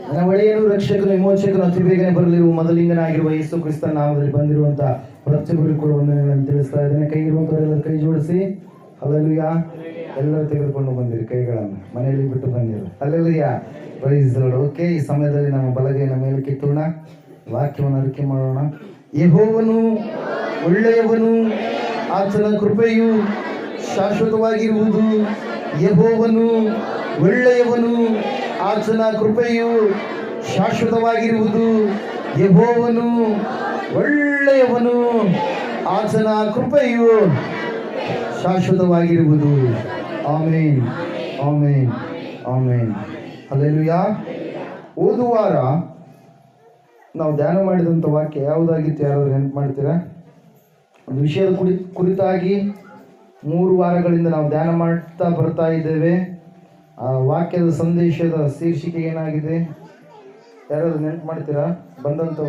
ನನ್ನ ಒಡೆಯನು ರಕ್ಷಕನು ವಿಮೋಚಕನು ಅತಿ ಬೇಗನೆ ಬರಲಿರುವ ಮೊದಲಿಂಗನಾಗಿರುವ ಯೇಸು ಕ್ರಿಸ್ತನ ನಾಮದಲ್ಲಿ ಬಂದಿರುವಂತಹ ಪ್ರತಿಯೊಬ್ಬರಿಗೂ ಕೂಡ ವಂದನೆಗಳನ್ನು ತಿಳಿಸ್ತಾ ಇದ್ದೇನೆ. ಕೈ ಇರುವಂಥವರೆಲ್ಲರೂ ಕೈ ಜೋಡಿಸಿ ಹಲ್ಲೆಲೂಯಾ. ಎಲ್ಲರೂ ತೆಗೆದುಕೊಂಡು ಬಂದಿರಿ ಕೈಗಳನ್ನು, ಮನೆಯಲ್ಲಿ ಬಿಟ್ಟು ಬಂದಿರು. Hallelujah, praise the Lord. Okay, ಈ ಸಮಯದಲ್ಲಿ ನಮ್ಮ ಬಲಗೈನ ಮೇಲೆ ಕಿತ್ತೋಣ, ವಾಕ್ಯವನ್ನು ಅರಿಕೆ ಮಾಡೋಣ. ಯೆಹೋವನು ಒಳ್ಳೆಯವನು, ಆತನ ಕೃಪೆಯು ಶಾಶ್ವತವಾಗಿರುವುದು. ಯೆಹೋವನು ಒಳ್ಳೆಯವನು, ಆತನ ಕೃಪೆಯು ಶಾಶ್ವತವಾಗಿರುವುದು. ಯೆಹೋವನು ಒಳ್ಳೆಯವನು, ಆತನ ಕೃಪೆಯು ಶಾಶ್ವತವಾಗಿರುವುದು. ಆಮೇನ್, ಆಮೇನ್, ಆಮೇನ್. ಹಲ್ಲೆಲೂಯಾ. ಹೋದ ವಾರ ನಾವು ಧ್ಯಾನ ಮಾಡಿದಂಥ ವಾಕ್ಯ ಯಾವುದಾಗಿತ್ತು? ಯಾರಾದರೂ ನೆನಪು ಮಾಡ್ತೀರಾ? ಒಂದು ವಿಷಯದ ಕುರಿತಾಗಿ 3 ವಾರಗಳಿಂದ ನಾವು ಧ್ಯಾನ ಮಾಡ್ತಾ ಬರ್ತಾ ಇದ್ದೇವೆ. ಆ ವಾಕ್ಯದ ಸಂದೇಶದ ಶೀರ್ಷಿಕೆ ಏನಾಗಿದೆ? ಯಾರಾದರೂ ನೆನಪು ಮಾಡ್ತೀರಾ? ಬಂದಂಥ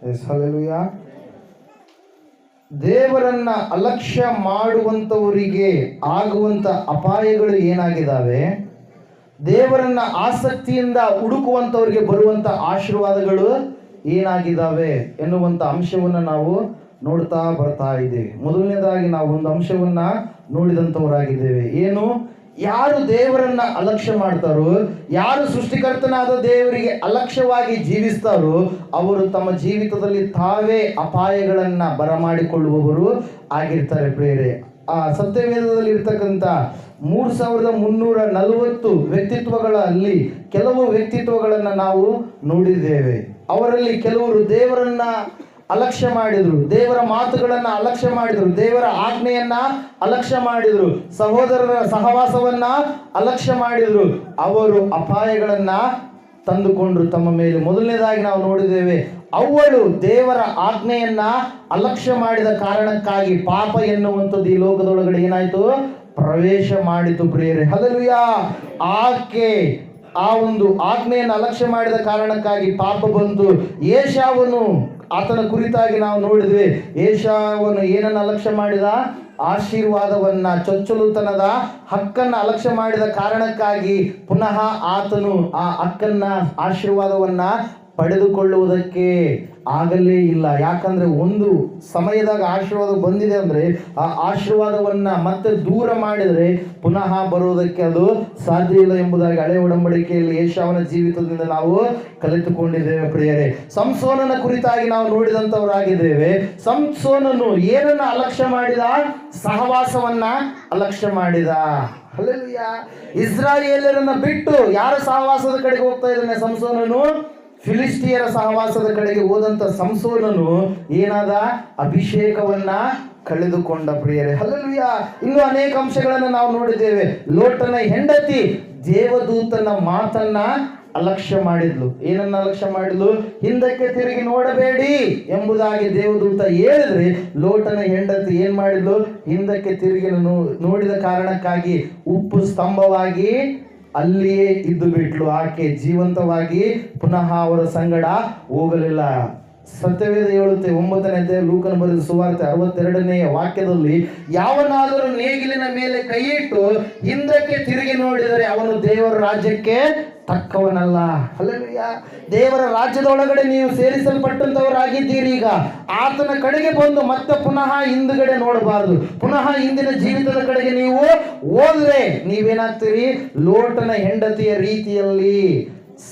ಎಸ್, ಹಲ್ಲೆಲೂಯಾ. ದೇವರನ್ನ ಅಲಕ್ಷ್ಯ ಮಾಡುವಂಥವರಿಗೆ ಆಗುವಂಥ ಅಪಾಯಗಳು ಏನಾಗಿದ್ದಾವೆ, ದೇವರನ್ನ ಆಸಕ್ತಿಯಿಂದ ಹುಡುಕುವಂಥವ್ರಿಗೆ ಬರುವಂಥ ಆಶೀರ್ವಾದಗಳು ಏನಾಗಿದ್ದಾವೆ ಎನ್ನುವಂಥ ಅಂಶವನ್ನು ನಾವು ನೋಡ್ತಾ ಬರ್ತಾ ಇದ್ದೇವೆ. ಮೊದಲನೇದಾಗಿ ನಾವು ಒಂದು ಅಂಶವನ್ನ ನೋಡಿದಂಥವರಾಗಿದ್ದೇವೆ. ಏನು? ಯಾರು ದೇವರನ್ನ ಅಲಕ್ಷ್ಯ ಮಾಡ್ತಾರೋ, ಯಾರು ಸೃಷ್ಟಿಕರ್ತನಾದ ದೇವರಿಗೆ ಅಲಕ್ಷ್ಯವಾಗಿ ಜೀವಿಸ್ತಾರೋ, ಅವರು ತಮ್ಮ ಜೀವಿತದಲ್ಲಿ ತಾವೇ ಅಪಾಯಗಳನ್ನ ಬರಮಾಡಿಕೊಳ್ಳುವವರು ಆಗಿರ್ತಾರೆ ಪ್ರಿಯರೇ. ಆ ಸತ್ಯವೇದದಲ್ಲಿ ಇರ್ತಕ್ಕಂಥ 3340 ವ್ಯಕ್ತಿತ್ವಗಳಲ್ಲಿ ಕೆಲವು ವ್ಯಕ್ತಿತ್ವಗಳನ್ನು ನಾವು ನೋಡಿದ್ದೇವೆ. ಅವರಲ್ಲಿ ಕೆಲವರು ದೇವರನ್ನ ಅಲಕ್ಷ್ಯ ಮಾಡಿದ್ರು, ದೇವರ ಮಾತುಗಳನ್ನ ಅಲಕ್ಷ್ಯ ಮಾಡಿದ್ರು, ದೇವರ ಆಜ್ಞೆಯನ್ನ ಅಲಕ್ಷ್ಯ ಮಾಡಿದ್ರು, ಸಹೋದರರ ಸಹವಾಸವನ್ನ ಅಲಕ್ಷ್ಯ ಮಾಡಿದ್ರು. ಅವರು ಅಪಾಯಗಳನ್ನ ತಂದುಕೊಂಡ್ರು ತಮ್ಮ ಮೇಲೆ. ಮೊದಲನೇದಾಗಿ ನಾವು ನೋಡಿದ್ದೇವೆ, ಅವಳು ದೇವರ ಆಜ್ಞೆಯನ್ನ ಅಲಕ್ಷ್ಯ ಮಾಡಿದ ಕಾರಣಕ್ಕಾಗಿ ಪಾಪ ಎನ್ನುವಂಥದ್ದು ಈ ಲೋಕದೊಳಗಡೆ ಏನಾಯ್ತು? ಪ್ರವೇಶ ಮಾಡಿತು ಪ್ರಿಯರೇ. ಹಲ್ಲೆಲೂಯಾ. ಆಕೆ ಆ ಒಂದು ಆಜ್ಞೆಯನ್ನು ಅಲಕ್ಷ್ಯ ಮಾಡಿದ ಕಾರಣಕ್ಕಾಗಿ ಪಾಪ ಬಂತು. ಏಷಾವನು, ಆತನ ಕುರಿತಾಗಿ ನಾವು ನೋಡಿದ್ವಿ. ಏಷಾವನು ಏನನ್ನು ಅಲಕ್ಷ್ಯ ಮಾಡಿದ? ಆಶೀರ್ವಾದವನ್ನ, ಚೊಚ್ಚಲುತನದ ಹಕ್ಕನ್ನ ಅಲಕ್ಷ್ಯ ಮಾಡಿದ ಕಾರಣಕ್ಕಾಗಿ ಪುನಃ ಆತನು ಆ ಹಕ್ಕನ್ನ, ಆಶೀರ್ವಾದವನ್ನ ಪಡೆದುಕೊಳ್ಳುವುದಕ್ಕೆ ಆಗಲೇ ಇಲ್ಲ. ಯಾಕಂದ್ರೆ ಒಂದು ಸಮಯದಾಗ ಆಶೀರ್ವಾದ ಬಂದಿದೆ ಅಂದ್ರೆ ಆ ಆಶೀರ್ವಾದವನ್ನ ಮತ್ತೆ ದೂರ ಮಾಡಿದರೆ ಪುನಃ ಬರುವುದಕ್ಕೆ ಅದು ಸಾಧ್ಯ ಇಲ್ಲ ಎಂಬುದಾಗಿ ಹಳೆ ಒಡಂಬಡಿಕೆಯಲ್ಲಿ ಏಷಾವನ ಜೀವಿತದಿಂದ ನಾವು ಕಲಿತುಕೊಂಡಿದ್ದೇವೆ ಪ್ರಿಯರೇ. ಸಂಸೋನನ ಕುರಿತಾಗಿ ನಾವು ನೋಡಿದಂಥವರಾಗಿದ್ದೇವೆ. ಸಂಸೋನನು ಏನನ್ನ ಅಲಕ್ಷ್ಯ ಮಾಡಿದ? ಸಹವಾಸವನ್ನ ಅಲಕ್ಷ್ಯ ಮಾಡಿದ. ಹಲ್ಲೆಲೂಯಾ. ಇಸ್ರಾಯೇಲರನ್ನ ಬಿಟ್ಟು ಯಾರ ಸಹವಾಸದ ಕಡೆಗೆ ಹೋಗ್ತಾ ಇದ್ದಾನೆ ಸಂಸೋನನು? ಫಿಲಿಸ್ಟಿಯರ ಸಹವಾಸದ ಕಡೆಗೆ ಹೋದಂತ ಸಂಸೋನನು ಏನಾದ? ಅಭಿಷೇಕವನ್ನ ಕಳೆದುಕೊಂಡ ಪ್ರಿಯರೇ. ಹಲ್ಲೆಲೂಯಾ. ಇನ್ನು ಅನೇಕ ಅಂಶಗಳನ್ನು ನಾವು ನೋಡಿದ್ದೇವೆ. ಲೋಟನ ಹೆಂಡತಿ ದೇವದೂತನ ಮಾತನ್ನ ಅಲಕ್ಷ್ಯ ಮಾಡಿದ್ಲು. ಏನನ್ನ ಅಲಕ್ಷ್ಯ ಮಾಡಿದ್ಲು? ಹಿಂದಕ್ಕೆ ತಿರುಗಿ ನೋಡಬೇಡಿ ಎಂಬುದಾಗಿ ದೇವದೂತ ಹೇಳಿದ್ರೆ ಲೋಟನ ಹೆಂಡತಿ ಏನ್ ಮಾಡಿದ್ಲು? ಹಿಂದಕ್ಕೆ ತಿರುಗಿ ನೋಡಿದ ಕಾರಣಕ್ಕಾಗಿ ಉಪ್ಪು ಸ್ತಂಭವಾಗಿ ಅಲ್ಲಿಯೇ ಇದ್ದು ಬಿಟ್ಲು. ಆಕೆ ಜೀವಂತವಾಗಿ ಪುನಃ ಅವರ ಸಂಗಡ ಹೋಗಲಿಲ್ಲ. ಸತ್ಯವೇದ ಹೇಳುತ್ತೆ 9ನೇ ಅಧ್ಯಾಯ ಲೂಕನ ಬರೆದ ಸುವಾರ್ತೆ 62ನೇ ವಾಕ್ಯದಲ್ಲಿ, ಯಾವನಾದರೂ ನೇಗಿಲಿನ ಮೇಲೆ ಕೈಯಿಟ್ಟು ಹಿಂದಕ್ಕೆ ತಿರುಗಿ ನೋಡಿದರೆ ಅವನು ದೇವರ ರಾಜ್ಯಕ್ಕೆ ತಕ್ಕವನಲ್ಲ. ಹಲ್ಲೆಲೂಯಾ. ದೇವರ ರಾಜ್ಯದ ಒಳಗಡೆ ನೀವು ಸೇರಿಸಲ್ಪಟ್ಟಂತವರಾಗಿದ್ದೀರಿ. ಈಗ ಆತನ ಕಡೆಗೆ ಬಂದು ಮತ್ತೆ ಪುನಃ ಹಿಂದುಗಡೆ ನೋಡಬಾರದು. ಪುನಃ ಹಿಂದಿನ ಜೀವಿತದ ಕಡೆಗೆ ನೀವು ಹೋದ್ರೆ ನೀವೇನಾಗ್ತೀರಿ? ಲೋಟನ ಹೆಂಡತಿಯ ರೀತಿಯಲ್ಲಿ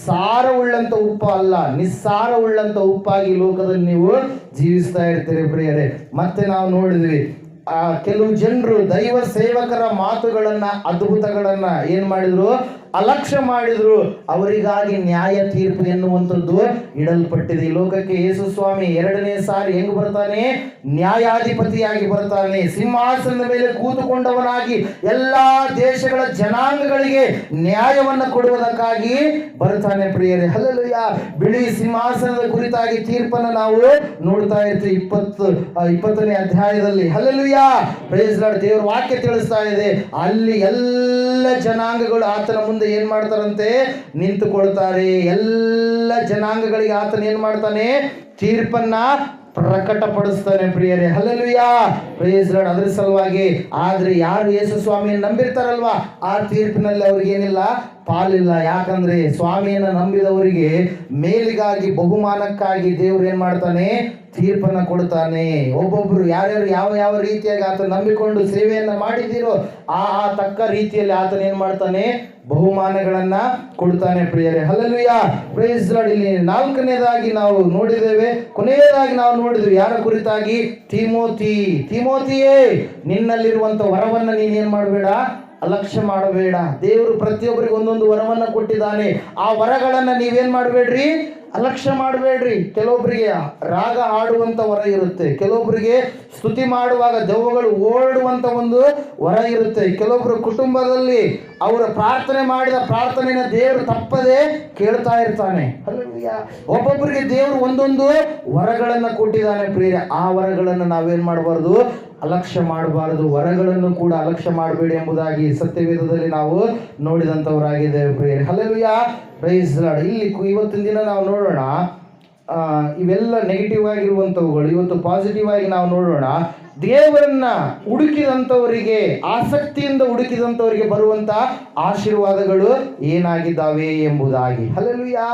ಸಾರವುಳ್ಳಂತ ಉಪ್ಪ ಅಲ್ಲ, ನಿಸ್ಸಾರವುಳ್ಳಂತ ಉಪ್ಪಾಗಿ ಲೋಕದಲ್ಲಿ ನೀವು ಜೀವಿಸ್ತಾ ಇರ್ತೀರಿ ಪ್ರಿಯರೇ. ಮತ್ತೆ ನಾವು ನೋಡಿದ್ವಿ, ಕೆಲವು ಜನರು ದೈವ ಸೇವಕರ ಮಾತುಗಳನ್ನ, ಅದ್ಭುತಗಳನ್ನ ಏನ್ ಮಾಡಿದ್ರು? ಅಲಕ್ಷ್ಯ ಮಾಡಿದ್ರು. ಅವರಿಗಾಗಿ ನ್ಯಾಯ ತೀರ್ಪು ಎನ್ನುವಂಥದ್ದು ಇಡಲ್ಪಟ್ಟಿದೆ. ಈ ಲೋಕಕ್ಕೆ ಯೇಸು ಸ್ವಾಮಿ 2ನೇ ಸಾರಿ ಹೆಂಗ್ ಬರ್ತಾನೆ? ನ್ಯಾಯಾಧಿಪತಿಯಾಗಿ ಬರ್ತಾನೆ. ಸಿಂಹಾಸನದ ಮೇಲೆ ಕೂತುಕೊಂಡವನಾಗಿ ಎಲ್ಲಾ ದೇಶಗಳ ಜನಾಂಗಗಳಿಗೆ ನ್ಯಾಯವನ್ನ ಕೊಡುವುದಕ್ಕಾಗಿ ಬರ್ತಾನೆ ಪ್ರಿಯರೇ. ಹಲ್ಲೆಲೂಯಾ. ಬಿಳಿ ಸಿಂಹಾಸನದ ಕುರಿತಾಗಿ ತೀರ್ಪನ್ನು ನಾವು ನೋಡ್ತಾ ಇರ್ತೀವಿ 20ನೇ ಅಧ್ಯಾಯದಲ್ಲಿ. ಹಲ್ಲೆಲೂಯಾ. Praise Lord. ದೇವರ ವಾಕ್ಯ ತಿಳಿಸ್ತಾ ಇದೆ, ಅಲ್ಲಿ ಎಲ್ಲ ಜನಾಂಗಗಳು ಆತನ ಮುಂದೆ ಏನ್ ಮಾಡ್ತಾರಂತೆ? ನಿಂತುಕೊಳ್ತಾರೆ. ಎಲ್ಲ ಜನಾಂಗಗಳಿಗೆ ಆತನ ಏನ್ ಮಾಡ್ತಾನೆ? ತೀರ್ಪನ್ನ ಪ್ರಕಟಪಡಿಸ್ತಾನೆ ಪ್ರಿಯರೇ. ಹಲ್ಲೆಲೂಯಾ. Praise Lord. ಅದರ ಸಲುವಾಗಿ ಆದ್ರೆ ಯಾರು ಯೇಸು ಸ್ವಾಮಿಯನ್ನು ನಂಬಿರ್ತಾರಲ್ವಾ, ಆ ತೀರ್ಪಿನಲ್ಲಿ ಅವ್ರಿಗೆ ಏನಿಲ್ಲ? ಪಾಲಿಲ್ಲ. ಯಾಕಂದ್ರೆ ಸ್ವಾಮಿಯನ್ನು ನಂಬಿದವರಿಗೆ ಮೇಲಿಗಾಗಿ ಬಹುಮಾನಕ್ಕಾಗಿ ದೇವರು ಏನ್ ಮಾಡ್ತಾನೆ, ತೀರ್ಪನ್ನು ಕೊಡ್ತಾನೆ. ಒಬ್ಬೊಬ್ರು ಯಾರ್ಯಾರು ಯಾವ ಯಾವ ರೀತಿಯಾಗಿ ಆತ ನಂಬಿಕೊಂಡು ಸೇವೆಯನ್ನ ಮಾಡಿದ್ದೀರೋ ಆ ತಕ್ಕ ರೀತಿಯಲ್ಲಿ ಆತನ ಏನ್ ಮಾಡ್ತಾನೆ, ಬಹುಮಾನಗಳನ್ನ ಕೊಡ್ತಾನೆ ಪ್ರಿಯರೇ. Hallelujah, praise Lord. ಇಲ್ಲಿ ನಾಲ್ಕನೇದಾಗಿ ನಾವು ನೋಡಿದ್ದೇವೆ, ಕೊನೆಯದಾಗಿ ನಾವು ನೋಡಿದ್ವಿ ಯಾರ ಕುರಿತಾಗಿ, ತಿಮೋತಿಯೇ, ನಿನ್ನಲ್ಲಿರುವಂತ ವರವನ್ನ ನೀನೇನ್ ಮಾಡಬೇಡ, ಅಲಕ್ಷ್ಯ ಮಾಡಬೇಡ. ದೇವರು ಪ್ರತಿಯೊಬ್ಬರಿಗೆ ಒಂದೊಂದು ವರವನ್ನ ಕೊಟ್ಟಿದ್ದಾನೆ. ಆ ವರಗಳನ್ನ ನೀವೇನ್ ಮಾಡಬೇಡ್ರಿ, ಅಲಕ್ಷ್ಯ ಮಾಡಬೇಡ್ರಿ. ಕೆಲವೊಬ್ಬರಿಗೆ ರಾಗ ಹಾಡುವಂತ ವರ ಇರುತ್ತೆ, ಕೆಲವೊಬ್ಬರಿಗೆ ಸ್ತುತಿ ಮಾಡುವಾಗ ದೆವ್ವಗಳು ಓಡುವಂತ ಒಂದು ವರ ಇರುತ್ತೆ, ಕೆಲವೊಬ್ರು ಕುಟುಂಬದಲ್ಲಿ ಅವರ ಪ್ರಾರ್ಥನೆ ಮಾಡಿದ ಪ್ರಾರ್ಥನೆನ ದೇವರು ತಪ್ಪದೆ ಕೇಳ್ತಾ ಇರ್ತಾನೆ. ಒಬ್ಬೊಬ್ಬರಿಗೆ ದೇವರು ಒಂದೊಂದು ವರಗಳನ್ನ ಕೊಟ್ಟಿದ್ದಾನೆ ಪ್ರಿಯರೇ. ಆ ವರಗಳನ್ನು ನಾವೇನ್ ಮಾಡಬಾರ್ದು, ಅಲಕ್ಷ್ಯ ಮಾಡಬಾರದು. ವರಗಳನ್ನು ಕೂಡ ಅಲಕ್ಷ್ಯ ಮಾಡಬೇಡಿ ಎಂಬುದಾಗಿ ಸತ್ಯವೇದದಲ್ಲಿ ನಾವು ನೋಡಿದಂಥವರಾಗಿದ್ದೇವೆ ಪ್ರಿಯರೇ. Hallelujah, praise Lord. ಇಲ್ಲಿ ಇವತ್ತಿನ ದಿನ ನಾವು ನೋಡೋಣ, ಇವೆಲ್ಲ ನೆಗೆಟಿವ್ ಆಗಿರುವಂಥವುಗಳು. ಇವತ್ತು ಪಾಸಿಟಿವ್ ಆಗಿ ನಾವು ನೋಡೋಣ. ದೇವರನ್ನ ಹುಡುಕಿದಂಥವರಿಗೆ, ಆಸಕ್ತಿಯಿಂದ ಹುಡುಕಿದಂಥವರಿಗೆ ಬರುವಂತ ಆಶೀರ್ವಾದಗಳು ಏನಾಗಿದ್ದಾವೆ ಎಂಬುದಾಗಿ. ಹಲ್ಲೆಲೂಯಾ.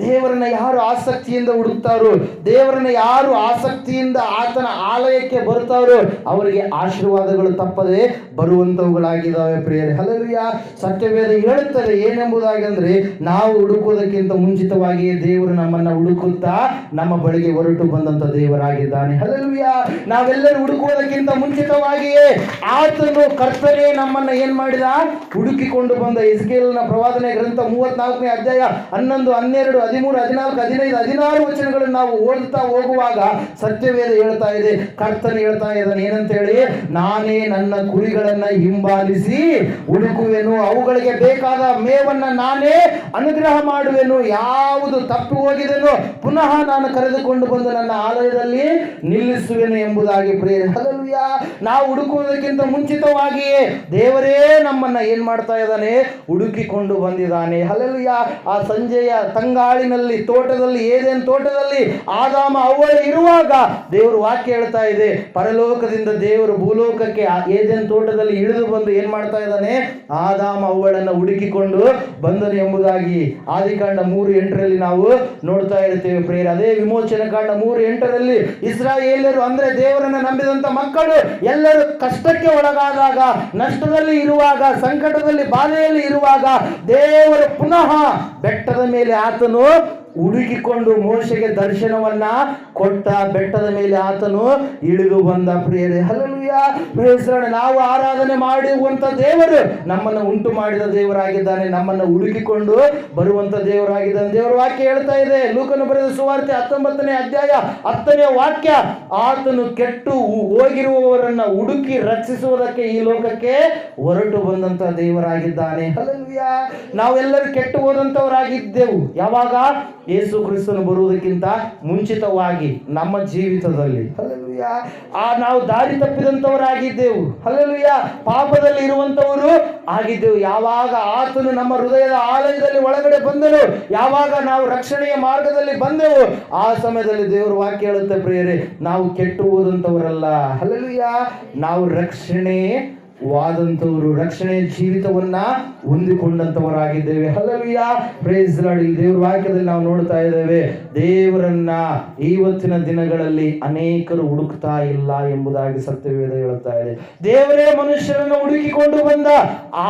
ದೇವರನ್ನ ಯಾರು ಆಸಕ್ತಿಯಿಂದ ಹುಡುಕ್ತಾರೋ, ದೇವರನ್ನ ಯಾರು ಆಸಕ್ತಿಯಿಂದ ಆತನ ಆಲಯಕ್ಕೆ ಬರ್ತಾರೋ ಅವರಿಗೆ ಆಶೀರ್ವಾದಗಳು ತಪ್ಪದೆ ಬರುವಂತವುಗಳಾಗಿದ್ದಾವೆ ಪ್ರಿಯರೇ. ಹಲ್ಲೆಲೂಯಾ. ಸತ್ಯವೇದ ಹೇಳುತ್ತದೆ ಏನೆಂಬುದಾಗಿ ಅಂದ್ರೆ, ನಾವು ಹುಡುಕೋದಕ್ಕಿಂತ ಮುಂಚಿತವಾಗಿಯೇ ದೇವರು ನಮ್ಮನ್ನ ಹುಡುಕುತ್ತಾ ನಮ್ಮ ಬಳಿಗೆ ಹೊರಟು ಬಂದಂತ ದೇವರಾಗಿದ್ದಾನೆ. ಹಲ್ಲೆಲೂಯಾ. ನಾವೆಲ್ಲರೂ ಹುಡುಕುವುದಕ್ಕಿಂತ ಮುಂಚಿತವಾಗಿಯೇ ಆತನು, ಕರ್ತನೇ ನಮ್ಮನ್ನ ಏನ್ ಮಾಡಿದ, ಹುಡುಕಿಕೊಂಡು ಬಂದ. ಎಸ್ಕೇಲನ ಪ್ರವಾದನೆ ಗ್ರಂಥ 34ನೇ ಅಧ್ಯಾಯ 11, 12, 13, 14, 15, 16 ವಚನಗಳನ್ನು ನಾವು ಓದುತ್ತಾ ಹೋಗುವಾಗ ಸತ್ಯವೇದ ಹೇಳ್ತಾ ಇದೆ, ಕರ್ತನು ಹೇಳ್ತಾ ಇದ್ದಾನೆ ಏನಂತ ಹೇಳಿ, ನಾನೇ ನನ್ನ ಕುರಿಗಳನ್ನ ಹಿಂಬಾಲಿಸಿ ಹುಡುಕುವೆನು, ಅವುಗಳಿಗೆ ಬೇಕಾದ ಮೇವನ್ನ ನಾನೇ ಅನುಗ್ರಹ ಮಾಡುವೆನು, ಯಾವುದು ತಪ್ಪಿ ಹೋಗಿದೆನೋ ಪುನಃ ನಾನು ಕರೆದುಕೊಂಡು ಬಂದು ನನ್ನ ಆಲಯದಲ್ಲಿ ನಿಲ್ಲಿಸುವೆನು ಎಂಬುದಾಗಿ ಪ್ರಿಯರೇ. ಹಲ್ಲೆಲೂಯಾ. ನಾವು ಹುಡುಕುವುದಕ್ಕಿಂತ ಮುಂಚಿತವಾಗಿಯೇ ದೇವರೇ ನಮ್ಮನ್ನ ಏನ್ ಮಾಡ್ತಾ ಇದ್ದಾನೆ, ಹುಡುಕಿಕೊಂಡು ಬಂದಿದ್ದಾನೆ. ಹಲ್ಲೆಲೂಯಾ. ಆ ಸಂಜೆಯ ತಂಗಾಳಿನಲ್ಲಿ, ತೋಟದಲ್ಲಿ, ಏದೇನ್ ತೋಟದಲ್ಲಿ ಆದಾಮ ಅವ್ವಳು ಇರುವಾಗ ದೇವರು ವಾಕ್ಯ ಹೇಳ್ತಾ ಇದೆ, ಪರಲೋಕದಿಂದ ದೇವರು ಭೂಲೋಕಕ್ಕೆ ಏದೇನ್ ತೋಟದಲ್ಲಿ ಇಳಿದು ಬಂದು ಏನ್ ಮಾಡ್ತಾ ಇದ್ದಾನೆ, ಆದಾಮ ಅವ್ವಳನ್ನ ಹುಡುಕಿಕೊಂಡು ಬಂದನು ಎಂಬುದಾಗಿ ಆದಿಕಾಂಡ 3:8 ನಾವು ನೋಡ್ತಾ ಇರ್ತೇವೆ ಪ್ರಿಯರೇ. ಅದೇ ವಿಮೋಚನೆ ಕಾಂಡ 3:8 ಇಸ್ರಾಯೇಲ್ಯರು ಅಂದ್ರೆ ದೇವರನ್ನ ನಂಬಿದಂತ ಮಕ್ಕಳು ಎಲ್ಲರೂ ಕಷ್ಟಕ್ಕೆ ಒಳಗಾದಾಗ, ನಷ್ಟದಲ್ಲಿ ಇರುವಾಗ, ಸಂಕಟದಲ್ಲಿ, ಬಾಧೆಯಲ್ಲಿ ಇರುವಾಗ ದೇವರು ಪುನಃ ಬೆಟ್ಟದ ಮೇಲೆ ಆತನು ಹುಡುಕಿಕೊಂಡು ಮೋಶೆಗೆ ದರ್ಶನವನ್ನ ಕೊಟ್ಟ. ಬೆಟ್ಟದ ಮೇಲೆ ಆತನು ಇಳಿದು ಬಂದ ಪ್ರಿಯರೇ. ಹಲ್ಲೆಲೂಯಾ. Praise Lord. ನಾವು ಆರಾಧನೆ ಮಾಡುವಂತ ದೇವರು ನಮ್ಮನ್ನು ಉಂಟು ಮಾಡಿದ ದೇವರಾಗಿದ್ದಾನೆ, ನಮ್ಮನ್ನು ಹುಡುಕಿಕೊಂಡು ಬರುವಂತ ದೇವರಾಗಿದ್ದಾನೆ. ದೇವರ ವಾಕ್ಯ ಹೇಳ್ತಾ ಇದೆ, ಲೂಕನು ಬರೆದ ಸುವಾರ್ತೆ 19ನೇ ಅಧ್ಯಾಯ 10ನೇ ವಾಕ್ಯ, ಆತನು ಕೆಟ್ಟು ಹೋಗಿರುವವರನ್ನ ಹುಡುಕಿ ರಕ್ಷಿಸುವುದಕ್ಕೆ ಈ ಲೋಕಕ್ಕೆ ಹೊರಟು ಬಂದಂತ ದೇವರಾಗಿದ್ದಾನೆ. ಹಲ್ಲೆಲೂಯಾ. ನಾವೆಲ್ಲರೂ ಕೆಟ್ಟು ಹೋದಂತವರಾಗಿದ್ದೆವು. ಯಾವಾಗ? ಯೇಸು ಕ್ರಿಸ್ತನು ಬರುವುದಕ್ಕಿಂತ ಮುಂಚಿತವಾಗಿ ನಮ್ಮ ಜೀವಿತದಲ್ಲಿ. ಹಲ್ಲೆಲೂಯಾ. ನಾವು ದಾರಿ ತಪ್ಪಿದಂತವರಾಗಿದ್ದೆವು. ಹಲ್ಲೆಲೂಯಾ. ಪಾಪದಲ್ಲಿ ಇರುವಂತವರು ಆಗಿದ್ದೆವು. ಯಾವಾಗ ಆತನು ನಮ್ಮ ಹೃದಯದ ಆಲಯದಲ್ಲಿ ಒಳಗಡೆ ಬಂದನು, ಯಾವಾಗ ನಾವು ರಕ್ಷಣೆಯ ಮಾರ್ಗದಲ್ಲಿ ಬಂದೆವು, ಆ ಸಮಯದಲ್ಲಿ ದೇವರ ವಾಕ್ಯ ಹೇಳುತ್ತೆ ಪ್ರಿಯರೇ, ನಾವು ಕೆಟ್ಟು ಹೋದಂತವರಲ್ಲ. ಹಲ್ಲೆಲೂಯಾ. ನಾವು ವಾದಂತವರು, ರಕ್ಷಣೆಯ ಜೀವಿತವನ್ನ ಹೊಂದಿಕೊಂಡಂತವರಾಗಿದ್ದೇವೆ. ಹಲ್ಲೆಲೂಯಾ. Praise Lord. ಈ ದೇವರ ವಾಕ್ಯದಲ್ಲಿ ನಾವು ನೋಡ್ತಾ ಇದ್ದೇವೆ, ದೇವರನ್ನ ಇವತ್ತಿನ ದಿನಗಳಲ್ಲಿ ಅನೇಕರು ಹುಡುಕ್ತಾ ಇಲ್ಲ ಎಂಬುದಾಗಿ ಸತ್ಯವೇದ ಹೇಳ್ತಾ ಇದೆ. ದೇವರೇ ಮನುಷ್ಯರನ್ನು ಹುಡುಕಿಕೊಂಡು ಬಂದ,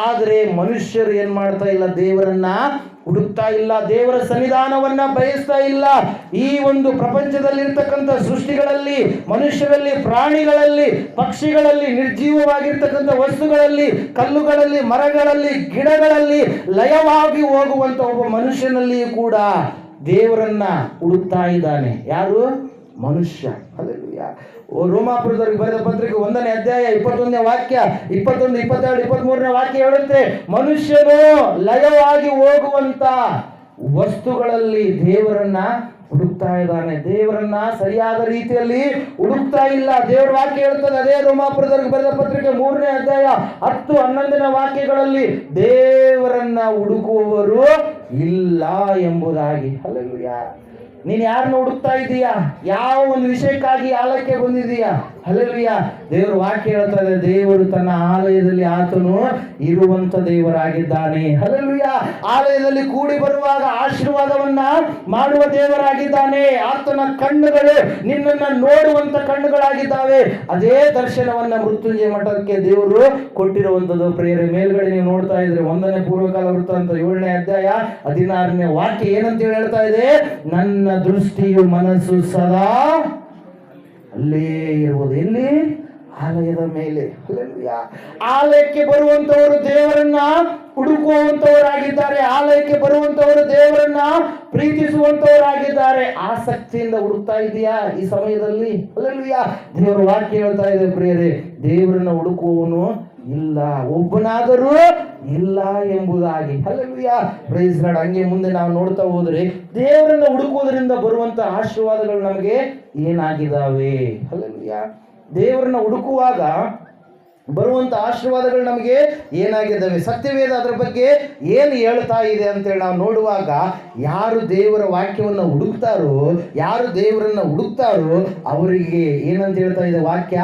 ಆದರೆ ಮನುಷ್ಯರು ಏನ್ ಮಾಡ್ತಾ ಇಲ್ಲ, ದೇವರನ್ನ ಹುಡುಕ್ತಾ ಇಲ್ಲ, ದೇವರ ಸನ್ನಿಧಾನವನ್ನ ಬಯಸ್ತಾ ಇಲ್ಲ. ಈ ಒಂದು ಪ್ರಪಂಚದಲ್ಲಿರ್ತಕ್ಕಂಥ ಸೃಷ್ಟಿಗಳಲ್ಲಿ, ಮನುಷ್ಯರಲ್ಲಿ, ಪ್ರಾಣಿಗಳಲ್ಲಿ, ಪಕ್ಷಿಗಳಲ್ಲಿ, ನಿರ್ಜೀವವಾಗಿರ್ತಕ್ಕಂಥ ವಸ್ತುಗಳಲ್ಲಿ, ಕಲ್ಲುಗಳಲ್ಲಿ, ಮರಗಳಲ್ಲಿ, ಗಿಡಗಳಲ್ಲಿ ಲಯವಾಗಿ ಹೋಗುವಂತ ಒಬ್ಬ ಮನುಷ್ಯನಲ್ಲಿಯೂ ಕೂಡ ದೇವರನ್ನ ಹುಡುಕ್ತಾ ಇದ್ದಾನೆ. ಯಾರು? ಮನುಷ್ಯ. ಹಲ್ಲೆಲೂಯಾ. ರೋಮಾಪುರದವರಿಗೆ ಬರೆದ ಪತ್ರಿಕೆ 1ನೇ ಅಧ್ಯಾಯ 21ನೇ ವಾಕ್ಯ, 21, 22, 23ನೇ ವಾಕ್ಯ ಹೇಳುತ್ತೆ, ಮನುಷ್ಯನು ಲಯವಾಗಿ ಹೋಗುವಂತ ವಸ್ತುಗಳಲ್ಲಿ ದೇವರನ್ನ ಹುಡುಕ್ತಾ ಇದ್ದಾನೆ. ದೇವರನ್ನ ಸರಿಯಾದ ರೀತಿಯಲ್ಲಿ ಹುಡುಕ್ತಾ ಇಲ್ಲ. ದೇವರ ವಾಕ್ಯ ಹೇಳ್ತದೆ, ಅದೇ ರೋಮಾಪುರದವರಿಗೆ ಬರೆದ ಪತ್ರಿಕೆ 3ನೇ ಅಧ್ಯಾಯ 10, 11ನೇ ವಾಕ್ಯಗಳಲ್ಲಿ ದೇವರನ್ನ ಹುಡುಕುವವರು ಇಲ್ಲ ಎಂಬುದಾಗಿ. ಹಲ್ಲೆಲೂಯಾ. ನೀನು ಯಾರನ್ನ ಹುಡುಕ್ತಾ ಇದೀಯಾ? ಯಾವ ಒಂದು ವಿಷಯಕ್ಕಾಗಿ ಆಲಯಕ್ಕೆ ಬಂದಿದೀಯಾ? ಹಲ್ಲೆಲೂಯಾ. ದೇವರ ವಾಕ್ಯ ಹೇಳ್ತಾ ಇದೆ, ದೇವರು ತನ್ನ ಆಲಯದಲ್ಲಿ ಆತನು ಇರುವಂತ ದೇವರಾಗಿದ್ದಾನೆ. ಹಲ್ಲೆಲೂಯಾ. ಆಲಯದಲ್ಲಿ ಕೂಡಿ ಬರುವಾಗ ಆಶೀರ್ವಾದವನ್ನ ಮಾಡುವ ದೇವರಾಗಿದ್ದಾನೆ. ಆತನ ಕಣ್ಣುಗಳು ನಿನ್ನನ್ನ ನೋಡುವಂತ ಕಣ್ಣುಗಳಾಗಿದ್ದಾವೆ. ಅದೇ ದರ್ಶನವನ್ನ ಮೃತ್ಯುಂಜಯ ಮಠಕ್ಕೆ ದೇವರು ಕೊಟ್ಟಿರುವಂತದ್ದು. ಪ್ರಿಯರೇ, ಮೇಲ್ಗಡೆ ನೀವು ನೋಡ್ತಾ ಇದ್ರೆ 1ನೇ ಪೂರ್ವಕಾಲ ವೃತ್ತಾಂತ 7ನೇ ಅಧ್ಯಾಯ 16ನೇ ವಾಕ್ಯ ಏನಂತ ಹೇಳ್ತಾ ಇದೆ, ನನ್ನ ದೃಷ್ಟಿಯು ಮನಸ್ಸು ಸದಾ ಅಲ್ಲೇ ಇರುವುದು. ಎಲ್ಲಿ? ಆಲಯದ ಮೇಲೆ. ಹಲ್ಲೆಲೂಯಾ. ಆಲಯಕ್ಕೆ ಬರುವಂತವರು ದೇವರನ್ನ ಹುಡುಕುವಂತವರಾಗಿದ್ದಾರೆ. ಆಲಯಕ್ಕೆ ಬರುವಂತವರು ದೇವರನ್ನ ಪ್ರೀತಿಸುವಂತವರಾಗಿದ್ದಾರೆ. ಆಸಕ್ತಿಯಿಂದ ಹುಡುಕ್ತಾ ಇದೆಯಾ ಈ ಸಮಯದಲ್ಲಿ? ಹಲ್ಲೆಲೂಯಾ. ದೇವರ ವಾಕ್ಯ ಹೇಳ್ತಾ ಇದೆ ಪ್ರಿಯರೇ, ದೇವರನ್ನ ಹುಡುಕುವವನು ಇಲ್ಲ, ಒಬ್ಬನಾದರೂ ಇಲ್ಲ ಎಂಬುದಾಗಿ. ಹಲ್ಲೆಲೂಯಾ. Praise Lord. ಹಂಗೆ ಮುಂದೆ ನಾವು ನೋಡ್ತಾ ಹೋದ್ರೆ ದೇವರನ್ನ ಹುಡುಕುವುದರಿಂದ ಬರುವಂತ ಆಶೀರ್ವಾದಗಳು ನಮಗೆ ಏನಾಗಿದ್ದಾವೆ? ಹಲ್ಲೆಲೂಯಾ. ದೇವರನ್ನ ಹುಡುಕುವಾಗ ಬರುವಂತ ಆಶೀರ್ವಾದಗಳು ನಮಗೆ ಏನಾಗಿದ್ದಾವೆ? ಸತ್ಯವೇದ ಅದರ ಬಗ್ಗೆ ಏನು ಹೇಳ್ತಾ ಇದೆ ಅಂತೇಳಿ ನಾವು ನೋಡುವಾಗ, ಯಾರು ದೇವರ ವಾಕ್ಯವನ್ನು ಹುಡುಕ್ತಾರೋ, ಯಾರು ದೇವರನ್ನ ಹುಡುಕ್ತಾರೋ ಅವರಿಗೆ ಏನಂತ ಹೇಳ್ತಾ ಇದೆ ವಾಕ್ಯ?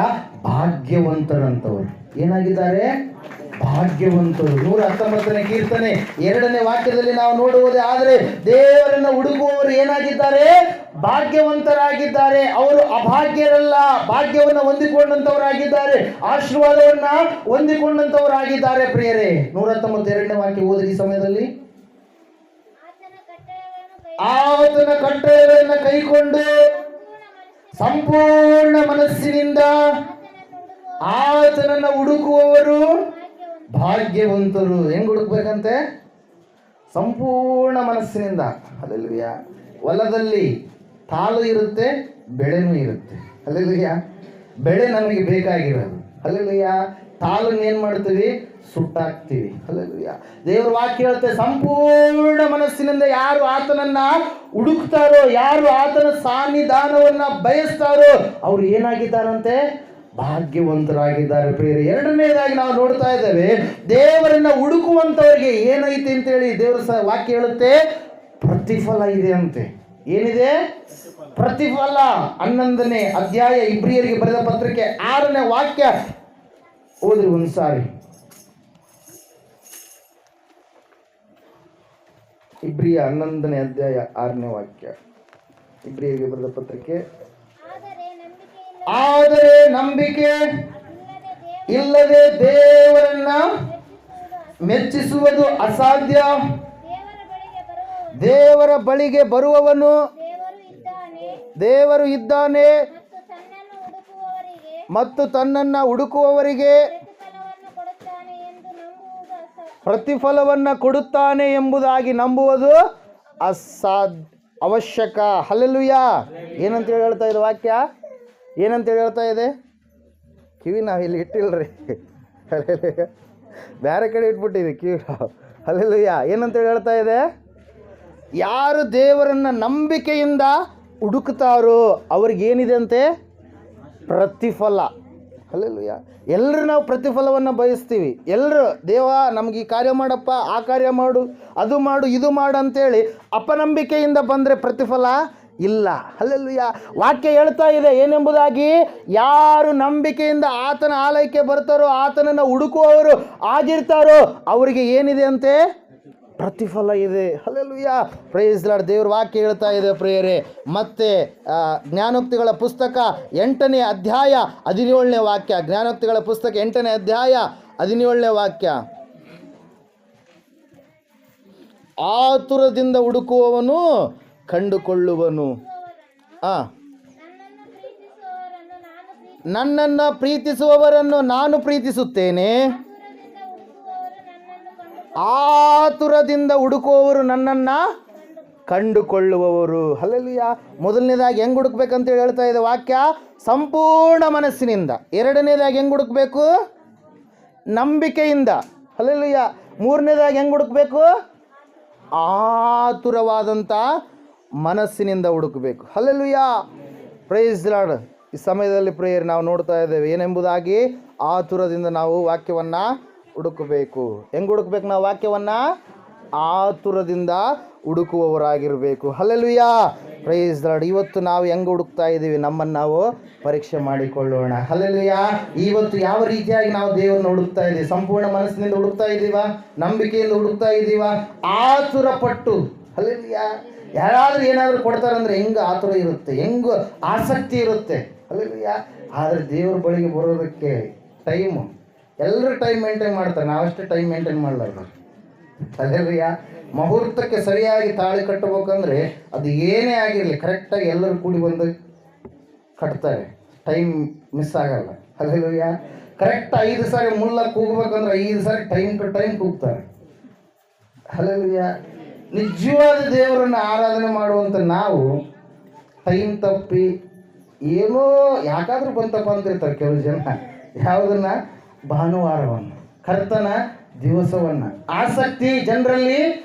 ಭಾಗ್ಯವಂತರಂತವರು. ಏನಾಗಿದ್ದಾರೆ? ಭಾಗ್ಯವಂತರು. 119ನೇ ಕೀರ್ತನೆ 2ನೇ ವಾಕ್ಯದಲ್ಲಿ ನಾವು ನೋಡುವುದೇ ಆದರೆ, ದೇವರನ್ನ ಹುಡುಕುವವರು ಏನಾಗಿದ್ದಾರೆ? ಭಾಗ್ಯವಂತರಾಗಿದ್ದಾರೆ. ಅವರು ಅಭಾಗ್ಯರಲ್ಲ, ಭಾಗ್ಯವನ್ನು ಹೊಂದಿಕೊಂಡಂತವರಾಗಿದ್ದಾರೆ, ಆಶೀರ್ವಾದವನ್ನ ಹೊಂದಿಕೊಂಡಂತವರಾಗಿದ್ದಾರೆ. ಪ್ರಿಯರೇ, 119 ವಾಕ್ಯ ಓದಿ ಈ ಸಮಯದಲ್ಲಿ. ಆತನ ಕಟ್ಟಳೆಗಳನ್ನು ಕೈಕೊಂಡು ಸಂಪೂರ್ಣ ಮನಸ್ಸಿನಿಂದ ಆತನನ್ನ ಹುಡುಕುವವರು ಭಾಗ್ಯವಂತರು. ಹೆಂಗ್ ಹುಡುಕ್ಬೇಕಂತೆ? ಸಂಪೂರ್ಣ ಮನಸ್ಸಿನಿಂದ. ಹಲ್ಲೆಲೂಯಾ. ಹೊಲದಲ್ಲಿ ತಾಳು ಇರುತ್ತೆ, ಬೆಳೆನೂ ಇರುತ್ತೆ. ಹಲ್ಲೆಲೂಯಾ. ಬೆಳೆ ನಮಗೆ ಬೇಕಾಗಿರೋದು. ಹಲ್ಲೆಲೂಯಾ. ತಾಳನ್ನ ಏನ್ ಮಾಡ್ತೀವಿ? ಸುಟ್ಟಾಕ್ತೀವಿ. ಹಲ್ಲೆಲೂಯಾ. ದೇವರ ವಾಕ್ಯ ಹೇಳುತ್ತೆ, ಸಂಪೂರ್ಣ ಮನಸ್ಸಿನಿಂದ ಯಾರು ಆತನನ್ನ ಹುಡುಕ್ತಾರೋ, ಯಾರು ಆತನ ಸಾನ್ನಿಧಾನವನ್ನ ಬಯಸ್ತಾರೋ ಅವ್ರು ಏನಾಗಿದ್ದಾರಂತೆ? ಭಾಗ್ಯವಂತರಾಗಿದ್ದಾರೆ. ಪ್ರಿಯರೇ, ಎರಡನೇದಾಗಿ ನಾವು ನೋಡ್ತಾ ಇದ್ದೇವೆ, ದೇವರನ್ನ ಹುಡುಕುವಂತವರಿಗೆ ಏನೈತಿ ಅಂತೇಳಿ ದೇವರ ವಾಕ್ಯ ಹೇಳುತ್ತೆ, ಪ್ರತಿಫಲ ಇದೆ ಅಂತೆ. ಏನಿದೆ? ಪ್ರತಿಫಲ. 11ನೇ ಅಧ್ಯಾಯ ಇಬ್ರಿಯರಿಗೆ ಬರೆದ ಪತ್ರಿಕೆ 6ನೇ ವಾಕ್ಯ ಓದ್ರಿ ಒಂದ್ಸಾರಿ. ಇಬ್ರಿಯ 11ನೇ ಅಧ್ಯಾಯ 6ನೇ ವಾಕ್ಯ. ಇಬ್ರಿಯರಿಗೆ ಬರೆದ ಪತ್ರಿಕೆ. ಆದರೆ ನಂಬಿಕೆ ಇಲ್ಲದೆ ದೇವರನ್ನ ಮೆಚ್ಚಿಸುವುದು ಅಸಾಧ್ಯ. ದೇವರ ಬಳಿಗೆ ಬರುವವನು ದೇವರು ಇದ್ದಾನೆ ಮತ್ತು ತನ್ನನ್ನು ಹುಡುಕುವವರಿಗೆ ಪ್ರತಿಫಲವನ್ನ ಕೊಡುತ್ತಾನೆ ಎಂಬುದಾಗಿ ನಂಬುವುದು ಅವಶ್ಯಕ. ಹಲ್ಲೆಲೂಯಾ. ಏನಂತ ಹೇಳ್ತಾ ಇದೆ ವಾಕ್ಯ? ಏನಂತೇಳಿ ಹೇಳ್ತಾ ಇದೆ? ಕಿವಿ ನಾವು ಇಲ್ಲಿ ಇಟ್ಟಿಲ್ರಿ, ಬೇರೆ ಕಡೆ ಇಟ್ಬಿಟ್ಟಿದೆ ಕಿವಿ. ಹಲ್ಲೆಲೂಯಾ. ಏನಂತೇಳಿ ಹೇಳ್ತಾ ಇದೆ? ಯಾರು ದೇವರನ್ನ ನಂಬಿಕೆಯಿಂದ ಹುಡುಕ್ತಾರೋ ಅವ್ರಿಗೇನಿದೆ ಅಂತೆ? ಪ್ರತಿಫಲ. ಹಲ್ಲೆಲೂಯಾ. ಎಲ್ಲರೂ ನಾವು ಪ್ರತಿಫಲವನ್ನು ಬಯಸ್ತೀವಿ. ಎಲ್ಲರೂ ದೇವ ನಮ್ಗೆ ಈ ಕಾರ್ಯ ಮಾಡಪ್ಪ, ಆ ಕಾರ್ಯ ಮಾಡು, ಅದು ಮಾಡು, ಇದು ಮಾಡು ಅಂತೇಳಿ ಅಪನಂಬಿಕೆಯಿಂದ ಬಂದರೆ ಪ್ರತಿಫಲ ಇಲ್ಲ. ಹಲ್ಲೆಲೂಯಾ. ವಾಕ್ಯ ಹೇಳ್ತಾ ಇದೆ ಏನೆಂಬುದಾಗಿ, ಯಾರು ನಂಬಿಕೆಯಿಂದ ಆತನ ಆಲಯಕ್ಕೆ ಬರ್ತಾರೋ, ಆತನನ್ನು ಹುಡುಕುವವರು ಆಗಿರ್ತಾರೋ ಅವರಿಗೆ ಏನಿದೆ ಅಂತೆ? ಪ್ರತಿಫಲ ಇದೆ. ಹಲ್ಲೆಲೂಯಾ. Praise Lord. ದೇವ್ರ ವಾಕ್ಯ ಹೇಳ್ತಾ ಇದೆ ಪ್ರಿಯರೇ. ಮತ್ತೆ ಜ್ಞಾನೋಕ್ತಿಗಳ ಪುಸ್ತಕ 8ನೇ ಅಧ್ಯಾಯ 17ನೇ ವಾಕ್ಯ. ಜ್ಞಾನೋಕ್ತಿಗಳ ಪುಸ್ತಕ 8ನೇ ಅಧ್ಯಾಯ 17ನೇ ವಾಕ್ಯ. ಆತುರದಿಂದ ಹುಡುಕುವವನು ಕಂಡುಕೊಳ್ಳುವನು. ನನ್ನನ್ನು ಪ್ರೀತಿಸುವವರನ್ನು ನಾನು ಪ್ರೀತಿಸುತ್ತೇನೆ, ಆತುರದಿಂದ ಹುಡುಕುವವರು ನನ್ನನ್ನು ಕಂಡುಕೊಳ್ಳುವವರು. ಹಲ್ಲೆಲೂಯಾ. ಮೊದಲನೇದಾಗಿ ಹೆಂಗೆ ಹುಡುಕ್ಬೇಕಂತ ಹೇಳ್ತಾ ಇದೆ ವಾಕ್ಯ? ಸಂಪೂರ್ಣ ಮನಸ್ಸಿನಿಂದ. ಎರಡನೇದಾಗಿ ಹೆಂಗೆ ಹುಡುಕ್ಬೇಕು? ನಂಬಿಕೆಯಿಂದ. ಹಲ್ಲೆಲೂಯಾ. ಮೂರನೇದಾಗಿ ಹೆಂಗೆ ಹುಡುಕ್ಬೇಕು? ಆತುರವಾದಂಥ ಮನಸ್ಸಿನಿಂದ ಹುಡುಕಬೇಕು. ಹಲ್ಲೆಲೂಯಾ. Praise Lord. ಈ ಸಮಯದಲ್ಲಿ ಪ್ರೇಯರ್ ನಾವು ನೋಡ್ತಾ ಇದ್ದೇವೆ ಏನೆಂಬುದಾಗಿ, ಆತುರದಿಂದ ನಾವು ವಾಕ್ಯವನ್ನು ಹುಡುಕಬೇಕು. ಹೆಂಗೆ ಹುಡುಕ್ಬೇಕು ನಾವು ವಾಕ್ಯವನ್ನು? ಆತುರದಿಂದ ಹುಡುಕುವವರಾಗಿರಬೇಕು. ಹಲ್ಲೆಲೂಯಾ. Praise the lord. ಇವತ್ತು ನಾವು ಹೆಂಗೆ ಹುಡುಕ್ತಾ ಇದ್ದೀವಿ, ನಮ್ಮನ್ನು ನಾವು ಪರೀಕ್ಷೆ ಮಾಡಿಕೊಳ್ಳೋಣ. ಹಲ್ಲೆಲೂಯಾ. ಇವತ್ತು ಯಾವ ರೀತಿಯಾಗಿ ನಾವು ದೇವರನ್ನ ಹುಡುಕ್ತಾ ಇದ್ದೀವಿ? ಸಂಪೂರ್ಣ ಮನಸ್ಸಿನಿಂದ ಹುಡುಕ್ತಾ ಇದ್ದೀವ? ನಂಬಿಕೆಯಿಂದ ಹುಡುಕ್ತಾ ಇದ್ದೀವ? ಆತುರ ಪಟ್ಟು, ಹಲ್ಲೆಲೂಯಾ. ಯಾರಾದರೂ ಏನಾದರೂ ಕೊಡ್ತಾರಂದ್ರೆ ಹೆಂಗೆ ಆತುರ ಇರುತ್ತೆ, ಹೆಂಗೆ ಆಸಕ್ತಿ ಇರುತ್ತೆ, ಹಲ್ಲೆಲೂಯಾ. ಆದರೆ ದೇವ್ರ ಬಳಿಗೆ ಬರೋದಕ್ಕೆ ಟೈಮು, ಎಲ್ಲರೂ ಟೈಮ್ ಮೇಂಟೈನ್ ಮಾಡ್ತಾರೆ, ನಾವಷ್ಟೇ ಟೈಮ್ ಮೇಂಟೈನ್ ಮಾಡಲಾರ್ದು. ಹಲ್ಲೆಲೂಯಾ. ಮುಹೂರ್ತಕ್ಕೆ ಸರಿಯಾಗಿ ತಾಳಿ ಕಟ್ಟಬೇಕಂದ್ರೆ ಅದು ಏನೇ ಆಗಿರಲಿ ಕರೆಕ್ಟಾಗಿ ಎಲ್ಲರೂ ಕೂಡಿ ಬಂದು ಕಟ್ತಾರೆ, ಟೈಮ್ ಮಿಸ್ ಆಗಲ್ಲ. ಹಲ್ಲೆಲೂಯಾ. ಕರೆಕ್ಟ್ 5 ಸಾರಿ ಮುಲ್ಲ ಕೂಗಬೇಕಂದ್ರೆ 5 ಸಾರಿ ಟೈಮ್ ಟು ಟೈಮ್ ಕೂಗ್ತಾರೆ. ಹಲ್ಲೆಲೂಯಾ. ನಿಜವಾದ ದೇವರನ್ನು ಆರಾಧನೆ ಮಾಡುವಂಥ ನಾವು ಟೈಮ್ ತಪ್ಪಿ ಏನೋ ಯಾಕಾದ್ರೂ ಬಂತಪ್ಪ ಅಂತಿರ್ತಾರೆ ಕೆಲವು ಜನ. ಯಾವುದನ್ನ? ಭಾನುವಾರವನ್ನು, ಕರ್ತನ ದಿವಸವನ್ನು. ಆಸಕ್ತಿ ಜನರಲ್ಲಿ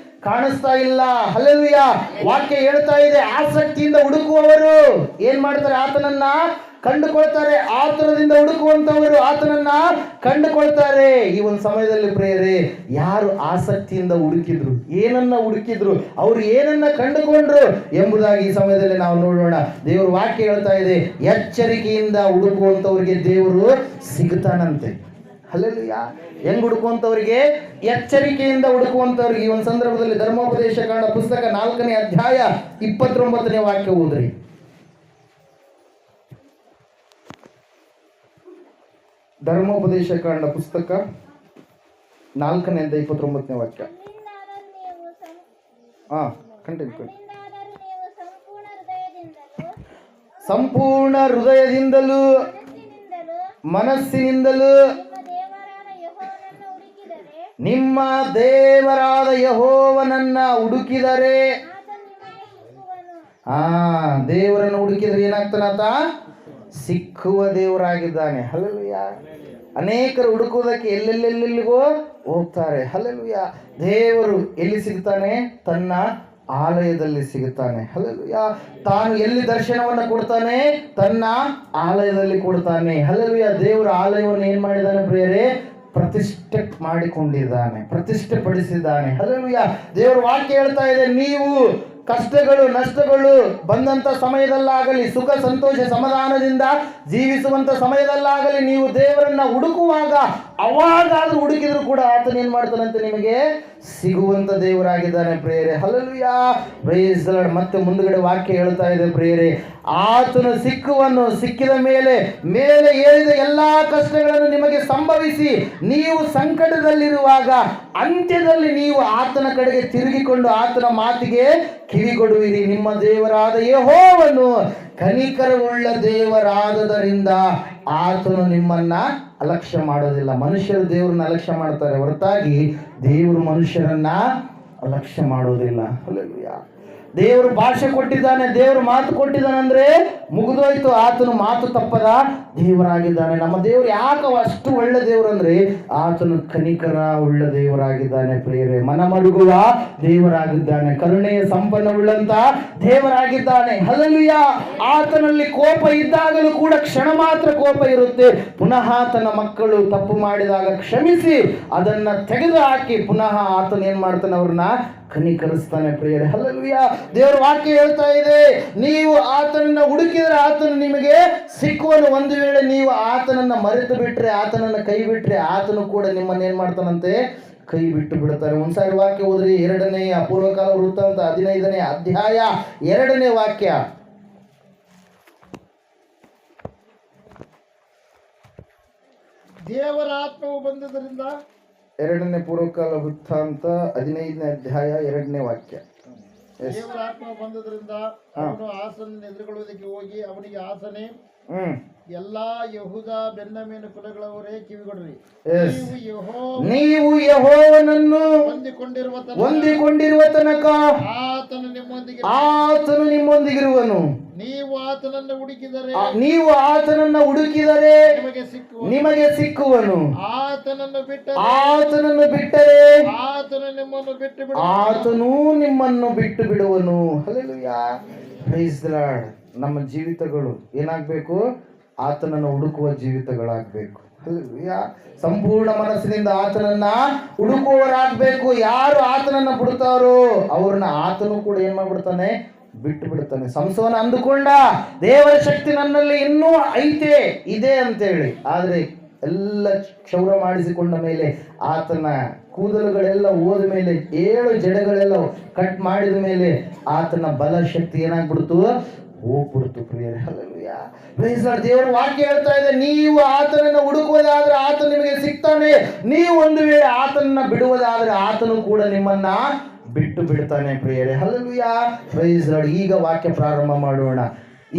ಕಾಣಿಸ್ತಾ ಇಲ್ಲ. ಹಲ್ಲೆಲೂಯಾ. ವಾಕ್ಯ ಹೇಳ್ತಾ ಇದೆ, ಆಸಕ್ತಿಯಿಂದ ಹುಡುಕುವವರು ಏನ್ ಮಾಡ್ತಾರೆ? ಆತನನ್ನ ಕಂಡುಕೊಳ್ತಾರೆ. ಆತುರದಿಂದ ಹುಡುಕುವಂತವರು ಆತನನ್ನ ಕಂಡುಕೊಳ್ತಾರೆ. ಈ ಒಂದು ಸಮಯದಲ್ಲಿ ಪ್ರಿಯರೇ, ಯಾರು ಆಸಕ್ತಿಯಿಂದ ಹುಡುಕಿದ್ರು, ಏನನ್ನ ಹುಡುಕಿದ್ರು, ಅವರು ಏನನ್ನ ಕಂಡುಕೊಂಡ್ರು ಎಂಬುದಾಗಿ ಈ ಸಮಯದಲ್ಲಿ ನಾವು ನೋಡೋಣ. ದೇವರು ವಾಕ್ಯ ಹೇಳ್ತಾ ಇದೆ, ಎಚ್ಚರಿಕೆಯಿಂದ ಹುಡುಕುವಂತವರಿಗೆ ದೇವರು ಸಿಗುತ್ತಾನಂತೆ. ಹಲ್ಲೆಲೂಯಾ. ಹೆಂಗ್ ಹುಡುಕುವಂತವರಿಗೆ? ಎಚ್ಚರಿಕೆಯಿಂದ ಹುಡುಕುವಂತವ್ರಿಗೆ. ಈ ಒಂದು ಸಂದರ್ಭದಲ್ಲಿ ಧರ್ಮೋಪದೇಶ ಕಾಂಡ ಪುಸ್ತಕ 4ನೇ ಅಧ್ಯಾಯ 29ನೇ ವಾಕ್ಯ ಓದ್ರಿ. ಧರ್ಮೋಪದೇಶ ಕಾಂಡ ಪುಸ್ತಕ 4ನೇ ಅಧ್ಯಾಯ 29ನೇ ವಾಕ್ಯ. ಕಂಟಿನ್ಯೂ. ಸಂಪೂರ್ಣ ಹೃದಯದಿಂದಲೂ ಮನಸ್ಸಿನಿಂದಲೂ ನಿಮ್ಮ ದೇವರಾದ ಯೆಹೋವನನ್ನ ಹುಡುಕಿದರೆ, ದೇವರನ್ನು ಹುಡುಕಿದ್ರೆ ಏನಾಗ್ತಾನಾತ? ಸಿಕ್ಕುವ ದೇವರಾಗಿದ್ದಾನೆ. ಹಲ್ಲೆಲೂಯಾ. ಅನೇಕರು ಹುಡುಕುವುದಕ್ಕೆ ಎಲ್ಲೆಲ್ಲೆಲ್ಲಿಗೋ ಹೋಗ್ತಾರೆ. ಹಲ್ಲೆಲೂಯಾ. ದೇವರು ಎಲ್ಲಿ ಸಿಗ್ತಾನೆ? ತನ್ನ ಆಲಯದಲ್ಲಿ ಸಿಗುತ್ತಾನೆ. ಹಲ್ಲೆಲೂಯಾ. ತಾನು ಎಲ್ಲಿ ದರ್ಶನವನ್ನು ಕೊಡ್ತಾನೆ? ತನ್ನ ಆಲಯದಲ್ಲಿ ಕೊಡ್ತಾನೆ. ಹಲ್ಲೆಲೂಯಾ. ದೇವರ ಆಲಯವನ್ನು ಏನ್ ಮಾಡಿದ್ದಾನೆ ಪ್ರಿಯರೇ? ಪ್ರತಿಷ್ಠೆ ಮಾಡಿಕೊಂಡಿದ್ದಾನೆ, ಪ್ರತಿಷ್ಠೆಪಡಿಸಿದ್ದಾನೆ. ಹಲ್ಲೆಲೂಯಾ. ದೇವರ ವಾಕ್ಯ ಹೇಳ್ತಾ ಇದೆ, ನೀವು ಕಷ್ಟಗಳು ನಷ್ಟಗಳು ಬಂದಂಥ ಸಮಯದಲ್ಲಾಗಲಿ, ಸುಖ ಸಂತೋಷ ಸಮಾಧಾನದಿಂದ ಜೀವಿಸುವಂಥ ಸಮಯದಲ್ಲಾಗಲಿ, ನೀವು ದೇವರನ್ನ ಹುಡುಕುವಾಗ ಅವಾಗಾದ್ರೂ ಹುಡುಕಿದ್ರು ಕೂಡ ಆತನ ಏನ್ ಮಾಡ್ತಾನಂತೆ? ನಿಮಗೆ ಸಿಗುವಂತ ದೇವರಾಗಿದ್ದಾನೆ ಪ್ರಿಯರೇ. ಹಲ್ಲೆಲೂಯಾ. Praise the Lord. ಮತ್ತೆ ಮುಂದುಗಡೆ ವಾಕ್ಯ ಹೇಳ್ತಾ ಇದೆ ಪ್ರಿಯರೇ, ಆತನು ಸಿಕ್ಕುವನು. ಸಿಕ್ಕಿದ ಮೇಲೆ ಹೇಳಿದ ಎಲ್ಲಾ ಕಷ್ಟಗಳನ್ನು ನಿಮಗೆ ಸಂಭವಿಸಿ ನೀವು ಸಂಕಟದಲ್ಲಿರುವಾಗ ಅಂತ್ಯದಲ್ಲಿ ನೀವು ಆತನ ಕಡೆಗೆ ತಿರುಗಿಕೊಂಡು ಆತನ ಮಾತಿಗೆ ಕಿವಿಗೊಡುವಿರಿ. ನಿಮ್ಮ ದೇವರಾದ ಯೆಹೋವನು ಕನಿಕರವುಳ್ಳ ದೇವರಾದದರಿಂದ ಆತನು ನಿಮ್ಮನ್ನ ಅಲಕ್ಷ್ಯ ಮಾಡೋದಿಲ್ಲ. ಮನುಷ್ಯರು ದೇವರನ್ನ ಅಲಕ್ಷ್ಯ ಮಾಡ್ತಾರೆ ಹೊರತಾಗಿ ದೇವರು ಮನುಷ್ಯರನ್ನ ಅಲಕ್ಷ್ಯ ಮಾಡೋದಿಲ್ಲ. ಹಲ್ಲೆಲೂಯಾ. ದೇವರು ಭಾಷೆ ಕೊಟ್ಟಿದ್ದಾನೆ, ದೇವರು ಮಾತು ಕೊಟ್ಟಿದ್ದಾನಂದ್ರೆ ಮುಗಿದೋಯ್ತು. ಆತನು ಮಾತು ತಪ್ಪದ ದೇವರಾಗಿದ್ದಾನೆ. ನಮ್ಮ ದೇವರು ಯಾಕೆ ಅಷ್ಟು ಒಳ್ಳೆ ದೇವರು ಅಂದ್ರೆ ಆತನು ಕನಿಕರ ಉಳ್ಳ ದೇವರಾಗಿದ್ದಾನೆ ಪ್ರಿಯರೇ. ಮನಮರುಗುವ ದೇವರಾಗಿದ್ದಾನೆ, ಕರುಣೆಯ ಸಂಪನ್ನವುಳ್ಳಂತ ದೇವರಾಗಿದ್ದಾನೆ. ಹಲ್ಲೆಲೂಯಾ. ಆತನಲ್ಲಿ ಕೋಪ ಇದ್ದಾಗಲೂ ಕೂಡ ಕ್ಷಣ ಮಾತ್ರ ಕೋಪ ಇರುತ್ತೆ. ಪುನಃ ತನ್ನ ಮಕ್ಕಳು ತಪ್ಪು ಮಾಡಿದಾಗ ಕ್ಷಮಿಸಿ ಅದನ್ನ ತೆಗೆದು ಹಾಕಿ ಪುನಃ ಆತನ ಏನ್ ಮಾಡ್ತಾನೆ? ಅವ್ರನ್ನ ಕನಿಕರಿಸ್ತಾನೆ ಪ್ರಿಯರೇ. ಹಲ್ಲೆಲೂಯಾ. ದೇವರ ವಾಕ್ಯ ಹೇಳ್ತಾ ಇದೆ, ನೀವು ಆತನನ್ನ ಹುಡುಕಿದ್ರೆ ಆತನು ನಿಮಗೆ ಸಿಕ್ಕುವನು. ಒಂದು ವೇಳೆ ನೀವು ಆತನನ್ನ ಮರೆತು ಬಿಟ್ರೆ, ಆತನನ್ನ ಕೈ ಬಿಟ್ರೆ, ಆತನು ಕೂಡ ನಿಮ್ಮನ್ನ ಏನ್ ಮಾಡ್ತಾನಂತೆ? ಕೈ ಬಿಟ್ಟು ಬಿಡುತ್ತಾರೆ. ಒಂದ್ಸಾರಿ ವಾಕ್ಯ ಓದ್ರಿ. 2ನೇ ಪೂರ್ವಕಾಲ ವೃತ್ತಾಂತ 15ನೇ ಅಧ್ಯಾಯ 2ನೇ ವಾಕ್ಯ. ದೇವರ ಆತ್ಮವು ಬಂದದರಿಂದ 2ನೇ ಪೂರ್ವಕಾಲ ವೃತ್ತಾಂತ 15ನೇ ಅಧ್ಯಾಯ 2ನೇ ವಾಕ್ಯ. ದೇವರ ಆತ್ಮವು ಬಂದದರಿಂದ ಅವನು ಆಸನ ಎದುರುಗೊಳ್ಳುವುದಕ್ಕೆ ಹೋಗಿ ಅವನಿಗೆ ಆಸನೆ ಎಲ್ಲಾ ಯೆಹೂದ ಬೆನ್ಯಾಮೀನ ಕುಲಗಳವರೇ ಕಿವಿಗೊಡ್ರಿ. ನೀವು ಯೆಹೋವನನ್ನು ಹೊಂದಿಕೊಂಡಿರುವ ತನಕ ಆತನು ನಿಮ್ಮೊಂದಿಗಿರುವನು. ನೀವು ಆತನನ್ನು ಹುಡುಕಿದರೆ ನಿಮಗೆ ಸಿಕ್ಕುವನು. ಆತನನ್ನು ಬಿಟ್ಟರೆ ಆತನು ನಿಮ್ಮನ್ನು ಬಿಟ್ಟು ಬಿಡುವನು. ಹಲ್ಲೆಲೂಯಾ. Praise the Lord. ನಮ್ಮ ಜೀವಿತಗಳು ಏನಾಗಬೇಕು? ಆತನನ್ನು ಹುಡುಕುವ ಜೀವಿತಗಳಾಗಬೇಕು. ಹಲ್ಲೆಲೂಯಾ. ಸಂಪೂರ್ಣ ಮನಸ್ಸಿನಿಂದ ಆತನನ್ನ ಹುಡುಕುವವರಾಗಬೇಕು. ಯಾರು ಆತನನ್ನ ಬಿಡ್ತಾರೋ ಅವ್ರನ್ನ ಆತನು ಕೂಡ ಏನ್ ಮಾಡ್ಬಿಡ್ತಾನೆ? ಬಿಟ್ಟು ಬಿಡುತ್ತಾನೆ. ಸಂಸೋನ ಅಂದುಕೊಂಡ ದೇವರ ಶಕ್ತಿ ನನ್ನಲ್ಲಿ ಇನ್ನೂ ಇದೆ ಅಂತೇಳಿ. ಆದರೆ ಎಲ್ಲ ಕ್ಷೌರ ಮಾಡಿಸಿಕೊಂಡ ಮೇಲೆ ಆತನ ಕೂದಲುಗಳೆಲ್ಲ ಹೋದ ಮೇಲೆ 7 ಜಡೆಗಳೆಲ್ಲ ಕಟ್ ಮಾಡಿದ ಮೇಲೆ ಆತನ ಬಲ ಶಕ್ತಿ ಏನಾಗ್ಬಿಡ್ತು, ಹೋಗ್ಬಿಡ್ತು ಪ್ರಿಯರೇ. Hallelujah, praise Lord. ದೇವರ ವಾಕ್ಯ ಹೇಳ್ತಾ ಇದೆ, ನೀವು ಆತನನ್ನು ಹುಡುಕುವುದಾದ್ರೆ ಆತ ನಿಮಗೆ ಸಿಗ್ತಾನೆ, ನೀವು ಒಂದು ವೇಳೆ ಆತನನ್ನ ಬಿಡುವುದಾದ್ರೆ ಆತನು ಕೂಡ ನಿಮ್ಮನ್ನ ಬಿಟ್ಟು ಬಿಡ್ತಾನೆ ಪ್ರಿಯರೇ. Hallelujah, praise Lord. ಈಗ ವಾಕ್ಯ ಪ್ರಾರಂಭ ಮಾಡೋಣ.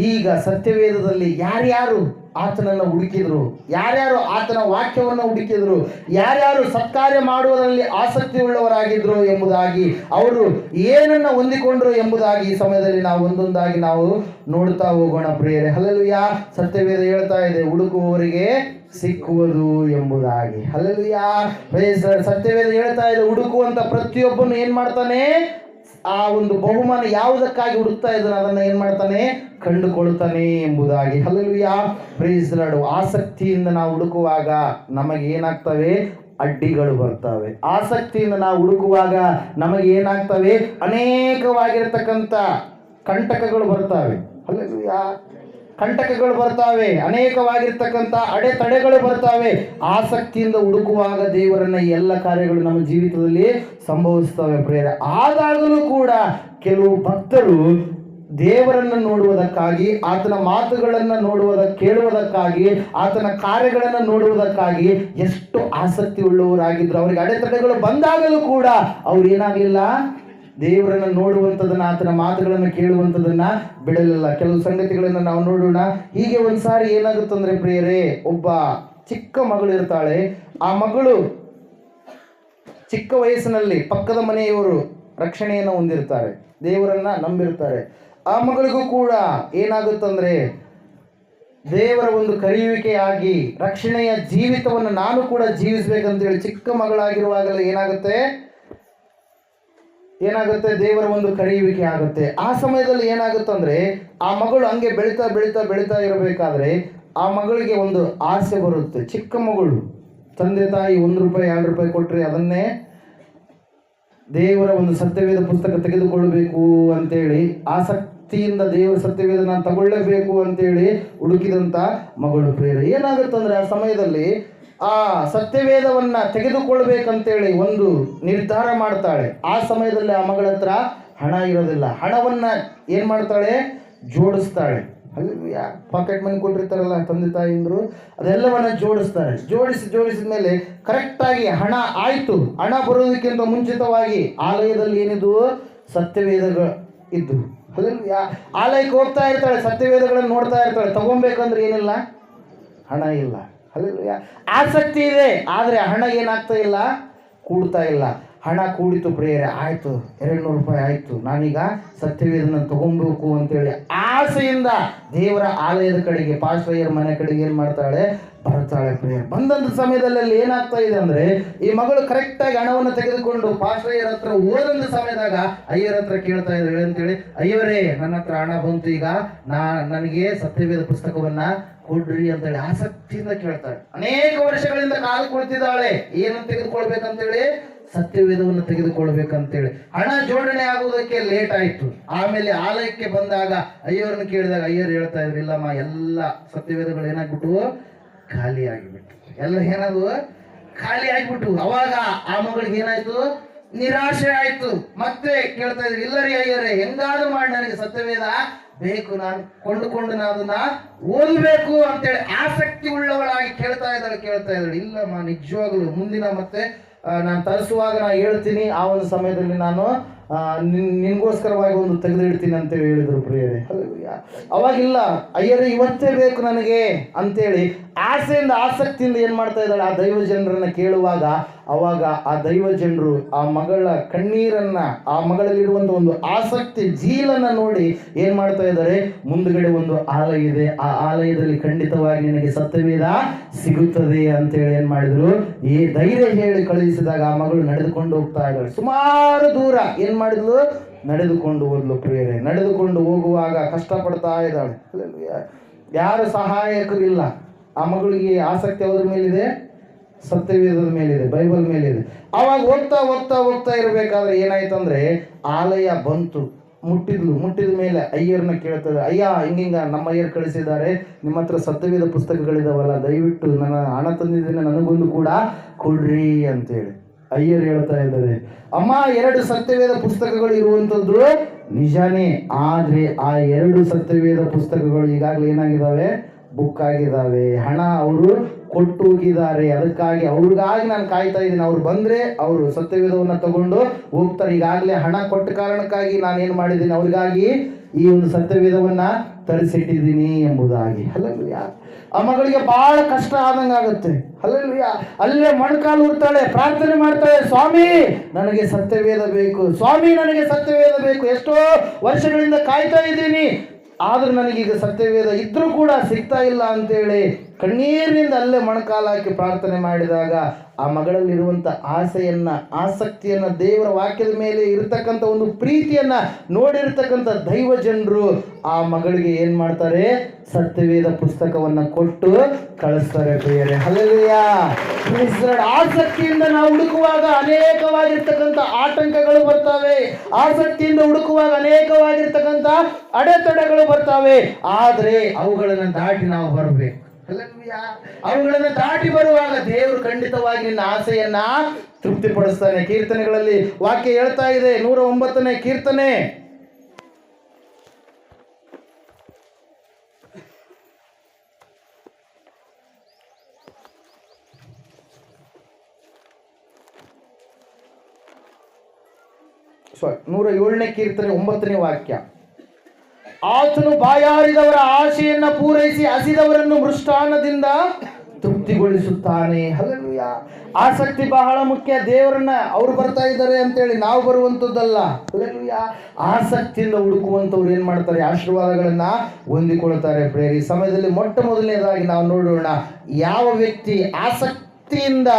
ಈಗ ಸತ್ಯವೇದದಲ್ಲಿ ಯಾರ್ಯಾರು ಆತನನ್ನು ಹುಡುಕಿದ್ರು, ಯಾರ್ಯಾರು ಆತನ ವಾಕ್ಯವನ್ನು ಹುಡುಕಿದ್ರು, ಯಾರ್ಯಾರು ಸತ್ಕಾರ್ಯ ಮಾಡುವುದರಲ್ಲಿ ಆಸಕ್ತಿ ಉಳ್ಳವರಾಗಿದ್ರು ಎಂಬುದಾಗಿ, ಅವರು ಏನನ್ನ ಹೊಂದಿಕೊಂಡ್ರು ಎಂಬುದಾಗಿ ಈ ಸಮಯದಲ್ಲಿ ನಾವು ಒಂದೊಂದಾಗಿ ನಾವು ನೋಡ್ತಾ ಹೋಗೋಣ ಪ್ರಿಯರೇ. ಹಲ್ಲೆಲೂಯಾ. ಸತ್ಯವೇದ ಹೇಳ್ತಾ ಇದೆ, ಹುಡುಕುವವರಿಗೆ ಸಿಕ್ಕುವುದು ಎಂಬುದಾಗಿ. Hallelujah, praise Lord. ಸತ್ಯವೇದ ಹೇಳ್ತಾ ಇದೆ, ಹುಡುಕುವಂತ ಪ್ರತಿಯೊಬ್ಬನು ಏನ್ ಮಾಡ್ತಾನೆ, ಆ ಒಂದು ಬಹುಮಾನ ಯಾವುದಕ್ಕಾಗಿ ಹುಡುಕ್ತಾ ಇದ್ದಾನೆ ಅದನ್ನ ಏನ್ ಮಾಡ್ತಾನೆ, ಕಂಡುಕೊಳ್ತಾನೆ ಎಂಬುದಾಗಿ. Hallelujah, praise Lord. ಆಸಕ್ತಿಯಿಂದ ನಾವು ಹುಡುಕುವಾಗ ನಮಗೆ ಏನಾಗ್ತವೆ, ಅಡ್ಡಿಗಳು ಬರ್ತವೆ. ಆಸಕ್ತಿಯಿಂದ ನಾವು ಹುಡುಕುವಾಗ ನಮಗೆ ಏನಾಗ್ತವೆ, ಅನೇಕವಾಗಿರತಕ್ಕಂಥ ಕಂಟಕಗಳು ಬರ್ತವೆ. ಹಲ್ಲೆಲೂಯಾ, ಕಂಟಕಗಳು ಬರ್ತಾವೆ, ಅನೇಕವಾಗಿರ್ತಕ್ಕಂಥ ಅಡೆತಡೆಗಳು ಬರ್ತಾವೆ. ಆಸಕ್ತಿಯಿಂದ ಹುಡುಕುವಾಗ ದೇವರನ್ನ ಎಲ್ಲ ಕಾರ್ಯಗಳು ನಮ್ಮ ಜೀವಿತದಲ್ಲಿ ಸಂಭವಿಸ್ತವೆ ಪ್ರೇರೆ. ಆದಾಗಲೂ ಕೂಡ ಕೆಲವು ಭಕ್ತರು ದೇವರನ್ನು ನೋಡುವುದಕ್ಕಾಗಿ, ಆತನ ಮಾತುಗಳನ್ನು ಕೇಳುವುದಕ್ಕಾಗಿ, ಆತನ ಕಾರ್ಯಗಳನ್ನು ನೋಡುವುದಕ್ಕಾಗಿ ಎಷ್ಟು ಆಸಕ್ತಿ ಉಳ್ಳವರಾಗಿದ್ರು. ಅವರಿಗೆ ಅಡೆತಡೆಗಳು ಬಂದಾಗಲೂ ಕೂಡ ಅವ್ರು ಏನಾಗಲಿಲ್ಲ, ದೇವರನ್ನು ನೋಡುವಂಥದ್ದನ್ನ, ಆತನ ಮಾತುಗಳನ್ನು ಕೇಳುವಂಥದ್ದನ್ನ ಬಿಡಲಿಲ್ಲ. ಕೆಲವು ಸಂಗತಿಗಳನ್ನು ನಾವು ನೋಡೋಣ. ಹೀಗೆ ಒಂದ್ಸಾರಿ ಏನಾಗುತ್ತಂದ್ರೆ ಪ್ರಿಯರೇ, ಒಬ್ಬ ಚಿಕ್ಕ ಮಗಳು ಇರ್ತಾಳೆ. ಆ ಮಗಳು ಚಿಕ್ಕ ವಯಸ್ಸಿನಲ್ಲಿ ಪಕ್ಕದ ಮನೆಯವರು ರಕ್ಷಣೆಯನ್ನು ಹೊಂದಿರ್ತಾರೆ, ದೇವರನ್ನ ನಂಬಿರ್ತಾರೆ. ಆ ಮಗಳಿಗೂ ಕೂಡ ಏನಾಗುತ್ತಂದ್ರೆ ದೇವರ ಒಂದು ಕರೆಯುವಿಕೆಯಾಗಿ ರಕ್ಷಣೆಯ ಜೀವಿತವನ್ನು ನಾನು ಕೂಡ ಜೀವಿಸ್ಬೇಕಂತೇಳಿ ಚಿಕ್ಕ ಮಗಳಾಗಿರುವಾಗಲೇ ಏನಾಗುತ್ತೆ, ದೇವರ ಒಂದು ಕರೆಯುವಿಕೆ ಆಗುತ್ತೆ. ಆ ಸಮಯದಲ್ಲಿ ಏನಾಗುತ್ತಂದ್ರೆ ಆ ಮಗಳು ಹಂಗೆ ಬೆಳೀತಾ ಬೆಳೀತಾ ಬೆಳೀತಾ ಇರಬೇಕಾದ್ರೆ ಆ ಮಗಳಿಗೆ ಒಂದು ಆಸೆ ಬರುತ್ತೆ. ಚಿಕ್ಕ ಮಗಳು, ತಂದೆ ತಾಯಿ 1 ರೂಪಾಯಿ 2 ರೂಪಾಯಿ ಕೊಟ್ಟರೆ ಅದನ್ನೇ ದೇವರ ಒಂದು ಸತ್ಯವೇದ ಪುಸ್ತಕ ತೆಗೆದುಕೊಳ್ಳಬೇಕು ಅಂತೇಳಿ ಆಸಕ್ತಿಯಿಂದ ದೇವರ ಸತ್ಯವೇದ ನಾನು ತಗೊಳ್ಳೇಬೇಕು ಅಂತೇಳಿ ಹುಡುಕಿದಂಥ ಮಗಳು ಪ್ರೇರೆ. ಏನಾಗುತ್ತಂದ್ರೆ ಆ ಸಮಯದಲ್ಲಿ ಆ ಸತ್ಯವೇದವನ್ನ ತೆಗೆದುಕೊಳ್ಬೇಕಂತೇಳಿ ಒಂದು ನಿರ್ಧಾರ ಮಾಡ್ತಾಳೆ. ಆ ಸಮಯದಲ್ಲಿ ಆ ಮಗಳ ಹತ್ರ ಹಣ ಇರೋದಿಲ್ಲ. ಹಣವನ್ನ ಏನ್ ಮಾಡ್ತಾಳೆ, ಜೋಡಿಸ್ತಾಳೆ. ಅಲ್ಲಿ ಪಾಕೆಟ್ ಮನಿ ಕೊಟ್ಟಿರ್ತಾರಲ್ಲ ತಂದೆ ತಾಯಿಂದ್ರು, ಅದೆಲ್ಲವನ್ನ ಜೋಡಿಸ್ತಾರೆ. ಜೋಡಿಸಿದ ಮೇಲೆ ಕರೆಕ್ಟಾಗಿ ಹಣ ಆಯ್ತು. ಹಣ ಬರೋದಕ್ಕಿಂತ ಮುಂಚಿತವಾಗಿ ಆಲಯದಲ್ಲಿ ಏನಿದು, ಸತ್ಯವೇದಗಳು ಇದ್ದು. ಆಲಯಕ್ಕೆ ಹೋಗ್ತಾ ಇರ್ತಾಳೆ, ಸತ್ಯವೇದಗಳನ್ನು ನೋಡ್ತಾ ಇರ್ತಾಳೆ. ತಗೊಬೇಕಂದ್ರೆ ಏನಿಲ್ಲ, ಹಣ ಇಲ್ಲ. ಹಲ್ಲೆಲೂಯಾ, ಆಸಕ್ತಿ ಇದೆ, ಆದರೆ ಹಣ ಏನಾಗ್ತಾ ಇಲ್ಲ, ಕೂಡ್ತಾ ಇಲ್ಲ. ಹಣ ಕೂಡಿತು ಪ್ರೇರೆ, ಆಯಿತು 200 ರೂಪಾಯಿ ಆಯಿತು, ನಾನೀಗ ಸತ್ಯವೇದನ ತಗೊಬೇಕು ಅಂತೇಳಿ ಆಸೆಯಿಂದ ದೇವರ ಆಲಯದ ಕಡೆಗೆ, ಪಾಸ್ಟರ್ ಮನೆ ಕಡೆಗೆ ಏನು ಮಾಡ್ತಾಳೆ, ಬರ್ತಾಳೆ ಪ್ರೇಯರ್. ಬಂದಂಥ ಸಮಯದಲ್ಲಿ ಏನಾಗ್ತಾ ಇದೆ ಅಂದರೆ, ಈ ಮಗಳು ಕರೆಕ್ಟಾಗಿ ಹಣವನ್ನು ತೆಗೆದುಕೊಂಡು ಪಾಸ್ಟರ್ ಹತ್ರ ಹೋದಂಥ ಸಮಯದಾಗ ಅಯ್ಯರ ಹತ್ರ ಕೇಳ್ತಾ ಇದ್ದಾಳೆ ಅಂತೇಳಿ, ಅಯ್ಯವರೇ ನನ್ನ ಹತ್ರ ಹಣ ಬಂತು, ಈಗ ನನಗೆ ಸತ್ಯವೇದ ಪುಸ್ತಕವನ್ನ ಕೊಡ್ರಿ ಅಂತೇಳಿ ಆಸಕ್ತಿಯಿಂದ ಕೇಳ್ತಾಳೆ. ಅನೇಕ ವರ್ಷಗಳಿಂದ ಕಾಲು ಕೊಡ್ತಿದ್ದಾಳೆ, ಏನನ್ನು ತೆಗೆದುಕೊಳ್ಬೇಕಂತೇಳಿ, ಸತ್ಯವೇದವನ್ನು ತೆಗೆದುಕೊಳ್ಬೇಕಂತೇಳಿ. ಹಣ ಜೋಡಣೆ ಆಗುವುದಕ್ಕೆ ಲೇಟ್ ಆಯ್ತು. ಆಮೇಲೆ ಆಲಯಕ್ಕೆ ಬಂದಾಗ ಅಯ್ಯವ್ರನ್ನ ಕೇಳಿದಾಗ ಅಯ್ಯರು ಹೇಳ್ತಾ ಇದ್ರು, ಇಲ್ಲಮ್ಮ ಎಲ್ಲ ಸತ್ಯವೇದಗಳು ಏನಾಗ್ಬಿಟ್ಟು ಖಾಲಿ ಆಗಿಬಿಟ್ಟು, ಎಲ್ಲ ಏನಾದ್ರು ಖಾಲಿ ಆಗಿಬಿಟ್ಟು. ಅವಾಗ ಆ ಮಗಳಿಗೆ ಏನಾಯ್ತು, ನಿರಾಶೆ ಆಯ್ತು. ಮತ್ತೆ ಕೇಳ್ತಾ ಇದ್ರು, ಇಲ್ಲರಿ ಅಯ್ಯರೇ ಹೆಂಗಾದ್ರೂ ಮಾಡಿ ನನಗೆ ಸತ್ಯವೇದ ಬೇಕು, ನಾನು ಕೊಂಡುಕೊಂಡು ನಾನು ಅದನ್ನ ಓದಬೇಕು ಅಂತೇಳಿ ಆಸಕ್ತಿ ಉಳ್ಳವಳಾಗಿ ಕೇಳ್ತಾ ಇದ್ದಾಳೆ. ಇಲ್ಲಮ್ಮ ನಿಜವಾಗ್ಲು ಮುಂದಿನ ಮತ್ತೆ ನಾನು ತರಿಸುವಾಗ ನಾನು ಹೇಳ್ತೀನಿ, ಆ ಒಂದು ಸಮಯದಲ್ಲಿ ನಾನು ನಿನ್ಗೋಸ್ಕರವಾಗಿ ಒಂದು ತೆಗೆದಿಡ್ತೀನಿ ಅಂತೇಳಿ ಹೇಳಿದ್ರು ಪ್ರಿಯರೇ. ಅವಾಗಿಲ್ಲ, ಅಯ್ಯರೇ ಇವತ್ತೇ ಬೇಕು ನನಗೆ ಅಂತೇಳಿ ಆಸೆಯಿಂದ ಆಸಕ್ತಿಯಿಂದ ಏನು ಮಾಡ್ತಾ ಇದ್ದಾಳೆ, ಆ ದೈವ ಜನರನ್ನ ಕೇಳುವಾಗ ಅವಾಗ ಆ ದೈವ ಜನರು ಆ ಮಗಳ ಕಣ್ಣೀರನ್ನ, ಆ ಮಗಳಲ್ಲಿರುವಂಥ ಒಂದು ಆಸಕ್ತಿ ಜೀಲನ್ನ ನೋಡಿ ಏನು ಮಾಡ್ತಾ ಇದ್ದಾರೆ, ಮುಂದುಗಡೆ ಒಂದು ಆಲಯ ಇದೆ, ಆ ಆಲಯದಲ್ಲಿ ಖಂಡಿತವಾಗಿ ನಿನಗೆ ಸತ್ಯವೇದ ಸಿಗುತ್ತದೆ ಅಂತೇಳಿ ಏನು ಮಾಡಿದ್ರು, ಈ ಧೈರ್ಯ ಹೇಳಿ ಕಳುಹಿಸಿದಾಗ ಆ ಮಗಳು ನಡೆದುಕೊಂಡು ಹೋಗ್ತಾ ಇದ್ದಾಳೆ. ಸುಮಾರು ದೂರ ಏನು ಮಾಡಿದ್ಲು, ನಡೆದುಕೊಂಡು ಹೋದ್ಲು ಪ್ರಿಯರೇ. ನಡೆದುಕೊಂಡು ಹೋಗುವಾಗ ಕಷ್ಟಪಡ್ತಾ ಇದ್ದಾಳೆ. ಯಾರು ಸಹಾಯಕರಿಲ್ಲ. ಆ ಮಗಳಿಗೆ ಆಸಕ್ತಿ ಯಾವುದ್ರ ಮೇಲಿದೆ, ಸತ್ಯವೇದದ ಮೇಲಿದೆ, ಬೈಬಲ್ ಮೇಲಿದೆ. ಅವಾಗ ಹೋಗ್ತಾ ಇರಬೇಕಾದ್ರೆ ಏನಾಯ್ತಂದ್ರೆ ಆಲಯ ಬಂತು. ಮುಟ್ಟಿದ ಮೇಲೆ ಅಯ್ಯರ್ನ ಕೇಳ್ತಾರೆ, ಅಯ್ಯ ಹಿಂಗಿಂಗ ನಮ್ಮ ಅಯ್ಯರ್ ಕಳಿಸಿದ್ದಾರೆ, ನಿಮ್ಮ ಹತ್ರ ಸತ್ಯವೇದ ಪುಸ್ತಕಗಳಿದಾವಲ್ಲ, ದಯವಿಟ್ಟು ನನ್ನ ಹಣ ತಂದಿದ್ದೇನೆ, ನನಗೊಂದು ಕೂಡ ಕೊಡ್ರಿ ಅಂತೇಳಿ. ಅಯ್ಯರ್ ಹೇಳ್ತಾ ಇದ್ದಾರೆ, ಅಮ್ಮ 2 ಸತ್ಯವೇದ ಪುಸ್ತಕಗಳು ಇರುವಂಥದ್ದು ನಿಜಾನೇ, ಆದ್ರೆ ಆ 2 ಸತ್ಯವೇದ ಪುಸ್ತಕಗಳು ಈಗಾಗಲೇ ಏನಾಗಿದ್ದಾವೆ, ಬುಕ್ ಆಗಿದ್ದಾವೆ, ಹಣ ಅವರು ಕೊಟ್ಟು ಹೋಗಿದ್ದಾರೆ, ಅದಕ್ಕಾಗಿ ಅವ್ರಿಗಾಗಿ ನಾನು ಕಾಯ್ತಾ ಇದ್ದೀನಿ, ಅವ್ರು ಬಂದ್ರೆ ಅವರು ಸತ್ಯವೇದವನ್ನು ತಗೊಂಡು ಹೋಗ್ತಾರೆ. ಈಗಾಗಲೇ ಹಣ ಕೊಟ್ಟ ಕಾರಣಕ್ಕಾಗಿ ನಾನೇನು ಮಾಡಿದ್ದೀನಿ, ಅವ್ರಿಗಾಗಿ ಈ ಒಂದು ಸತ್ಯವೇದವನ್ನ ತರಿಸಿಟ್ಟಿದ್ದೀನಿ ಎಂಬುದಾಗಿ. ಹಲ್ಲೆಲೂಯಾ. ಆ ಮಗಳಿಗೆ ಬಹಳ ಕಷ್ಟ ಆದಂಗೆ ಆಗುತ್ತೆ. ಹಲ್ಲೆಲೂಯಾ. ಅಲ್ಲೇ ಮೊಣಕಾಲು ಉರ್ತಾಳೆ, ಪ್ರಾರ್ಥನೆ ಮಾಡ್ತಾಳೆ, ಸ್ವಾಮಿ ನನಗೆ ಸತ್ಯವೇದ ಬೇಕು, ಸ್ವಾಮಿ ನನಗೆ ಸತ್ಯವೇದ ಬೇಕು, ಎಷ್ಟೋ ವರ್ಷಗಳಿಂದ ಕಾಯ್ತಾ ಇದ್ದೀನಿ, ಆದ್ರೂ ನನಗೀಗ ಸತ್ಯವೇದ ಇದ್ರೂ ಕೂಡ ಸಿಗ್ತಾ ಇಲ್ಲ ಅಂತೇಳಿ ಕಣ್ಣೀರಿನಿಂದ ಅಲ್ಲೇ ಮೊಣಕಾಲು ಹಾಕಿ ಪ್ರಾರ್ಥನೆ ಮಾಡಿದಾಗ ಆ ಮಗಳಲ್ಲಿರುವಂಥ ಆಸಕ್ತಿಯನ್ನ ದೇವರ ವಾಕ್ಯದ ಮೇಲೆ ಇರತಕ್ಕಂಥ ಒಂದು ಪ್ರೀತಿಯನ್ನ ನೋಡಿರ್ತಕ್ಕಂಥ ದೈವ ಜನರು ಆ ಮಗಳಿಗೆ ಏನ್ ಮಾಡ್ತಾರೆ, ಸತ್ಯವೇದ ಪುಸ್ತಕವನ್ನ ಕೊಟ್ಟು ಕಳಿಸ್ತಾರೆ ಪ್ರಿಯರೇ. ಹಲ್ಲೆಲೂಯಾ. ಆಸಕ್ತಿಯಿಂದ ನಾವು ಹುಡುಕುವಾಗ ಅನೇಕವಾಗಿರ್ತಕ್ಕಂಥ ಆತಂಕಗಳು ಬರ್ತವೆ, ಆಸಕ್ತಿಯಿಂದ ಹುಡುಕುವಾಗ ಅನೇಕವಾಗಿರ್ತಕ್ಕಂಥ ಅಡೆತಡೆಗಳು ಬರ್ತವೆ, ಆದ್ರೆ ಅವುಗಳನ್ನು ದಾಟಿ ನಾವು ಬರಬೇಕು. ಅವುಗಳನ್ನು ದಾಟಿ ಬರುವಾಗ ದೇವರು ಖಂಡಿತವಾಗಿ ನಿನ್ನ ಆಸೆಯನ್ನ ತೃಪ್ತಿಪಡಿಸ್ತಾನೆ. ಕೀರ್ತನೆಗಳಲ್ಲಿ ವಾಕ್ಯ ಹೇಳ್ತಾ ಇದೆ, 109ನೇ ಕೀರ್ತನೆ, ಸಾರಿ 107ನೇ ಕೀರ್ತನೆ 9ನೇ ವಾಕ್ಯ, ಆತನು ಬಾಯಾರಿದವರ ಆಶೆಯನ್ನ ಪೂರೈಸಿ ಹಸಿದವರನ್ನು ಮೃಷ್ಟಾನ್ನದಿಂದ ತೃಪ್ತಿಗೊಳಿಸುತ್ತಾನೆ. ಹಲ್ಲೆಲೂಯಾ. ಆಸಕ್ತಿ ಬಹಳ ಮುಖ್ಯ. ದೇವರನ್ನ ಅವ್ರು ಬರ್ತಾ ಇದ್ದಾರೆ ಅಂತೇಳಿ ನಾವು ಬರುವಂಥದ್ದಲ್ಲ. ಹಲ್ಲೆಲೂಯಾ. ಆಸಕ್ತಿಯಿಂದ ಹುಡುಕುವಂಥವ್ರು ಏನ್ ಮಾಡ್ತಾರೆ, ಆಶೀರ್ವಾದಗಳನ್ನ ಹೊಂದಿಕೊಳ್ತಾರೆ. ಪ್ರೇರಿ ಈ ಸಮಯದಲ್ಲಿ ಮೊಟ್ಟ ಮೊದಲನೇದಾಗಿ ನಾವು ನೋಡೋಣ, ಯಾವ ವ್ಯಕ್ತಿ ಆಸಕ್ತಿಯಿಂದ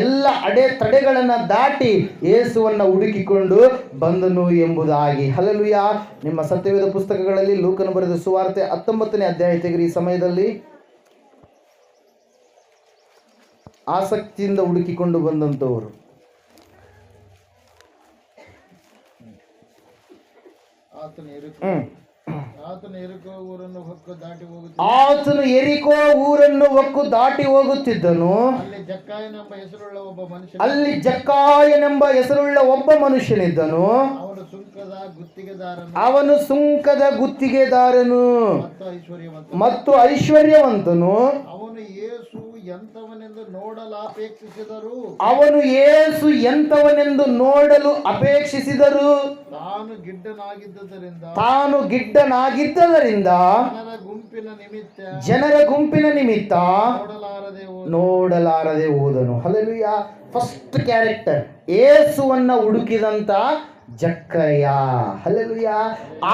ಎಲ್ಲ ಅಡೆತಡೆಗಳನ್ನು ದಾಟಿ ಯೇಸುವನ್ನ ಹುಡುಕಿಕೊಂಡು ಬಂದನು ಎಂಬುದಾಗಿ. ಹಲ್ಲೆಲೂಯಾ. ನಿಮ್ಮ ಸತ್ಯವೇದ ಪುಸ್ತಕಗಳಲ್ಲಿ ಲೂಕನು ಬರೆದ ಸುವಾರ್ತೆ 19ನೇ ಅಧ್ಯಾಯ ತೆಗೆರಿ. ಈ ಸಮಯದಲ್ಲಿ ಆಸಕ್ತಿಯಿಂದ ಹುಡುಕಿಕೊಂಡು ಬಂದಂಥವರು ಆತನು ಎರಿಕೋ ಊರನ್ನು ಹೊಕ್ಕು ದಾಟಿ ಹೋಗುತ್ತಿದ್ದನು. ಅಲ್ಲಿ ಜಕ್ಕಾಯನೆಂಬ ಹೆಸರುಳ್ಳ ಒಬ್ಬ ಮನುಷ್ಯನಿದ್ದನು. ಅವನು ಸುಂಕದ ಗುತ್ತಿಗೆದಾರನು ಮತ್ತು ಐಶ್ವರ್ಯವಂತನು. ಅವನು ಯೇಸು ಎಂತವನೆಂದು ನೋಡಲು ಅಪೇಕ್ಷಿಸಿದರು. ತಾನು ಗಿಡ್ಡನಾಗಿದ್ದರಿಂದ ಜನರ ಗುಂಪಿನ ನಿಮಿತ್ತ ನೋಡಲಾರದೆ ಹೋದನು. ಹಲ್ಲೆಲೂಯಾ. ಫಸ್ಟ್ ಕ್ಯಾರೆಕ್ಟರ್ ಯೇಸುವನ್ನ ಹುಡುಕಿದಂತ ಜಕ್ಕಯ್ಯ. ಹಲ್ಲೆಲೂಯಾ.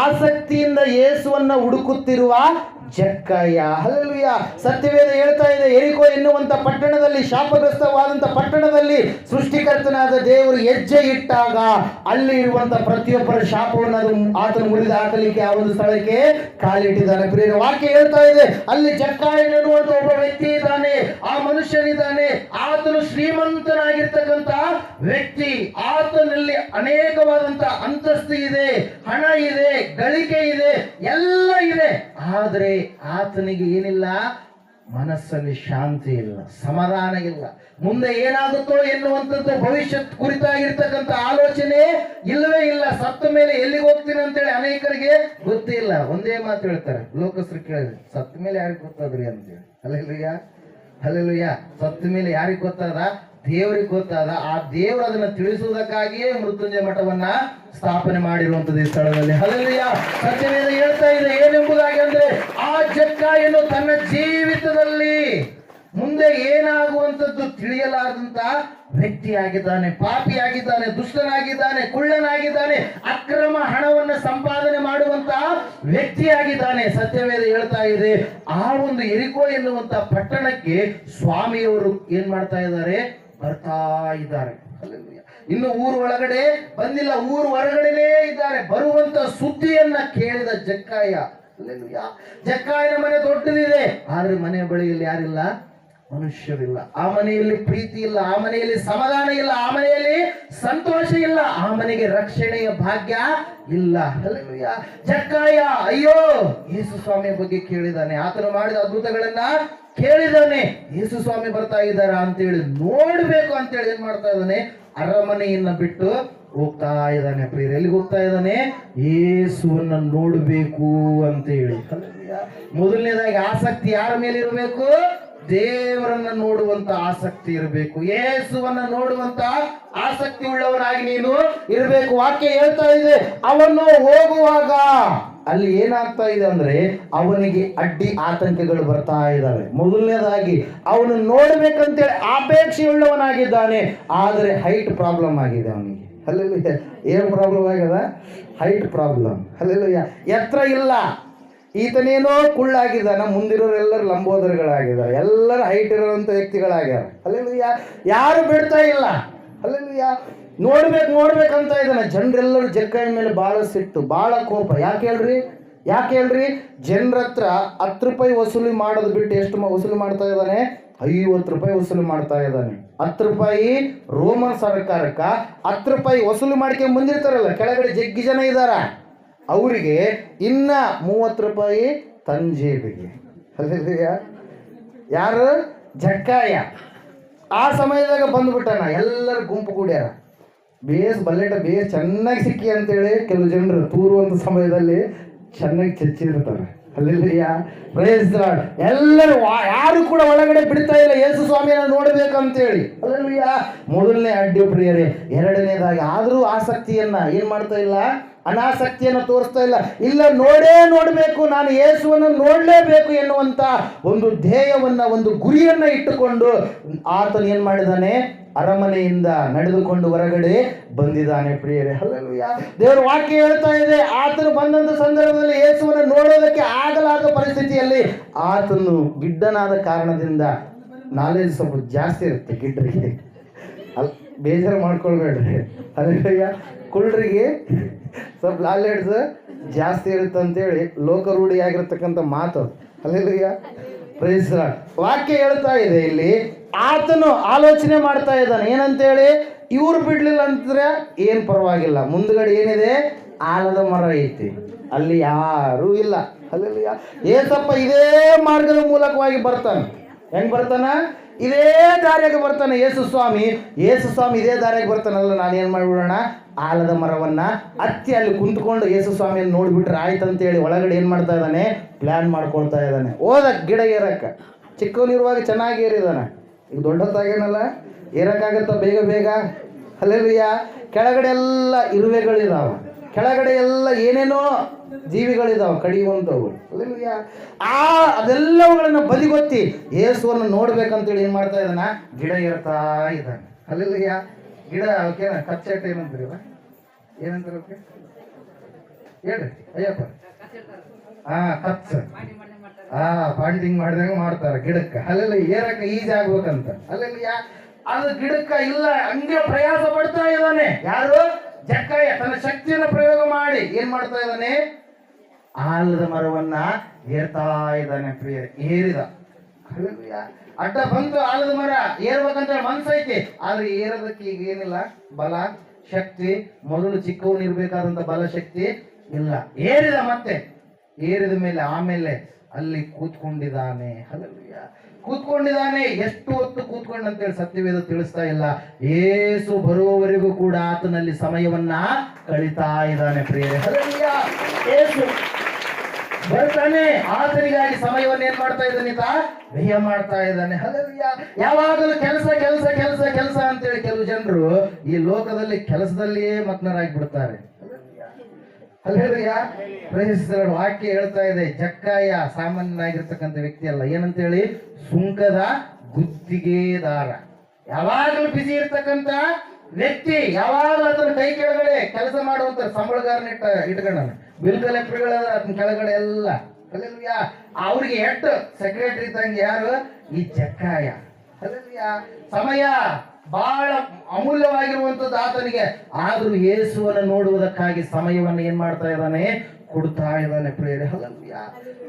ಆಸಕ್ತಿಯಿಂದ ಯೇಸುವನ್ನ ಹುಡುಕುತ್ತಿರುವ ಜಕ್ಕಯ್ಯ. ಹಲ್ಲೆಲೂಯಾ. ಸತ್ಯವೇದ ಹೇಳ್ತಾ ಇದೆ, ಎರಿಕೋ ಎನ್ನುವಂತ ಪಟ್ಟಣದಲ್ಲಿ, ಶಾಪಗ್ರಸ್ತವಾದಂತ ಪಟ್ಟಣದಲ್ಲಿ ಸೃಷ್ಟಿಕರ್ತನಾದ ದೇವರು ಹೆಜ್ಜೆ ಇಟ್ಟಾಗ ಅಲ್ಲಿ ಇರುವಂತ ಪ್ರತಿಯೊಬ್ಬರ ಶಾಪವನ್ನು ಆತನು ಮುರಿದು ಹಾಕಲಿಕ್ಕೆ ಆ ಒಂದು ಸ್ಥಳಕ್ಕೆ ಕಾಲಿಟ್ಟಿದ್ದಾನೆ. ಪ್ರಿಯರ ವಾಕ್ಯ ಹೇಳ್ತಾ ಇದೆ, ಅಲ್ಲಿ ಜಕ್ಕಾಯನ ಎನ್ನುವಂತ ಒಬ್ಬ ವ್ಯಕ್ತಿ ಇದ್ದಾನೆ, ಆ ಮನುಷ್ಯನಿದ್ದಾನೆ. ಆತನು ಶ್ರೀಮಂತನಾಗಿರ್ತಕ್ಕಂಥ ವ್ಯಕ್ತಿ. ಆತನಲ್ಲಿ ಅನೇಕವಾದಂತ ಅಂತಸ್ತು ಇದೆ, ಹಣ ಇದೆ, ಗಳಿಕೆ ಇದೆ, ಎಲ್ಲ ಇದೆ. ಆದರೆ ಆತನಿಗೆ ಏನಿಲ್ಲ, ಮನಸ್ಸಲ್ಲಿ ಶಾಂತಿ ಇಲ್ಲ, ಸಮಾಧಾನ ಇಲ್ಲ. ಮುಂದೆ ಏನಾಗುತ್ತೋ ಎನ್ನುವಂಥದ್ದು ಭವಿಷ್ಯತ್ ಕುರಿತಾಗಿರ್ತಕ್ಕಂಥ ಆಲೋಚನೆ ಇಲ್ಲವೇ ಇಲ್ಲ. ಸತ್ತ ಮೇಲೆ ಎಲ್ಲಿಗೆ ಹೋಗ್ತೀನಿ ಅಂತೇಳಿ ಅನೇಕರಿಗೆ ಗೊತ್ತಿಲ್ಲ. ಒಂದೇ ಮಾತು ಹೇಳ್ತಾರೆ, ಲೋಕಸ್ಥರು ಕೇಳಿದ್ರೆ, ಸತ್ತ ಮೇಲೆ ಯಾರಿಗೆ ಗೊತ್ತಾದ್ರಿ ಅಂತೇಳಿ. ಹಲ್ಲೆಲೂಯಾ. ಹಲ್ಲೆಲೂಯಾ. ಸತ್ತ ಮೇಲೆ ಯಾರಿಗೆ ಗೊತ್ತಾದ? ದೇವರಿಗೆ ಗೊತ್ತಾದ. ಆ ದೇವರು ಅದನ್ನ ತಿಳಿಸುವುದಕ್ಕಾಗಿಯೇ ಮೃತ್ಯುಂಜಯ ಮಠವನ್ನ ಸ್ಥಾಪನೆ ಮಾಡಿರುವಂತದ್ದು ಈ ಸ್ಥಳದಲ್ಲಿ. ಹಲ್ಲೆಲೂಯಾ. ಸತ್ಯವೇದ ಹೇಳ್ತಾ ಇದೆ ಏನೆಂಬುದಾಗಿ ಅಂದ್ರೆ, ಆ ಜಕ್ಕಾಯನು ತನ್ನ ಜೀವಿತದಲ್ಲಿ ಮುಂದೆ ಏನಾಗುವಂಥದ್ದು ತಿಳಿಯಲಾರದಂತ ವ್ಯಕ್ತಿಯಾಗಿದ್ದಾನೆ, ಪಾಪಿಯಾಗಿದ್ದಾನೆ, ದುಷ್ಟನಾಗಿದ್ದಾನೆ, ಕುಳ್ಳನಾಗಿದ್ದಾನೆ, ಅಕ್ರಮ ಹಣವನ್ನು ಸಂಪಾದನೆ ಮಾಡುವಂತ ವ್ಯಕ್ತಿಯಾಗಿದ್ದಾನೆ. ಸತ್ಯವೇದ ಹೇಳ್ತಾ ಇದೆ, ಆ ಒಂದು ಎರಿಕೋ ಎನ್ನುವಂತ ಪಟ್ಟಣಕ್ಕೆ ಸ್ವಾಮಿಯವರು ಏನ್ ಮಾಡ್ತಾ ಇದ್ದಾರೆ, ಬರ್ತಾ ಇದ್ದಾರೆ. ಇನ್ನು ಊರು ಒಳಗಡೆ ಬಂದಿಲ್ಲ, ಊರು ಹೊರಗಡೆನೇ ಇದ್ದಾರೆ. ಬರುವಂತ ಸುದ್ದಿಯನ್ನ ಕೇಳಿದ ಜಕ್ಕಾಯ, ಜಕ್ಕಾಯನ ಮನೆ ದೊಡ್ಡದಿದೆ, ಆದ್ರೆ ಮನೆ ಬಳಿಯಲ್ಲಿ ಯಾರಿಲ್ಲ, ಮನುಷ್ಯರಿಲ್ಲ. ಆ ಮನೆಯಲ್ಲಿ ಪ್ರೀತಿ ಇಲ್ಲ, ಆ ಮನೆಯಲ್ಲಿ ಸಮಾಧಾನ ಇಲ್ಲ, ಆ ಮನೆಯಲ್ಲಿ ಸಂತೋಷ ಇಲ್ಲ, ಆ ಮನೆಗೆ ರಕ್ಷಣೆಯ ಭಾಗ್ಯ ಇಲ್ಲ. ಹಲ್ಲೆಲೂಯಾ. ಜಕ್ಕಾಯ ಅಯ್ಯೋ ಯೇಸು ಸ್ವಾಮಿಯ ಬಗ್ಗೆ ಕೇಳಿದಾನೆ, ಆತನು ಮಾಡಿದ ಅದ್ಭುತಗಳನ್ನ ಕೇಳಿದಾನೆ, ಯೇಸು ಸ್ವಾಮಿ ಬರ್ತಾ ಇದ್ದಾರಾ ಅಂತೇಳಿ ನೋಡ್ಬೇಕು ಅಂತೇಳಿ ಏನ್ ಮಾಡ್ತಾ ಇದ್ದಾನೆ, ಅರಮನೆಯನ್ನ ಬಿಟ್ಟು ಹೋಗ್ತಾ ಇದ್ದಾನೆ. ಪ್ರಿಯರೇ, ಎಲ್ಲಿಗೆ ಹೋಗ್ತಾ ಇದ್ದಾನೆ? ಯೇಸುವನ್ನ ನೋಡ್ಬೇಕು ಅಂತೇಳಿ. ಮೊದಲನೇದಾಗಿ ಆಸಕ್ತಿ ಯಾರ ಮೇಲೆ ಇರಬೇಕು? ದೇವರನ್ನ ನೋಡುವಂತ ಆಸಕ್ತಿ ಇರಬೇಕು. ಯೇಸುವನ್ನ ನೋಡುವಂತ ಆಸಕ್ತಿ ಉಳ್ಳವನಾಗಿ ನೀನು ಇರಬೇಕು. ವಾಕ್ಯ ಹೇಳ್ತಾ ಇದೆ, ಅವನು ಹೋಗುವಾಗ ಅಲ್ಲಿ ಏನಾಗ್ತಾ ಇದೆ ಅಂದ್ರೆ ಅವನಿಗೆ ಅಡ್ಡಿ ಆತಂಕಗಳು ಬರ್ತಾ ಇದ್ದಾವೆ. ಮೊದಲನೇದಾಗಿ ಅವನು ನೋಡ್ಬೇಕಂತೇಳಿ ಅಪೇಕ್ಷೆ ಉಳ್ಳವನಾಗಿದ್ದಾನೆ, ಆದರೆ ಹೈಟ್ ಪ್ರಾಬ್ಲಮ್ ಆಗಿದೆ ಅವನಿಗೆ. ಅಲ್ಲೆಲ್ಲ ಏನು ಪ್ರಾಬ್ಲಮ್ ಆಗ್ಯದ? Height problem. ಅಲ್ಲೆಲ್ಲ ಎತ್ತರ ಇಲ್ಲ. ಈತನೇನೋ ಕುಳ್ಳಾಗಿದ್ದಾನ, ಮುಂದಿರೋರೆಲ್ಲರೂ ಲಂಬೋದರಗಳಾಗಿದ್ದಾರೆ, ಎಲ್ಲರೂ ಹೈಟ್ ಇರುವಂತ ವ್ಯಕ್ತಿಗಳಾಗ್ಯಾರ. ಅಲ್ಲೆಲ್ಲ ಯಾರು ಬಿಡ್ತಾ ಇಲ್ಲ. ಅಲ್ಲೆಲ್ಲ ನೋಡ್ಬೇಕಂತ ಇದ್ದಾನೆ. ಜನರೆಲ್ಲರೂ ಜಕ್ಕಾಯ ಮೇಲೆ ಬಹಳ ಸಿಟ್ಟು, ಬಹಳ ಕೋಪ. ಯಾಕೆ ಹೇಳ್ರಿ? ಜನರ ಹತ್ರ 10 ರೂಪಾಯಿ ವಸೂಲಿ ಮಾಡೋದು ಬಿಟ್ಟು ಎಷ್ಟು ವಸೂಲಿ ಮಾಡ್ತಾ ಇದ್ದಾನೆ? 50 ರೂಪಾಯಿ ವಸೂಲಿ ಮಾಡ್ತಾ ಇದ್ದಾನೆ. 10 ರೂಪಾಯಿ ರೋಮನ್ ಸರ್ಕಾರಕ್ಕ 10 ರೂಪಾಯಿ ವಸೂಲಿ ಮಾಡ್ಕೊಂಡು ಬಂದಿರ್ತಾರಲ್ಲ, ಕೆಳಗಡೆ ಜಗ್ಗಿ ಜನ ಇದ್ದಾರ, ಅವರಿಗೆ ಇನ್ನ 30 ರೂಪಾಯಿ ತಂಜೇಬಿಗೆ. ಯಾರು? ಜಕ್ಕಾಯ. ಆ ಸಮಯದಾಗ ಬಂದ್ಬಿಟ್ಟಾನ, ಎಲ್ಲರೂ ಗುಂಪು ಕೂಡ್ಯಾರ. ಬಲ್ಲೆಟ ಚೆನ್ನಾಗಿ ಸಿಕ್ಕಿ ಅಂತೇಳಿ ಕೆಲವು ಜನರು ತೂರುವಂತ ಸಮಯದಲ್ಲಿ ಚೆನ್ನಾಗಿ ಚಚ್ಚಿರ್ತಾರೆ. ಅಲ್ಲೆಲ್ಲ ಪ್ರೈಸ್ ಲಾರ್ಡ್. ಎಲ್ಲರೂ ಯಾರು ಕೂಡ ಒಳಗಡೆ ಬಿಡ್ತಾ ಇಲ್ಲ ಯೇಸು ಸ್ವಾಮಿಯನ್ನು ನೋಡ್ಬೇಕಂತೇಳಿ. ಅಲ್ಲೆಲ್ಲ ಮೊದಲನೇ ಅಡ್ಡಿ ಪ್ರಿಯರೇ. ಎರಡನೇದಾಗಿ ಆದರೂ ಆಸಕ್ತಿಯನ್ನ ಏನ್ ಮಾಡ್ತಾ ಇಲ್ಲ, ಅನಾಸಕ್ತಿಯನ್ನು ತೋರಿಸ್ತಾ ಇಲ್ಲ ನೋಡಬೇಕು, ನಾನು ಯೇಸುವನ್ನು ನೋಡಲೇಬೇಕು ಎನ್ನುವಂತ ಒಂದು ಧ್ಯೇಯವನ್ನ, ಒಂದು ಗುರಿಯನ್ನ ಇಟ್ಟುಕೊಂಡು ಆತನು ಏನ್ ಮಾಡಿದಾನೆ, ಅರಮನೆಯಿಂದ ನಡೆದುಕೊಂಡು ಹೊರಗಡೆ ಬಂದಿದ್ದಾನೆ. ಪ್ರಿಯರೇ, ಹಲ್ಲೆಲೂಯಾ. ದೇವರ ವಾಕ್ಯ ಹೇಳ್ತಾ ಇದೆ, ಆತನು ಬಂದಂತ ಸಂದರ್ಭದಲ್ಲಿ ಯೇಸುವನ್ನು ನೋಡೋದಕ್ಕೆ ಆಗಲಾದ ಪರಿಸ್ಥಿತಿಯಲ್ಲಿ ಆತನು ಗಿಡ್ಡನಾದ ಕಾರಣದಿಂದ, ನಾಲೆಜ್ ಸ್ವಲ್ಪ ಜಾಸ್ತಿ ಇರುತ್ತೆ ಗಿಡ್ಡರಿಗೆ, ಬೇಜಾರು ಮಾಡ್ಕೊಳ್ಬೇಡ್ರಿ. ಹಲ್ಲೆಲೂಯಾ. ಕುಳ್ರಿಗೆ ಸ್ವಲ್ಪ ನಾಲೆಡ್ಸ್ ಜಾಸ್ತಿ ಇರುತ್ತೆ ಅಂತೇಳಿ ಲೋಕರೂಢಿ ಆಗಿರ್ತಕ್ಕಂಥ ಮಾತು. ಹಲ್ಲೆಲೂಯಾ. Praise Lord. ವಾಕ್ಯ ಹೇಳ್ತಾ ಇದೆ ಇಲ್ಲಿ, ಆತನು ಆಲೋಚನೆ ಮಾಡ್ತಾ ಇದ್ದಾನೆ ಏನಂತೇಳಿ, ಇವ್ರು ಬಿಡ್ಲಿಲ್ಲ ಅಂತಂದ್ರೆ ಏನ್ ಪರವಾಗಿಲ್ಲ, ಮುಂದ್ಗಡೆ ಏನಿದೆ, ಆಲದ ಮರ ಐತಿ, ಅಲ್ಲಿ ಯಾರೂ ಇಲ್ಲ. ಹಲ್ಲೆಲೂಯಾ. ಏಸಪ್ಪ ಇದೇ ಮಾರ್ಗದ ಮೂಲಕವಾಗಿ ಬರ್ತಾನೆ. ಹೆಂಗ್ ಬರ್ತಾನ? ಇದೇ ದಾರಿಯಾಗ ಬರ್ತಾನೆ ಯೇಸು ಸ್ವಾಮಿ ಇದೇ ದಾರಿಯಾಗ ಬರ್ತಾನಲ್ಲ, ನಾನು ಏನು ಮಾಡಿಬಿಡೋಣ, ಆಲದ ಮರವನ್ನ ಹತ್ತಿ ಅಲ್ಲಿ ಕುಂತ್ಕೊಂಡು ಯೇಸು ಸ್ವಾಮಿಯನ್ನು ನೋಡ್ಬಿಟ್ರೆ ಆಯ್ತಂತೇಳಿ ಒಳಗಡೆ ಏನು ಮಾಡ್ತಾ ಇದ್ದಾನೆ, ಪ್ಲ್ಯಾನ್ ಮಾಡ್ಕೊಳ್ತಾ ಇದ್ದಾನೆ. ಗಿಡ ಏರಕ್ಕ ಚಿಕ್ಕವನಿರುವಾಗ ಚೆನ್ನಾಗಿ ಏರಿದಾನೆ, ಈಗ ದೊಡ್ಡದಾಗೇನಲ್ಲ, ಏರಕ್ಕಾಗತ್ತ ಬೇಗ. ಹಲ್ಲೆಲೂಯಾ. ಕೆಳಗಡೆ ಎಲ್ಲ ಇರುವೆಗಳಿದಾವೆ, ಕೆಳಗಡೆ ಎಲ್ಲ ಏನೇನೋ ಜೀವಿಗಳಿದಾವೆ, ಕಡಿಯುವಂಥವು. ಹಲ್ಲೆಲೂಯಾ. ಅದೆಲ್ಲವುಗಳನ್ನ ಬದಿಗೊತ್ತಿ ಯೇಸುವನ್ನು ನೋಡ್ಬೇಕಂತೇಳಿ ಏನ್ ಮಾಡ್ತಾ ಇದ್ದಾನ, ಗಿಡ ಏರ್ತಾ ಇದ್ದಾನೆ. ಹಲ್ಲೆಲೂಯಾ. ಗಿಡ ಅವಕ್ಕೇನ ಕಚ್ಚೆಟ್ ಏನಂತೀರಿ, ಏನಂತಾರೆ ಅವಕ್ಕೆ? ಹೇಳ್ರಿ ಅಯ್ಯಪ್ಪ. ಕಚ್ಚ ಪಾಂಡಿಂಗ್ ಮಾಡಿದಾಗ ಮಾಡ್ತಾರ ಗಿಡಕ್ಕೆ. ಅಲ್ಲೆಲ್ಲ ಏರಕ್ಕೆ ಈಜಿ ಆಗ್ಬೇಕಂತ. ಅಲ್ಲೆಲ್ಲ ಅದು ಗಿಡಕ್ಕ ಇಲ್ಲ, ಹಂಗೆ ಪ್ರಯಾಸ ಪಡ್ತಾ ಇದ್ದಾನೆ. ಯಾರು? ಜಕ್ಕಾಯ. ತನ್ನ ಶಕ್ತಿಯನ್ನು ಪ್ರಯೋಗ ಮಾಡಿ ಏನ್ ಮಾಡ್ತಾ ಇದ್ದಾನೆ, ಆಲದ ಮರವನ್ನ ಏರ್ತಾ ಇದ್ದಾನೆ. ಪ್ರಿಯ ಏರಿದ. ಅಡ್ಡ ಬಂತು ಆಲದ ಮರ, ಏರ್ಬೇಕಂತ ಮನ್ಸೈತಿ, ಆದ್ರೆ ಏರೋದಕ್ಕೆ ಈಗ ಏನಿಲ್ಲ, ಬಲ ಶಕ್ತಿ, ಮೊದಲು ಚಿಕ್ಕವನಿರ್ಬೇಕಾದಂತ ಬಲ ಶಕ್ತಿ ಇಲ್ಲ. ಮತ್ತೆ ಏರಿದ ಮೇಲೆ ಆಮೇಲೆ ಅಲ್ಲಿ ಕೂತ್ಕೊಂಡಿದ್ದಾನೆ. ಹಲ್ಲೆಲೂಯಾ. ಕೂತ್ಕೊಂಡಿದ್ದಾನೆ. ಎಷ್ಟು ಹೊತ್ತು ಕೂತ್ಕೊಂಡಂತೇಳಿ ಸತ್ಯವೇದ ತಿಳಿಸ್ತಾ ಇಲ್ಲ. ಯೇಸು ಬರುವವರೆಗೂ ಕೂಡ ಆತನಲ್ಲಿ ಸಮಯವನ್ನ ಕಳೀತಾ ಇದ್ದಾನೆ. ಪ್ರಿಯರೇ, ಹಲ್ಲೆಲೂಯಾ. ಯೇಸು ಬರ್ತಾನೆ, ಆತನಿಗಾಗಿ ಸಮಯವನ್ನು ಏನ್ ಮಾಡ್ತಾ ಇದ್ದಾನೆ, ವ್ಯಯ ಮಾಡ್ತಾ ಇದ್ದಾನೆ. ಹಲ್ಲೆಲೂಯಾ. ಯಾವಾಗಲೂ ಕೆಲಸ ಅಂತೇಳಿ ಕೆಲವು ಜನರು ಈ ಲೋಕದಲ್ಲಿ ಕೆಲಸದಲ್ಲಿಯೇ ಮಗ್ನರಾಗಿ ಬಿಡ್ತಾರೆ. ಹಲ್ಲೆಲೂಯಾ. Praise the Lord. ವಾಕ್ಯ ಹೇಳ್ತಾ ಇದೆ, ಜಕ್ಕಾಯ ಸಾಮಾನ್ಯನಾಗಿರ್ತಕ್ಕಂಥ ವ್ಯಕ್ತಿ ಅಲ್ಲ, ಏನಂತೇಳಿ, ಸುಂಕದ ಗುತ್ತಿಗೆದಾರ. ಯಾವಾಗಲೂ ಬಿಸಿ ಇರ್ತಕ್ಕಂಥ ವ್ಯಕ್ತಿ, ಯಾವಾಗಲೂ ಅದನ್ನ ಕೈ ಕೆಳಗಡೆ ಕೆಲಸ ಮಾಡುವಂತ ಸಂಬಳಗಾರನ ಇಟ್ಕೊಂಡ, ಬಿಲ್ ಕಲೆಕ್ಟರ್ಗಳ ಕೆಳಗಡೆ ಎಲ್ಲ. ಹಲ್ಲೆಲೂಯಾ. ಅವ್ರಿಗೆ ಎಷ್ಟು ಸೆಕ್ರೆಟರಿ ಇದ್ದಂಗೆ ಯಾರು, ಈ ಜಕ್ಕಾಯ. ಹಲ್ಲೆಲೂಯಾ. ಸಮಯ ಬಹಳ ಅಮೂಲ್ಯವಾಗಿರುವಂತದ್ದು ಆತನಿಗೆ. ಆದ್ರೂ ಯೇಸುವನ್ನು ನೋಡುವುದಕ್ಕಾಗಿ ಸಮಯವನ್ನು ಏನ್ ಮಾಡ್ತಾ ಇದ್ದಾನೆ, ಕೊಡ್ತಾ ಇದ್ದಾನೆ ಪ್ರಿಯರೇ. ಹಲ್ಲೆಲೂಯಾ.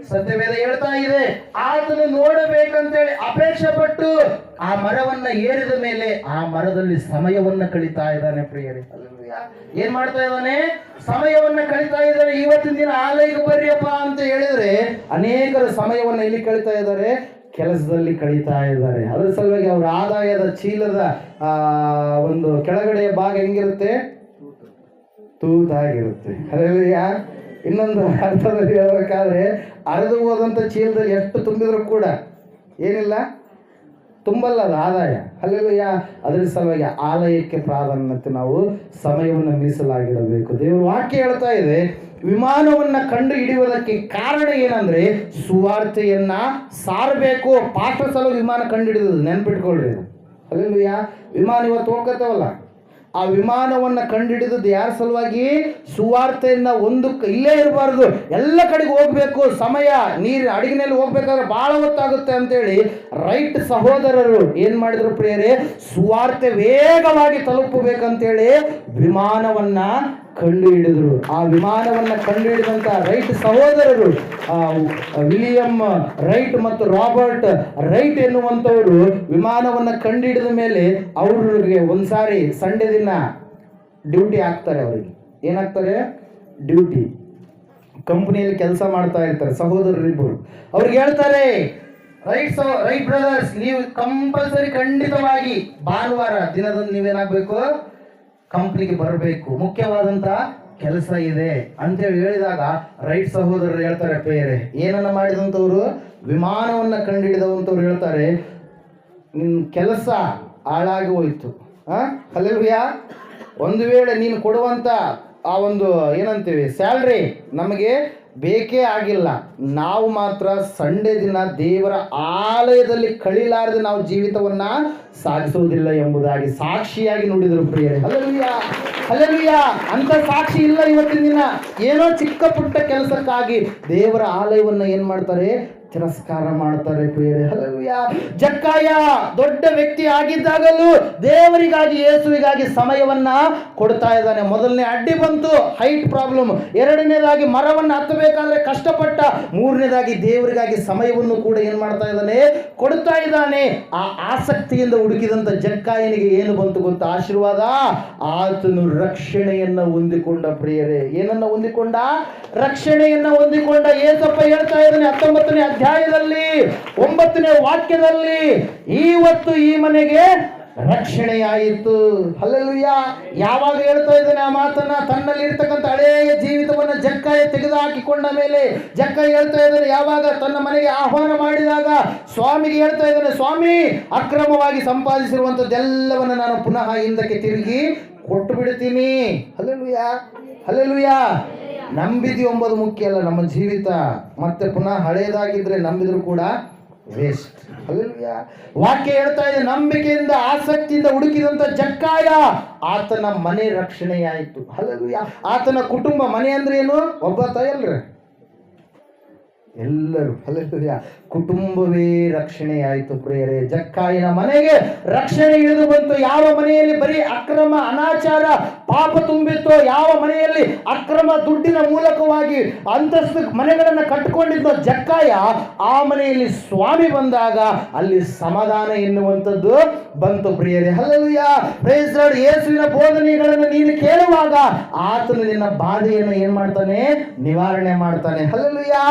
ಸತ್ಯವೇದ ಹೇಳ್ತಾ ಇದೆ, ಆತನು ನೋಡಬೇಕಂತೇಳಿ ಅಪೇಕ್ಷೆ ಪಟ್ಟು ಆ ಮರವನ್ನ ಏರಿದ ಮೇಲೆ ಆ ಮರದಲ್ಲಿ ಸಮಯವನ್ನ ಕಳೀತಾ ಇದ್ದಾನೆ ಪ್ರಿಯರೇ. ಹಲ್ಲೆಲೂಯಾ. ಏನ್ ಮಾಡ್ತಾ ಇದ್ದಾನೆ, ಸಮಯವನ್ನ ಕಳೀತಾ ಇದ್ದಾರೆ. ಇವತ್ತಿನ ದಿನ ಆಲಯಕ್ಕೆ ಬರ್ರಿಯಪ್ಪ ಅಂತ ಹೇಳಿದ್ರೆ ಅನೇಕರು ಸಮಯವನ್ನ ಎಲ್ಲಿ ಕಳೀತಾ ಇದ್ದಾರೆ, ಕೆಲಸದಲ್ಲಿ ಕಳೀತಾ ಇದ್ದಾರೆ. ಅದರ ಸಲುವಾಗಿ ಅವರ ಆದಾಯದ ಚೀಲದ ಒಂದು ಕೆಳಗಡೆಯ ಭಾಗ ಹೆಂಗಿರುತ್ತೆ, ತೂತಾಗಿರುತ್ತೆ. ಹಲ್ಲೆಲೂಯಾ. ಇನ್ನೊಂದು ಅರ್ಥದಲ್ಲಿ ಹೇಳ್ಬೇಕಾದ್ರೆ ಅರೆದು ಹೋದಂಥ ಚೀಲದಲ್ಲಿ ಎಷ್ಟು ತುಂಬಿದ್ರು ಕೂಡ ಏನಿಲ್ಲ, ತುಂಬಲ್ಲ ಅದು ಆದಾಯ. ಹಲ್ಲೆಲೂಯಾ. ಅದರ ಸಲುವಾಗಿ ಆಲಯಕ್ಕೆ ಪ್ರಾಧಾನ್ಯತೆ ನಾವು ಸಮಯವನ್ನು ಮೀಸಲಾಗಿಡಬೇಕು. ದೇವರು ವಾಕ್ಯ ಹೇಳ್ತಾ ಇದೆ, ವಿಮಾನವನ್ನ ಕಂಡು ಹಿಡಿಯುವುದಕ್ಕೆ ಕಾರಣ ಏನಂದ್ರೆ ಸುವಾರ್ತೆಯನ್ನ ಸಾರಬೇಕು. ಪಾಸ್ಟರ್ ಸಲ ವಿಮಾನ ಕಂಡು ಹಿಡಿದು ನೆನ್ಪಿಟ್ಕೊಳ್ರಿ ಅದು. ಹಲ್ಲೆಲೂಯಾ. ವಿಮಾನ ಇವತ್ತು ಹೋಗ್ತೇವಲ್ಲ, ಆ ವಿಮಾನವನ್ನ ಕಂಡುಹಿಡಿದದ್ದು ಯಾರ ಸಲುವಾಗಿ, ಸುವಾರ್ತೆಯನ್ನ ಇಲ್ಲೇ ಇರಬಾರ್ದು, ಎಲ್ಲ ಕಡೆಗೆ ಹೋಗ್ಬೇಕು. ಸಮಯ ನೀರು ಅಡಿಗಿನಲ್ಲಿ ಹೋಗ್ಬೇಕಾದ್ರೆ ಬಹಳ ಹೊತ್ತಾಗುತ್ತೆ ಅಂತೇಳಿ ರೈಟ್ ಸಹೋದರರು ಏನ್ ಮಾಡಿದ್ರು ಪ್ರಿಯರೇ, ಸುವಾರ್ತೆ ವೇಗವಾಗಿ ತಲುಪಬೇಕಂತೇಳಿ ವಿಮಾನವನ್ನ ಕಂಡು ಹಿಡಿದ್ರು. ಆ ವಿಮಾನವನ್ನ ಕಂಡು ಹಿಡಿದಂತ ರೈಟ್ ಸಹೋದರರು ವಿಲಿಯಂ ರೈಟ್ ಮತ್ತು ರಾಬರ್ಟ್ ರೈಟ್ ಎನ್ನುವಂಥವರು ವಿಮಾನವನ್ನ ಕಂಡು ಹಿಡಿದ ಮೇಲೆ ಅವ್ರಿಗೆ ಒಂದ್ಸಾರಿ ಸಂಡೇ ದಿನ ಡ್ಯೂಟಿ ಹಾಕ್ತಾರೆ. ಅವರಿಗೆ ಏನಾಗ್ತಾರೆ, ಡ್ಯೂಟಿ. ಕಂಪನಿಯಲ್ಲಿ ಕೆಲಸ ಮಾಡ್ತಾ ಇರ್ತಾರೆ ಸಹೋದರರಿಬ್ಬರು. ಅವ್ರಿಗೆ ಹೇಳ್ತಾರೆ, ರೈಟ್ ಬ್ರದರ್ಸ್, ನೀವು ಕಂಪಲ್ಸರಿ ಖಂಡಿತವಾಗಿ ಭಾನುವಾರ ದಿನದಂದು ನೀವೇನಾಗಬೇಕು, ಕಂಪ್ನಿಗೆ ಬರಬೇಕು, ಮುಖ್ಯವಾದಂತ ಕೆಲಸ ಇದೆ ಅಂತೇಳಿ ಹೇಳಿದಾಗ ರೈಟ್ ಸಹೋದರರು ಹೇಳ್ತಾರೆ, ಪ್ರಿಯರೇ, ಏನನ್ನ ಮಾಡಿದಂಥವ್ರು, ವಿಮಾನವನ್ನ ಕಂಡುಹಿಡಿದವಂಥವ್ರು ಹೇಳ್ತಾರೆ, ನಿನ್ನ ಕೆಲಸ ಹಾಳಾಗಿ ಹೋಯ್ತು. ಹಲ್ಲೆಲೂಯಾ. ಒಂದು ವೇಳೆ ನೀನು ಕೊಡುವಂತ ಆ ಒಂದು ಏನಂತೀವಿ ಸ್ಯಾಲ್ರಿ ನಮಗೆ ಬೇಕೇ ಆಗಿಲ್ಲ, ನಾವು ಮಾತ್ರ ಸಂಡೇ ದಿನ ದೇವರ ಆಲಯದಲ್ಲಿ ಕಳಿಲಾರದೆ ನಾವು ಜೀವಿತವನ್ನ ಸಾಗಿಸುವುದಿಲ್ಲ ಎಂಬುದಾಗಿ ಸಾಕ್ಷಿಯಾಗಿ ನುಡಿದರು ಪ್ರಿಯರೇ. ಹಲ್ಲೆಲೂಯಾ. ಹಲ್ಲೆಲೂಯಾ. ಅಂತ ಸಾಕ್ಷಿ ಇಲ್ಲ ಇವತ್ತಿನ ದಿನ. ಏನೋ ಚಿಕ್ಕ ಪುಟ್ಟ ಕೆಲಸಕ್ಕಾಗಿ ದೇವರ ಆಲಯವನ್ನ ಏನ್ ಮಾಡ್ತಾರೆ, ತಿರಸ್ಕಾರ ಮಾಡ್ತಾರೆ ಪ್ರಿಯರೇ. ಹಲ್ಲೆಲೂಯಾ. ಜಕ್ಕಾಯ ದೊಡ್ಡ ವ್ಯಕ್ತಿ ಆಗಿದ್ದಾಗಲೂ ದೇವರಿಗಾಗಿ ಯೇಸುವಿಗಾಗಿ ಸಮಯವನ್ನ ಕೊಡ್ತಾ ಇದ್ದಾನೆ. ಮೊದಲನೇ ಅಡ್ಡಿ ಬಂತು, ಹೈಟ್ ಪ್ರಾಬ್ಲಮ್. ಎರಡನೇದಾಗಿ ಮರವನ್ನು ಹತ್ತಬೇಕಾದ್ರೆ ಕಷ್ಟಪಟ್ಟ. ಮೂರನೇದಾಗಿ ದೇವರಿಗಾಗಿ ಸಮಯವನ್ನು ಕೂಡ ಏನ್ ಮಾಡ್ತಾ ಇದ್ದಾನೆ, ಕೊಡ್ತಾ ಇದ್ದಾನೆ. ಆ ಆಸಕ್ತಿಯಿಂದ ಹುಡುಕಿದಂತ ಜಕ್ಕಾಯನಿಗೆ ಏನು ಬಂತು ಗೊತ್ತಾ, ಆಶೀರ್ವಾದ. ಆತನು ರಕ್ಷಣೆಯನ್ನ ಹೊಂದಿಕೊಂಡ ಪ್ರಿಯರೇ. ಏನನ್ನ ಹೊಂದಿಕೊಂಡ, ರಕ್ಷಣೆಯನ್ನ ಹೊಂದಿಕೊಂಡ. ಏಸಪ್ಪ ಹೇಳ್ತಾ ಇದ್ದಾನೆ 19ನೇ ಅಧ್ಯಾಯದಲ್ಲಿ 9ನೇ ವಾಕ್ಯದಲ್ಲಿ, ಇವತ್ತು ಈ ಮನೆಗೆ ರಕ್ಷಣೆಯಾಯಿತು. ಹಲ್ಲೆಲೂಯಾ. ಯಾವಾಗ ಹೇಳ್ತಾ ಇದ್ದಾನೆ ಆ ಮಾತನ್ನ, ತನ್ನಲ್ಲಿ ಇರ್ತಕ್ಕಂಥ ಹಳೆಯ ಜೀವಿತವನ್ನ ಜಕ್ಕಾಯ ತೆಗೆದುಹಾಕಿಕೊಂಡ ಮೇಲೆ ಜಕ್ಕಾಯ ಹೇಳ್ತಾ ಇದ್ದಾನೆ, ಯಾವಾಗ ತನ್ನ ಮನೆಗೆ ಆಹ್ವಾನ ಮಾಡಿದಾಗ ಸ್ವಾಮಿಗೆ ಹೇಳ್ತಾ ಇದ್ದಾನೆ, ಸ್ವಾಮಿ, ಅಕ್ರಮವಾಗಿ ಸಂಪಾದಿಸಿರುವಂತದ್ದೆಲ್ಲವನ್ನ ನಾನು ಪುನಃ ಹಿಂದಕ್ಕೆ ತಿರುಗಿ ಕೊಟ್ಟು ಬಿಡ್ತೀನಿ. ಹಲ್ಲೆಲೂಯಾ. ಹಲ್ಲೆಲೂಯಾ. ನಂಬಿದ್ವಿ ಎಂಬುದು ಮುಖ್ಯ ಅಲ್ಲ, ನಮ್ಮ ಜೀವಿತ ಮತ್ತೆ ಪುನಃ ಹಳೆಯದಾಗಿದ್ರೆ ನಂಬಿದ್ರು ಕೂಡ ವೇಸ್ಟ್. ಹಲ್ಲೆಲೂಯಾ. ವಾಕ್ಯ ಹೇಳ್ತಾ ಇದೆ, ನಂಬಿಕೆಯಿಂದ ಆಸಕ್ತಿಯಿಂದ ಹುಡುಕಿದಂತ ಜಕ್ಕಾಯ, ಆತನ ಮನೆ ರಕ್ಷಣೆಯಾಯಿತು. ಹಲ್ಲೆಲೂಯಾ. ಆತನ ಕುಟುಂಬ, ಮನೆ ಅಂದ್ರೆ ಏನು, ಒಬ್ಬ ತಾಯಲ್ರಿ, ಎಲ್ಲರೂ. ಹಲ್ಲೆಲೂಯಾ. ಕುಟುಂಬವೇ ರಕ್ಷಣೆಯಾಯಿತು ಪ್ರಿಯರೇ. ಜಕ್ಕಾಯನ ಮನೆಗೆ ರಕ್ಷಣೆ ಇಳಿದು ಬಂತು. ಯಾವ ಮನೆಯಲ್ಲಿ ಬರೀ ಅಕ್ರಮ, ಅನಾಚಾರ, ಪಾಪ ತುಂಬಿತ್ತೋ, ಯಾವ ಮನೆಯಲ್ಲಿ ಅಕ್ರಮ ದುಡ್ಡಿನ ಮೂಲಕವಾಗಿ ಅಂತಸ್ತು ಮನೆಗಳನ್ನು ಕಟ್ಟಿಕೊಂಡಿದ್ದೋ ಜಕ್ಕಾಯ, ಆ ಮನೆಯಲ್ಲಿ ಸ್ವಾಮಿ ಬಂದಾಗ ಅಲ್ಲಿ ಸಮಾಧಾನ ಎನ್ನುವಂಥದ್ದು ಬಂತು ಪ್ರಿಯರೇ. ಹಲ್ಲೆಲೂಯಾ. Praise Lord. ಯೇಸುವಿನ ಬೋಧನೆಗಳನ್ನು ನೀನು ಕೇಳುವಾಗ ಆತನು ನಿನ್ನ ಬಾಧೆಯನ್ನು ಏನ್ ಮಾಡ್ತಾನೆ, ನಿವಾರಣೆ ಮಾಡ್ತಾನೆ. ಹಲ್ಲೆಲೂಯಾ.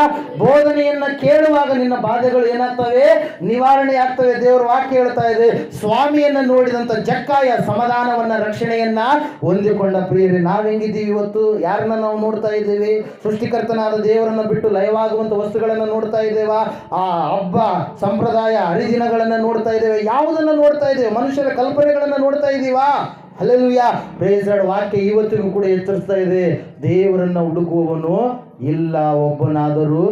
ಬೋಧನೆಯನ್ನ ಕೇಳುವಾಗ ನಿನ್ನ ಬಾಧೆಗಳು ಏನಾಗ್ತವೆ, ನಿವಾರಣೆ ಆಗ್ತವೆ. ದೇವರ ವಾಕ್ಯ ಹೇಳ್ತಾ ಇದೆ, ಸ್ವಾಮಿಯನ್ನ ನೋಡಿದಂತ ಜಕ್ಕಾಯ ಸಮಾಧಾನವನ್ನ, ರಕ್ಷಣೆಯನ್ನ ಹೊಂದಿಕೊಂಡ ಪ್ರಿಯರೇ. ನಾವ್ ಹೆಂಗಿದ್ದೀವಿ ಇವತ್ತು? ಯಾರನ್ನ ನಾವು ನೋಡ್ತಾ ಇದ್ದೇವೆ? ಸೃಷ್ಟಿಕರ್ತನಾದ ದೇವರನ್ನ ಬಿಟ್ಟು ಲಯವಾಗುವಂತ ವಸ್ತುಗಳನ್ನ ನೋಡ್ತಾ ಇದ್ದೇವಾ? ಆ ಹಬ್ಬ ಸಂಪ್ರದಾಯ ಹರಿದಿನಗಳನ್ನ ನೋಡ್ತಾ ಇದ್ದೇವೆ? ಯಾವುದನ್ನ ನೋಡ್ತಾ ಇದ್ದೇವೆ? ಮನುಷ್ಯರ ಕಲ್ಪನೆಗಳನ್ನ ನೋಡ್ತಾ ಇದ್ದೀವಾ? ಹಲ್ಲೆಲೂಯಾ. Praise Lord. ವಾಕ್ಯ ಇವತ್ತಿಗೂ ಕೂಡ ಎಚ್ಚರಿಸ್ತಾ ಇದೆ, ದೇವರನ್ನ ಹುಡುಕುವವನು ಇಲ್ಲ, ಒಬ್ಬನಾದರೂ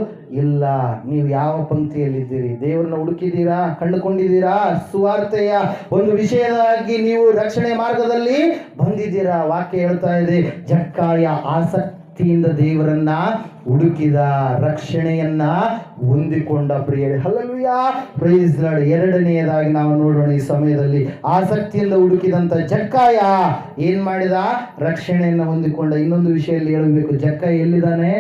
ಇಲ್ಲ. ನೀವು ಯಾವ ಪಂಕ್ತಿಯಲ್ಲಿದ್ದೀರಿ? ದೇವರನ್ನ ಹುಡುಕಿದ್ದೀರಾ? ಕಂಡುಕೊಂಡಿದ್ದೀರಾ? ಸುವಾರ್ತೆಯ ಒಂದು ವಿಷಯವಾಗಿ ನೀವು ರಕ್ಷಣೆ ಮಾರ್ಗದಲ್ಲಿ ಬಂದಿದ್ದೀರಾ? ವಾಕ್ಯ ಹೇಳ್ತಾ ಇದೆ, ಜಕ್ಕಾಯ ಆಸಕ್ತಿ ಆಸಕ್ತಿಯಿಂದ ದೇವರನ್ನ ಹುಡುಕಿದ, ರಕ್ಷಣೆಯನ್ನ ಹೊಂದಿಕೊಂಡ ಪ್ರಿಯರೇ. Hallelujah, praise Lord. ಎರಡನೆಯದಾಗಿ ನಾವು ನೋಡೋಣ ಈ ಸಮಯದಲ್ಲಿ, ಆಸಕ್ತಿಯಿಂದ ಹುಡುಕಿದಂತ ಜಕ್ಕಾಯ ಏನ್ ಮಾಡಿದ? ರಕ್ಷಣೆಯನ್ನ ಹೊಂದಿಕೊಂಡ. ಇನ್ನೊಂದು ವಿಷಯದಲ್ಲಿ ಹೇಳಬೇಕು, ಜಕ್ಕಾಯ ಎಲ್ಲಿದ್ದಾನೆ?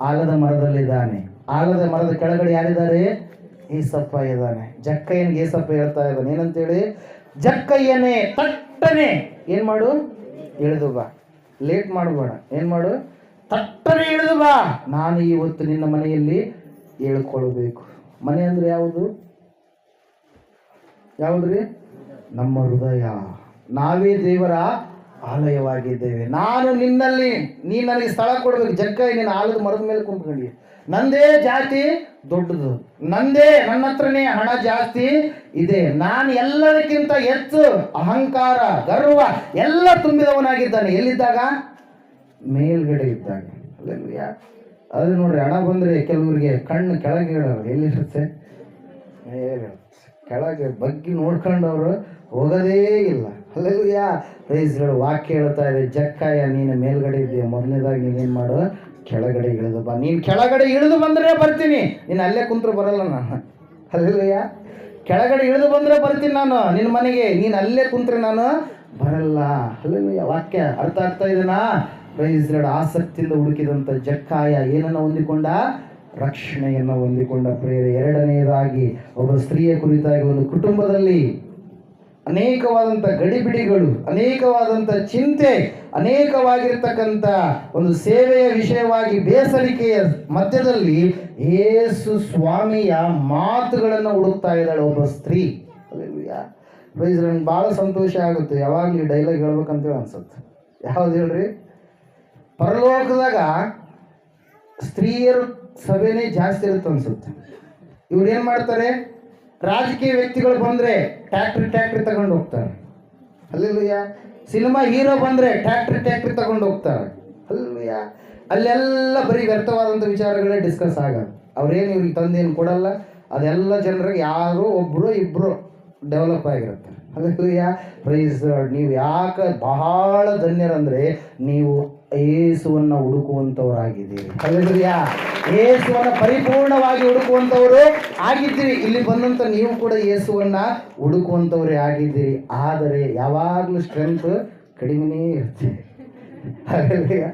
ಆಲದ ಮರದಲ್ಲಿದ್ದಾನೆ. ಆಲದ ಮರದ ಕೆಳಗಡೆ ಯಾರಿದ್ದಾರೆ? ಏಸಪ್ಪ ಇದ್ದಾನೆ. ಜಕ್ಕಯ್ಯನಿಗೆ ಏಸಪ್ಪ ಹೇಳ್ತಾ ಇದ್ದಾನೆ ಏನಂತೇಳಿ? ಜಕ್ಕಯ್ಯನೇ, ತಟ್ಟನೆ ಏನ್ ಮಾಡು? ಇಳಿದು ಬಾ. ಲೇಟ್ ಮಾಡಬೇಡ. ಏನ್ ಮಾಡು? ತಟ್ಟನೆ ಇಳಿದು ಬಾ. ನಾನು ಇವತ್ತು ನಿನ್ನ ಮನೆಯಲ್ಲಿ ಹೇಳ್ಕೊಳ್ಬೇಕು. ಮನೆ ಅಂದ್ರೆ ಯಾವುದು? ಯಾವುದ್ರಿ? ನಮ್ಮ ಹೃದಯ. ನಾವೇ ದೇವರ ಆಲಯವಾಗಿದ್ದೇವೆ. ನಾನು ನಿನ್ನಲ್ಲಿ, ನೀ ನನಗೆ ಸ್ಥಳ ಕೊಡ್ಬೇಕು. ಜಕ್ಕಯ್ಯ, ನೀನು ಆಲದ ಮರದ ಮೇಲೆ ಕುಂತ್ಕೊಂಡಿ. ನಂದೇ ಜಾತಿ ದೊಡ್ಡದು, ನಂದೇ, ನನ್ನ ಹತ್ರನೇ ಹಣ ಜಾಸ್ತಿ ಇದೆ, ನಾನು ಎಲ್ಲದಕ್ಕಿಂತ ಹೆಚ್ಚು ಅಹಂಕಾರ, ಗರ್ವ ಎಲ್ಲ ತುಂಬಿದವನಾಗಿದ್ದಾನೆ. ಎಲ್ಲಿದ್ದಾಗ? ಮೇಲ್ಗಡೆ ಇದ್ದಾಗ. ಅಲ್ಲೆಲ್ಲ ಅದು ನೋಡ್ರಿ, ಹಣ ಬಂದ್ರೆ ಕೆಲವರಿಗೆ ಕಣ್ಣು ಕೆಳಗೆ ಹೇಳೋರು. ಎಲ್ಲಿರುತ್ತೆ? ಕೆಳಗೆ ಬಗ್ಗಿ ನೋಡ್ಕೊಂಡವ್ರು ಹೋಗೋದೇ ಇಲ್ಲ. ಅಲ್ಲೆಲ್ಲ ಪ್ರೈಸ್ಗಳು. ವಾಕ್ಯ ಹೇಳ್ತಾ ಇದೆ, ಜಕ್ಕಾಯ ನೀನು ಮೇಲ್ಗಡೆ ಇದೆಯಾ, ಮೊದಲನೇದಾಗಿ ನೀನೇನು ಮಾಡು? ಕೆಳಗಡೆ ಇಳಿದು ಬಾ. ನೀನು ಕೆಳಗಡೆ ಇಳಿದು ಬಂದರೆ ಬರ್ತೀನಿ, ನೀನು ಅಲ್ಲೇ ಕುಂತ್ರು ಬರಲ್ಲ ನಾನು. ಅಲ್ಲೆಲ್ಲಯ್ಯ, ಕೆಳಗಡೆ ಇಳಿದು ಬಂದರೆ ಬರ್ತೀನಿ ನಾನು ನಿನ್ನ ಮನೆಗೆ, ನೀನು ಅಲ್ಲೇ ಕುಂತ್ರೆ ನಾನು ಬರಲ್ಲ. ಅಲ್ಲೆಲ್ಲಯ್ಯ, ವಾಕ್ಯ ಅರ್ಥ ಆಗ್ತಾ ಇದೆನಾ? Praise Lord. ಆಸಕ್ತಿಯಿಂದ ಹುಡುಕಿದಂಥ ಜಕ್ಕಾಯ ಏನನ್ನು ಹೊಂದಿಕೊಂಡ? ರಕ್ಷಣೆಯನ್ನು ಹೊಂದಿಕೊಂಡ ಪ್ರಿಯರೇ. ಎರಡನೆಯದಾಗಿ, ಒಬ್ಬ ಸ್ತ್ರೀಯ ಕುರಿತಾಗಿ ಒಂದು ಕುಟುಂಬದಲ್ಲಿ ಅನೇಕವಾದಂಥ ಗಡಿಬಿಡಿಗಳು, ಅನೇಕವಾದಂಥ ಚಿಂತೆ, ಅನೇಕವಾಗಿರ್ತಕ್ಕಂಥ ಒಂದು ಸೇವೆಯ ವಿಷಯವಾಗಿ ಬೇಸರಿಕೆಯ ಮಧ್ಯದಲ್ಲಿ ಯೇಸು ಸ್ವಾಮಿಯ ಮಾತುಗಳನ್ನು ಹುಡುಕ್ತಾ ಇದ್ದಾಳೆ ಒಬ್ಬ ಸ್ತ್ರೀ. ಪ್ರೈಸ್ ನನಗೆ ಭಾಳ ಸಂತೋಷ ಆಗುತ್ತೆ ಯಾವಾಗಲೂ ಈ ಡೈಲಾಗ್ ಹೇಳ್ಬೇಕಂತೇಳಿ ಅನ್ಸುತ್ತೆ. ಯಾವ್ದು ಹೇಳ್ರಿ? ಪರಲೋಕದಾಗ ಸ್ತ್ರೀಯರ ಸಭೆನೇ ಜಾಸ್ತಿ ಇರುತ್ತೆ ಅನ್ಸುತ್ತೆ. ಇವ್ರು ಏನು ಮಾಡ್ತಾರೆ? ರಾಜಕೀಯ ವ್ಯಕ್ತಿಗಳು ಬಂದರೆ ಟ್ಯಾಕ್ಟ್ರಿ ತಗೊಂಡು ಹೋಗ್ತಾರೆ. ಅಲ್ಲೆಲ್ಲಯ್ಯ. ಸಿನಿಮಾ ಹೀರೋ ಬಂದರೆ ಟ್ಯಾಕ್ಟ್ರಿ ತಗೊಂಡು ಹೋಗ್ತಾರೆ. ಅಲ್ಲೆಲ್ಲಯ್ಯ. ಅಲ್ಲೆಲ್ಲ ಬರೀ ವ್ಯರ್ಥವಾದಂಥ ವಿಚಾರಗಳೇ ಡಿಸ್ಕಸ್ ಆಗೋದು. ಅವ್ರೇನು ಇವ್ರಿಗೆ ತಂದೇನು ಕೊಡಲ್ಲ. ಅದೆಲ್ಲ ಜನರಿಗೆ ಯಾರೋ ಒಬ್ಬರು ಇಬ್ಬರು ಡೆವಲಪ್ ಆಗಿರುತ್ತೆ. ಅಲ್ಲೆಲ್ಲಯ್ಯ. Praise Lord. ನೀವು ಯಾಕೆ ಬಹಳ ಧನ್ಯರಂದರೆ ನೀವು ಯೇಸುವನ್ನು ಹುಡುಕುವಂಥವರಾಗಿದ್ದೀರಿ. ಅಲ್ಲೆಲ್ಲಯ್ಯ. ಯೇಸುವನ್ನು ಪರಿಪೂರ್ಣವಾಗಿ ಹುಡುಕುವಂಥವರು ಆಗಿದ್ದೀರಿ. ಇಲ್ಲಿ ಬಂದಂಥ ನೀವು ಕೂಡ ಯೇಸುವನ್ನು ಹುಡುಕುವಂಥವರೇ ಆಗಿದ್ದೀರಿ. ಆದರೆ ಯಾವಾಗಲೂ ಸ್ಟ್ರೆಂತ್ ಕಡಿಮೆನೇ ಇರುತ್ತೆ. ಅಲ್ಲೆಲ್ಲಯ್ಯ.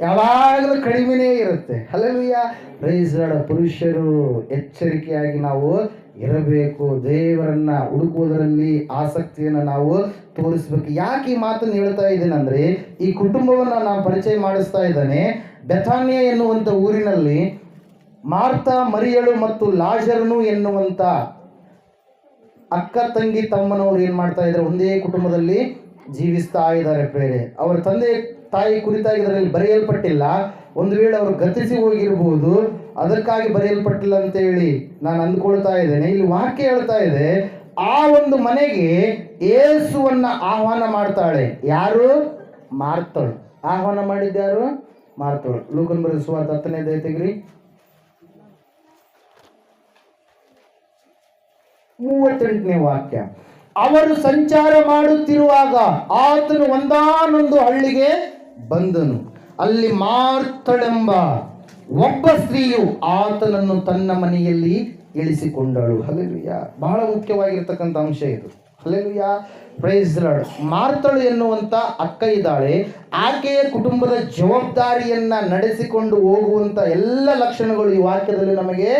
ಯಾವಾಗಲೂ ಕಡಿಮೆನೇ ಇರುತ್ತೆ. ಅಲ್ಲೆಲ್ಲಯ್ಯ. Praise Lord. ಪುರುಷರು ಎಚ್ಚರಿಕೆಯಾಗಿ ನಾವು ಇರಬೇಕು. ದೇವರನ್ನ ಹುಡುಕುವುದರಲ್ಲಿ ಆಸಕ್ತಿಯನ್ನು ನಾವು ತೋರಿಸ್ಬೇಕು. ಯಾಕೆ ಈ ಮಾತನ್ನು ಹೇಳ್ತಾ ಇದ್ದೇನೆಂದರೆ, ಈ ಕುಟುಂಬವನ್ನು ನಾನು ಪರಿಚಯ ಮಾಡಿಸ್ತಾ ಇದ್ದಾನೆ. ಬೆಥಾನ್ಯ ಎನ್ನುವಂಥ ಊರಿನಲ್ಲಿ ಮಾರ್ತಾ, ಮರಿಯಳು ಮತ್ತು ಲಾಜರನು ಎನ್ನುವಂಥ ಅಕ್ಕ ತಂಗಿ ತಮ್ಮನವರು ಏನು ಮಾಡ್ತಾ ಇದ್ದಾರೆ? ಒಂದೇ ಕುಟುಂಬದಲ್ಲಿ ಜೀವಿಸ್ತಾ ಇದ್ದಾರೆ ಪ್ರೇರೆ. ಅವರ ತಂದೆ ತಾಯಿ ಕುರಿತಾಗಿ ಇದರಲ್ಲಿ ಬರೆಯಲ್ಪಟ್ಟಿಲ್ಲ. ಒಂದು ವೇಳೆ ಅವರು ಗತಿಸಿ ಹೋಗಿರ್ಬೋದು, ಅದಕ್ಕಾಗಿ ಬರೆಯಲ್ಪಟ್ಟಿಲ್ಲ ಅಂತೇಳಿ ನಾನು ಅಂದ್ಕೊಳ್ತಾ ಇದ್ದೇನೆ. ಇಲ್ಲಿ ವಾಕ್ಯ ಹೇಳ್ತಾ ಇದೆ, ಆ ಒಂದು ಮನೆಗೆ ಯೇಸುವನ್ನ ಆಹ್ವಾನ ಮಾಡ್ತಾಳೆ. ಯಾರು? ಮಾರ್ತಳು. ಆಹ್ವಾನ ಮಾಡಿದ್ಯಾರು? ಮಾರ್ತಳು. ಲೂಕನ ಬರೆದ ಸುವಾರ್ತೆ 10ನೇ ಅಧ್ಯಾಯ ತೆಗ್ರಿ, 38ನೇ ವಾಕ್ಯ. ಅವರು ಸಂಚಾರ ಮಾಡುತ್ತಿರುವಾಗ ಆತನು ಒಂದಾನೊಂದು ಹಳ್ಳಿಗೆ ಬಂದನು. ಅಲ್ಲಿ ಮಾರ್ತಳೆಂಬ ಒಬ್ಬ ಸ್ತ್ರೀಯು ಆತನನ್ನು ತನ್ನ ಮನೆಯಲ್ಲಿ ಇಳಿಸಿಕೊಂಡಳು. ಹಲ್ಲೆಲೂಯಾ. ಬಹಳ ಮುಖ್ಯವಾಗಿರ್ತಕ್ಕಂಥ ಅಂಶ ಇದು. ಹಲ್ಲೆಲೂಯಾ. Praise lord. ಮಾರ್ತಳು ಎನ್ನುವಂಥ ಅಕ್ಕ ಇದ್ದಾಳೆ. ಆಕೆಯ ಕುಟುಂಬದ ಜವಾಬ್ದಾರಿಯನ್ನ ನಡೆಸಿಕೊಂಡು ಹೋಗುವಂಥ ಎಲ್ಲ ಲಕ್ಷಣಗಳು ಈ ವಾಕ್ಯದಲ್ಲಿ ನಮಗೆ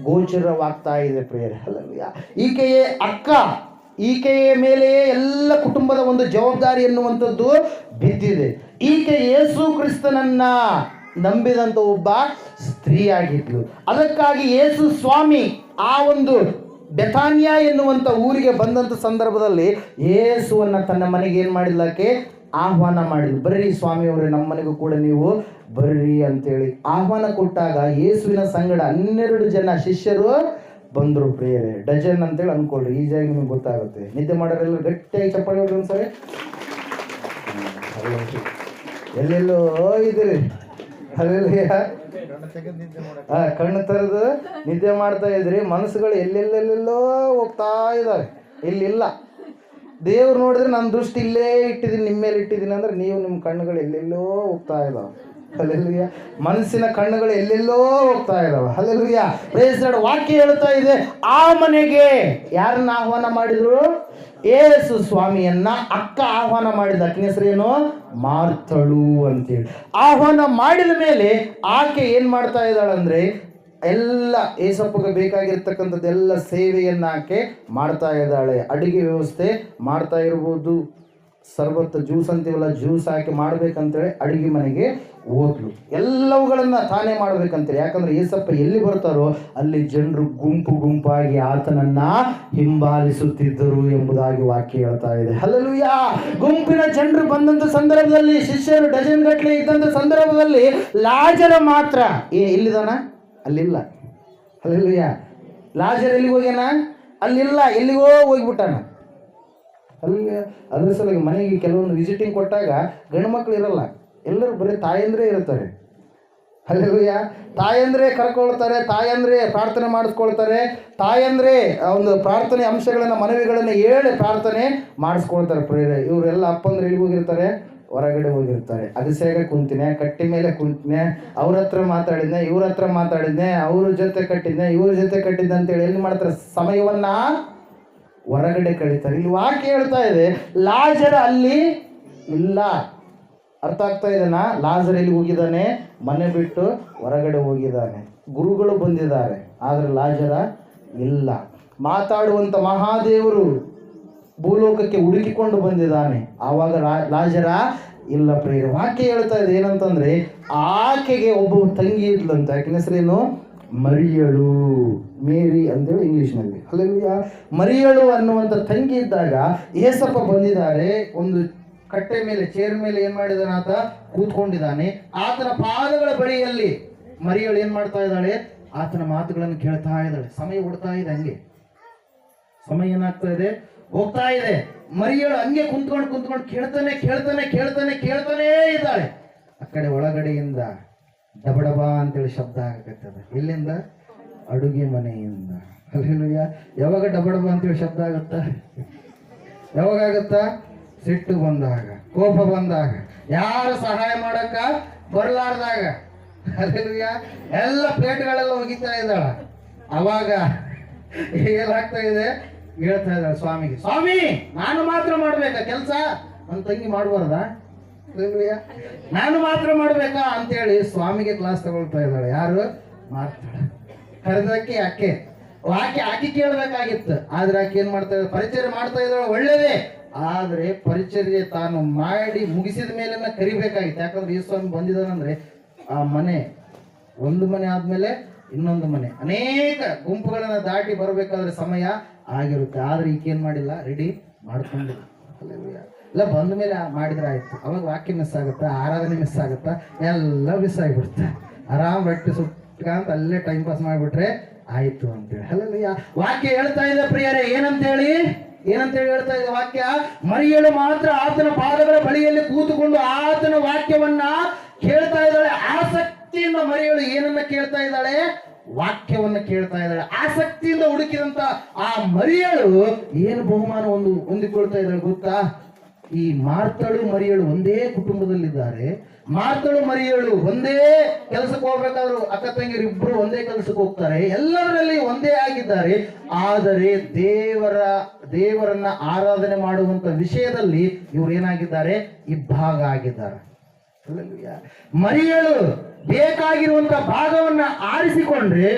ಗೋಚರವಾಗ್ತಾ ಇದೆ ಪ್ರಿಯರೇ. ಹಲ್ಲೆಲೂಯಾ. ಈಕೆಯೇ ಅಕ್ಕ, ಈಕೆಯ ಮೇಲೆಯೇ ಎಲ್ಲ ಕುಟುಂಬದ ಒಂದು ಜವಾಬ್ದಾರಿ ಎನ್ನುವಂಥದ್ದು ಬಿದ್ದಿದೆ. ಈಕೆ ಯೇಸು ಕ್ರಿಸ್ತನನ್ನ ನಂಬಿದಂಥ ಒಬ್ಬ ಸ್ತ್ರೀಯಾಗಿದ್ಲು. ಅದಕ್ಕಾಗಿ ಯೇಸು ಸ್ವಾಮಿ ಆ ಒಂದು ಬೆಥಾನ್ಯ ಎನ್ನುವಂಥ ಊರಿಗೆ ಬಂದಂಥ ಸಂದರ್ಭದಲ್ಲಿ ಯೇಸುವನ್ನು ತನ್ನ ಮನೆಗೆ ಏನು ಮಾಡಿಲ್ಲಕ್ಕೆ ಆಹ್ವಾನ ಮಾಡಿದ್ಲು. ಬರ್ರಿ ಸ್ವಾಮಿಯವರೇ, ನಮ್ಮ ಮನೆಗೂ ಕೂಡ ನೀವು ಬರ್ರಿ ಅಂತೇಳಿ ಆಹ್ವಾನ ಕೊಟ್ಟಾಗ ಯೇಸುವಿನ ಸಂಗಡ 12 ಜನ ಶಿಷ್ಯರು ಬಂದರು ಪ್ರಿಯರೇ. ಡಜನ್ ಅಂತೇಳಿ ಅಂದ್ಕೊಳ್ರಿ, ಈಸಿಯಾಗಿ ನಿಮ್ಗೆ ಗೊತ್ತಾಗುತ್ತೆ. ನಿದ್ದೆ ಮಾಡೋರೆಲ್ಲ ಗಟ್ಟಿಯಾಗಿ ಚಪ್ಪಾಳೆ ಹೊಡ್ರಿ ಒಂದ್ಸರಿ. ಎಲ್ಲೆಲ್ಲೋ ಇದ್ದೀರಿ. ಅಲ್ಲೆಲ್ಲ ಕಣ್ಣು ತೆರೆದು ನಿದ್ದೆ ಮಾಡ್ತಾ ಇದ್ರಿ. ಮನಸ್ಸುಗಳು ಎಲ್ಲೆಲ್ಲೆಲ್ಲೆಲ್ಲೋ ಹೋಗ್ತಾ ಇದ್ದಾವೆ. ಇಲ್ಲಿಲ್ಲ. ದೇವ್ರು ನೋಡಿದ್ರೆ ನನ್ನ ದೃಷ್ಟಿ ಇಲ್ಲೇ ಇಟ್ಟಿದ್ದೀನಿ, ನಿಮ್ಮ ಮೇಲೆ ಇಟ್ಟಿದ್ದೀನಿ ಅಂದ್ರೆ ನೀವು ನಿಮ್ಮ ಕಣ್ಣುಗಳು ಎಲ್ಲೆಲ್ಲೋ ಹೋಗ್ತಾ ಇದ್ದಾವೆ. ಹಲ್ಲೆಲೂಯಾ. ಮನಸ್ಸಿನ ಕಣ್ಣುಗಳು ಎಲ್ಲೆಲ್ಲೋ ಹೋಗ್ತಾ ಇದಾವೆ. ಹಲ್ಲೆಲೂಯಾ. Praise Lord. ವಾಕ್ಯ ಹೇಳ್ತಾ ಇದೆ, ಆ ಮನೆಗೆ ಯಾರನ್ನ ಆಹ್ವಾನ ಮಾಡಿದ್ರು? ಯೇಸು ಸ್ವಾಮಿಯನ್ನ ಅಕ್ಕ ಆಹ್ವಾನ ಮಾಡಿದ. ಅಕ್ಕನ ಹೆಸರೇನು? ಮಾರ್ತಳು ಅಂತೇಳಿ. ಆಹ್ವಾನ ಮಾಡಿದ ಮೇಲೆ ಆಕೆ ಏನ್ ಮಾಡ್ತಾ ಇದ್ದಾಳಂದ್ರೆ, ಎಲ್ಲ ಏಸಪ್ಪಗೆ ಬೇಕಾಗಿರ್ತಕ್ಕಂಥದ್ದು ಎಲ್ಲ ಸೇವೆಯನ್ನು ಆಕೆ ಮಾಡ್ತಾ ಇದ್ದಾಳೆ. ಅಡುಗೆ ವ್ಯವಸ್ಥೆ ಮಾಡ್ತಾ ಇರ್ಬೋದು. ಸರ್ಬತ್ ಜ್ಯೂಸ್ ಅಂತೀವಲ್ಲ, ಜ್ಯೂಸ್ ಹಾಕಿ ಮಾಡ್ಬೇಕಂತೇಳಿ ಅಡುಗೆ ಮನೆಗೆ ಹೋದ್ಲು. ಎಲ್ಲವುಗಳನ್ನ ತಾನೇ ಮಾಡ್ಬೇಕಂತೇಳಿ. ಯಾಕಂದ್ರೆ ಏಸಪ್ಪ ಎಲ್ಲಿ ಬರ್ತಾರೋ ಅಲ್ಲಿ ಜನರು ಗುಂಪು ಗುಂಪಾಗಿ ಆತನನ್ನ ಹಿಂಬಾಲಿಸುತ್ತಿದ್ದರು ಎಂಬುದಾಗಿ ವಾಕ್ಯ ಹೇಳ್ತಾ ಇದೆ. ಹಲ್ಲೆಲೂಯಾ. ಗುಂಪಿನ ಜನರು ಬಂದಂತ ಸಂದರ್ಭದಲ್ಲಿ, ಶಿಷ್ಯರು ಡಜನ್ ಗಟ್ಟಲೆ ಇದ್ದಂತ ಸಂದರ್ಭದಲ್ಲಿ ಲಾಜರ ಮಾತ್ರ ಎಲ್ಲಿದಾನ? ಅಲ್ಲಿಲ್ಲ. ಹಲ್ಲೆಲೂಯಾ. ಲಾಜರ್ ಎಲ್ಲಿಗೆ ಹೋಗ್ಯಾನ? ಅಲ್ಲಿಲ್ಲ, ಎಲ್ಲಿಗೋ ಹೋಗ್ಬಿಟ್ಟಾನ. ಅಲ್ಲಿ ಅದ್ರ ಸಲುವಾಗಿ ಮನೆಗೆ ಕೆಲವೊಂದು ವಿಸಿಟಿಂಗ್ ಕೊಟ್ಟಾಗ ಗಂಡು ಮಕ್ಕಳು ಇರಲ್ಲ, ಎಲ್ಲರೂ ಬರೀ ತಾಯಂದ್ರೇ ಇರ್ತಾರೆ. ಹಲ್ಲೆಲೂಯಾ. ತಾಯಂದ್ರೆ ಕರ್ಕೊಳ್ತಾರೆ, ತಾಯಂದ್ರೆ ಪ್ರಾರ್ಥನೆ ಮಾಡಿಸ್ಕೊಳ್ತಾರೆ, ತಾಯಂದ್ರೆ ಒಂದು ಪ್ರಾರ್ಥನೆ ಅಂಶಗಳನ್ನು ಮನವಿಗಳನ್ನು ಹೇಳಿ ಪ್ರಾರ್ಥನೆ ಮಾಡಿಸ್ಕೊಳ್ತಾರೆ. ಪ್ರೇರೆ ಇವರೆಲ್ಲ ಅಪ್ಪಂದ್ರೆ ಎಲ್ಲಿಗೆ ಹೋಗಿರ್ತಾರೆ? ಹೊರಗಡೆ ಹೋಗಿರ್ತಾರೆ. ಅಗಸ್ಯಾಗ ಕುಂತಿನೇ, ಕಟ್ಟಿ ಮೇಲೆ ಕುಂತಿನೇ, ಅವ್ರ ಹತ್ರ ಮಾತಾಡಿದ್ನೆ, ಇವ್ರ ಹತ್ರ ಮಾತಾಡಿದ್ನೆ, ಅವ್ರ ಜೊತೆ ಕಟ್ಟಿದ್ನೆ, ಇವ್ರ ಜೊತೆ ಕಟ್ಟಿದ್ದೆ ಅಂತೇಳಿ ಎಲ್ಲಿ ಮಾಡ್ತಾರೆ? ಸಮಯವನ್ನ ಹೊರಗಡೆ ಕಳೀತಾರೆ. ಇಲ್ಲಿ ವಾಕ್ಯ ಹೇಳ್ತಾ ಇದೆ, ಲಾಜರ ಅಲ್ಲಿ ಇಲ್ಲ. ಅರ್ಥ ಆಗ್ತಾ ಇದೆನಾ? ಲಾಜರ್ ಎಲ್ಲಿ ಹೋಗಿದ್ದಾನೆ? ಮನೆ ಬಿಟ್ಟು ಹೊರಗಡೆ ಹೋಗಿದ್ದಾನೆ. ಗುರುಗಳು ಬಂದಿದ್ದಾರೆ, ಆದರೆ ಲಾಜರ ಇಲ್ಲ. ಮಾತಾಡುವಂಥ ಮಹಾದೇವರು ಭೂಲೋಕಕ್ಕೆ ಹುಡುಕಿಕೊಂಡು ಬಂದಿದ್ದಾನೆ, ಆವಾಗ ಲಾಜರ ಇಲ್ಲ. ಪ್ರೇರ ವಾಕ್ಯ ಹೇಳ್ತಾ ಇದೆ ಏನಂತಂದ್ರೆ, ಆಕೆಗೆ ಒಬ್ಬ ತಂಗಿ ಇದ್ಲಂತ. ಆಕಿನ ಹೆಸರೇನು? ಮರಿಯಳು. ಮೇರಿ ಅಂತೇಳಿ ಇಂಗ್ಲಿಷ್ನಲ್ಲಿ. ಹಲ್ಲೆಲೂಯಾ. ಮರಿಯಳು ಅನ್ನುವಂಥ ತಂಗಿ ಇದ್ದಾಗ ಏಸಪ್ಪ ಬಂದಿದ್ದಾರೆ. ಒಂದು ಕಟ್ಟೆ ಮೇಲೆ, ಚೇರ್ ಮೇಲೆ ಏನ್ ಮಾಡಿದಾನೆ? ಆತ ಕೂತ್ಕೊಂಡಿದ್ದಾನೆ. ಆತನ ಪಾದಗಳ ಬಳಿಯಲ್ಲಿ ಮರಿಯಳು ಏನ್ ಮಾಡ್ತಾ ಇದ್ದಾಳೆ? ಆತನ ಮಾತುಗಳನ್ನು ಕೇಳ್ತಾ ಇದ್ದಾಳೆ. ಸಮಯ ಓಡ್ತಾ ಇದೆ, ಹಂಗೆ ಸಮಯ ಏನಾಗ್ತಾ ಇದೆ? ಹೋಗ್ತಾ ಇದೆ. ಮರಿಯಳು ಹಂಗೆ ಕುಂತ್ಕೊಂಡು ಕೇಳ್ತಾನೆ ಇದ್ದಾಳೆ. ಆ ಕಡೆ ಒಳಗಡೆಯಿಂದ ಡಬಡಬ ಅಂತೇಳಿ ಶಬ್ದ ಆಗಕತ್ತದ. ಎಲ್ಲಿಂದ? ಅಡುಗೆ ಮನೆಯಿಂದ. ಹಲ್ಲೆಲೂಯಾ. ಯಾವಾಗ ಡಬಡಬ ಅಂತೇಳಿ ಶಬ್ದ ಆಗುತ್ತಾ? ಯಾವಾಗತ್ತಾ? ಸಿಟ್ಟು ಬಂದಾಗ, ಕೋಪ ಬಂದಾಗ, ಯಾರು ಸಹಾಯ ಮಾಡಕ್ಕ ಬರ್ಲಾರ್ದಾಗ. ಹಲ್ಲೆಲೂಯಾ. ಎಲ್ಲ ಪ್ಲೇಟ್ಗಳೆಲ್ಲ ಒಗಿತಾ ಇದ್ದಾಳ. ಅವಾಗ ಏನಾಗ್ತಾ ಇದೆ? ಹೇಳ್ತಾ ಇದ್ದಾಳೆ ಸ್ವಾಮಿಗೆ, ಸ್ವಾಮಿ ನಾನು ಮಾತ್ರ ಮಾಡ್ಬೇಕಾ ಕೆಲಸ? ನನ್ನ ತಂಗಿ ಮಾಡಬಾರ್ದ? ನಾನು ಮಾತ್ರ ಮಾಡ್ಬೇಕಾ ಅಂತೇಳಿ ಸ್ವಾಮಿಗೆ ಕ್ಲಾಸ್ ತಗೊಳ್ತಾ ಇದ್ದಾಳೆ. ಯಾರು? ಮಾರ್ತಾಳೆ. ಕರೆದಕ್ಕೆ ಆಕೆ ಕೇಳಬೇಕಾಗಿತ್ತು, ಆದ್ರೆ ಆಕೆ ಏನ್ ಮಾಡ್ತಾ ಇದ್ದಾಳೆ? ಪರಿಚಯ ಮಾಡ್ತಾ ಇದ್ದಾಳೆ, ಒಳ್ಳೇದೇ. ಆದ್ರೆ ಪರಿಚರ್ಯೆ ತಾನು ಮಾಡಿ ಮುಗಿಸಿದ ಮೇಲೆ ಕರಿಬೇಕಾಗಿತ್ತು. ಯಾಕಂದ್ರೆ ಈ ಸ್ವಾಮಿ ಬಂದಿದ್ದಾನಂದ್ರೆ ಆ ಮನೆ, ಒಂದು ಮನೆ ಆದ್ಮೇಲೆ ಇನ್ನೊಂದು ಮನೆ, ಅನೇಕ ಗುಂಪುಗಳನ್ನ ದಾಟಿ ಬರಬೇಕಾದ್ರೆ ಸಮಯ ಆಗಿರುತ್ತೆ. ಆದ್ರೆ ಈಕೆ ಏನ್ ಮಾಡಿಲ್ಲ? ರೆಡಿ ಮಾಡ್ಕೊಂಡಿಲ್ಲ. ಇಲ್ಲ, ಬಂದ ಮೇಲೆ ಮಾಡಿದ್ರೆ ಆಯ್ತು. ಅವಾಗ ವಾಕ್ಯ ಮಿಸ್ ಆಗುತ್ತಾ, ಆರಾಧನೆ ಮಿಸ್ ಆಗುತ್ತಾ, ಎಲ್ಲ ಮಿಸ್ ಆಗಿಬಿಡುತ್ತೆ. ಆರಾಮ್ ರೊಟ್ಟಿ ಸುಟ್ಕಂತ ಅಲ್ಲೇ ಟೈಮ್ ಪಾಸ್ ಮಾಡಿಬಿಟ್ರೆ ಆಯ್ತು ಅಂತೇಳಿ. ಅಲ್ಲ, ವಾಕ್ಯ ಹೇಳ್ತಾ ಇದೆ ಪ್ರಿಯರೇ, ಏನಂತೇಳಿ ಹೇಳ್ತಾ ಇದೆ ವಾಕ್ಯ? ಮರಿಯಳು ಮಾತ್ರ ಆತನ ಪಾದಗಳ ಬಳಿಯಲ್ಲಿ ಕೂತುಕೊಂಡು ಆತನ ವಾಕ್ಯವನ್ನ ಕೇಳ್ತಾ ಇದ್ದಾಳೆ. ಆಸಕ್ತಿಯಿಂದ ಮರಿಯಳು ಏನನ್ನ ಕೇಳ್ತಾ ಇದ್ದಾಳೆ? ವಾಕ್ಯವನ್ನ ಕೇಳ್ತಾ ಇದ್ದಾಳೆ. ಆಸಕ್ತಿಯಿಂದ ಹುಡುಕಿದಂತ ಆ ಮರಿಯಳು ಏನು ಬಹುಮಾನ ಹೊಂದಿಕೊಳ್ತಾ ಇದ್ದಾಳೆ ಗೊತ್ತಾ? ಈ ಮಾರ್ತಳು ಮರಿಯಳು ಒಂದೇ ಕುಟುಂಬದಲ್ಲಿದ್ದಾರೆ. ಮಾರ್ತಳು ಮರಿಯಳು ಒಂದೇ ಕೆಲಸಕ್ಕೆ ಹೋಗ್ಬೇಕಾದ್ರು ಅಕ್ಕ ತಂಗಿಯರು ಇಬ್ರು ಒಂದೇ ಕೆಲಸಕ್ಕೆ ಹೋಗ್ತಾರೆ, ಎಲ್ಲದರಲ್ಲಿ ಒಂದೇ ಆಗಿದ್ದಾರೆ. ಆದರೆ ದೇವರನ್ನ ಆರಾಧನೆ ಮಾಡುವಂತ ವಿಷಯದಲ್ಲಿ ಇವ್ರು ಏನಾಗಿದ್ದಾರೆ? ಇಬ್ಬಾಗ ಆಗಿದ್ದಾರೆ. ಮರಿಯಳು ಬೇಕಾಗಿರುವಂತ ಭಾಗವನ್ನ ಆರಿಸಿಕೊಂಡ್ರೆ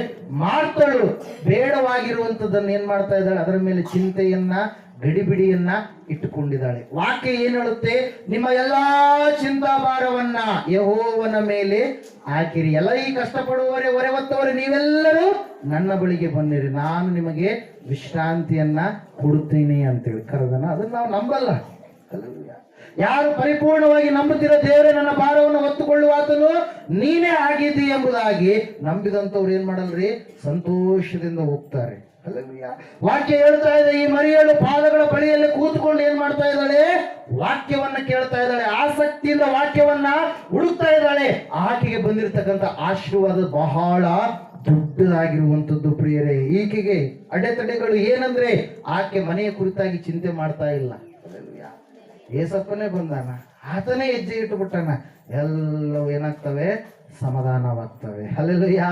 ಮಾರ್ತಳು ಬೇಡವಾಗಿರುವಂತದನ್ನ ಏನ್ ಮಾಡ್ತಾ ಇದ್ದಾಳೆ? ಅದರ ಮೇಲೆ ಚಿಂತೆಯನ್ನ, ಗಡಿಬಿಡಿಯನ್ನ ಇಟ್ಟುಕೊಂಡಿದ್ದಾಳೆ. ವಾಕ್ಯ ಏನ್ ಹೇಳುತ್ತೆ? ನಿಮ್ಮ ಎಲ್ಲಾ ಚಿಂತಾಭಾರವನ್ನ ಯೆಹೋವನ ಮೇಲೆ ಹಾಕಿರಿ. ಎಲ್ಲ ಈ ಕಷ್ಟಪಡುವವರೇ, ಹೊರೆ ಹೊತ್ತವರೇ, ನೀವೆಲ್ಲರೂ ನನ್ನ ಬಳಿಗೆ ಬನ್ನಿರಿ, ನಾನು ನಿಮಗೆ ವಿಶ್ರಾಂತಿಯನ್ನ ಕೊಡುತ್ತೇನೆ ಅಂತೇಳಿ ಕರೆದನ. ಅದನ್ನ ನಾವು ನಂಬಲ್ಲ. ಯಾರು ಪರಿಪೂರ್ಣವಾಗಿ ನಂಬುತ್ತಿರೋ ದೇವರೇ ನನ್ನ ಭಾರವನ್ನು ಹೊತ್ತುಕೊಳ್ಳುವಾತನು ನೀನೇ ಆಗಿದ್ದಿ ಎಂಬುದಾಗಿ ನಂಬಿದಂಥವ್ರು ಏನ್ ಮಾಡಲ್ರಿ? ಸಂತೋಷದಿಂದ ಹೋಗ್ತಾರೆ. ವಾಕ್ಯ ಹೇಳ್ತಾ ಇದೆ, ಈ ಮರಿಯಳು ಪಾದಗಳ ಬಳಿಯಲ್ಲಿ ಕೂತ್ಕೊಂಡು ಏನ್ ಮಾಡ್ತಾ ಇದ್ದಾಳೆ? ವಾಕ್ಯವನ್ನ ಕೇಳ್ತಾ ಇದ್ದಾಳೆ. ಆಸಕ್ತಿಯಿಂದ ವಾಕ್ಯವನ್ನ ಹುಡುಕ್ತಾ ಇದ್ದಾಳೆ. ಆಕೆಗೆ ಬಂದಿರತಕ್ಕಂಥ ಆಶೀರ್ವಾದ ಬಹಳ ದೊಡ್ಡದಾಗಿರುವಂಥದ್ದು ಪ್ರಿಯರೇ. ಈಕೆಗೆ ಅಡೆತಡೆಗಳು ಏನಂದ್ರೆ, ಆಕೆ ಮನೆಯ ಕುರಿತಾಗಿ ಚಿಂತೆ ಮಾಡ್ತಾ ಇಲ್ಲ. ಏಸಪ್ಪನೇ ಬಂದಾನ, ಆತನೇ ಹೆಜ್ಜೆ ಇಟ್ಟುಬಿಟ್ಟಾನ, ಎಲ್ಲವೂ ಏನಾಗ್ತವೆ? ಸಮಾಧಾನವಾಗ್ತವೆ. ಹಲ್ಲೆಲೂಯಾ.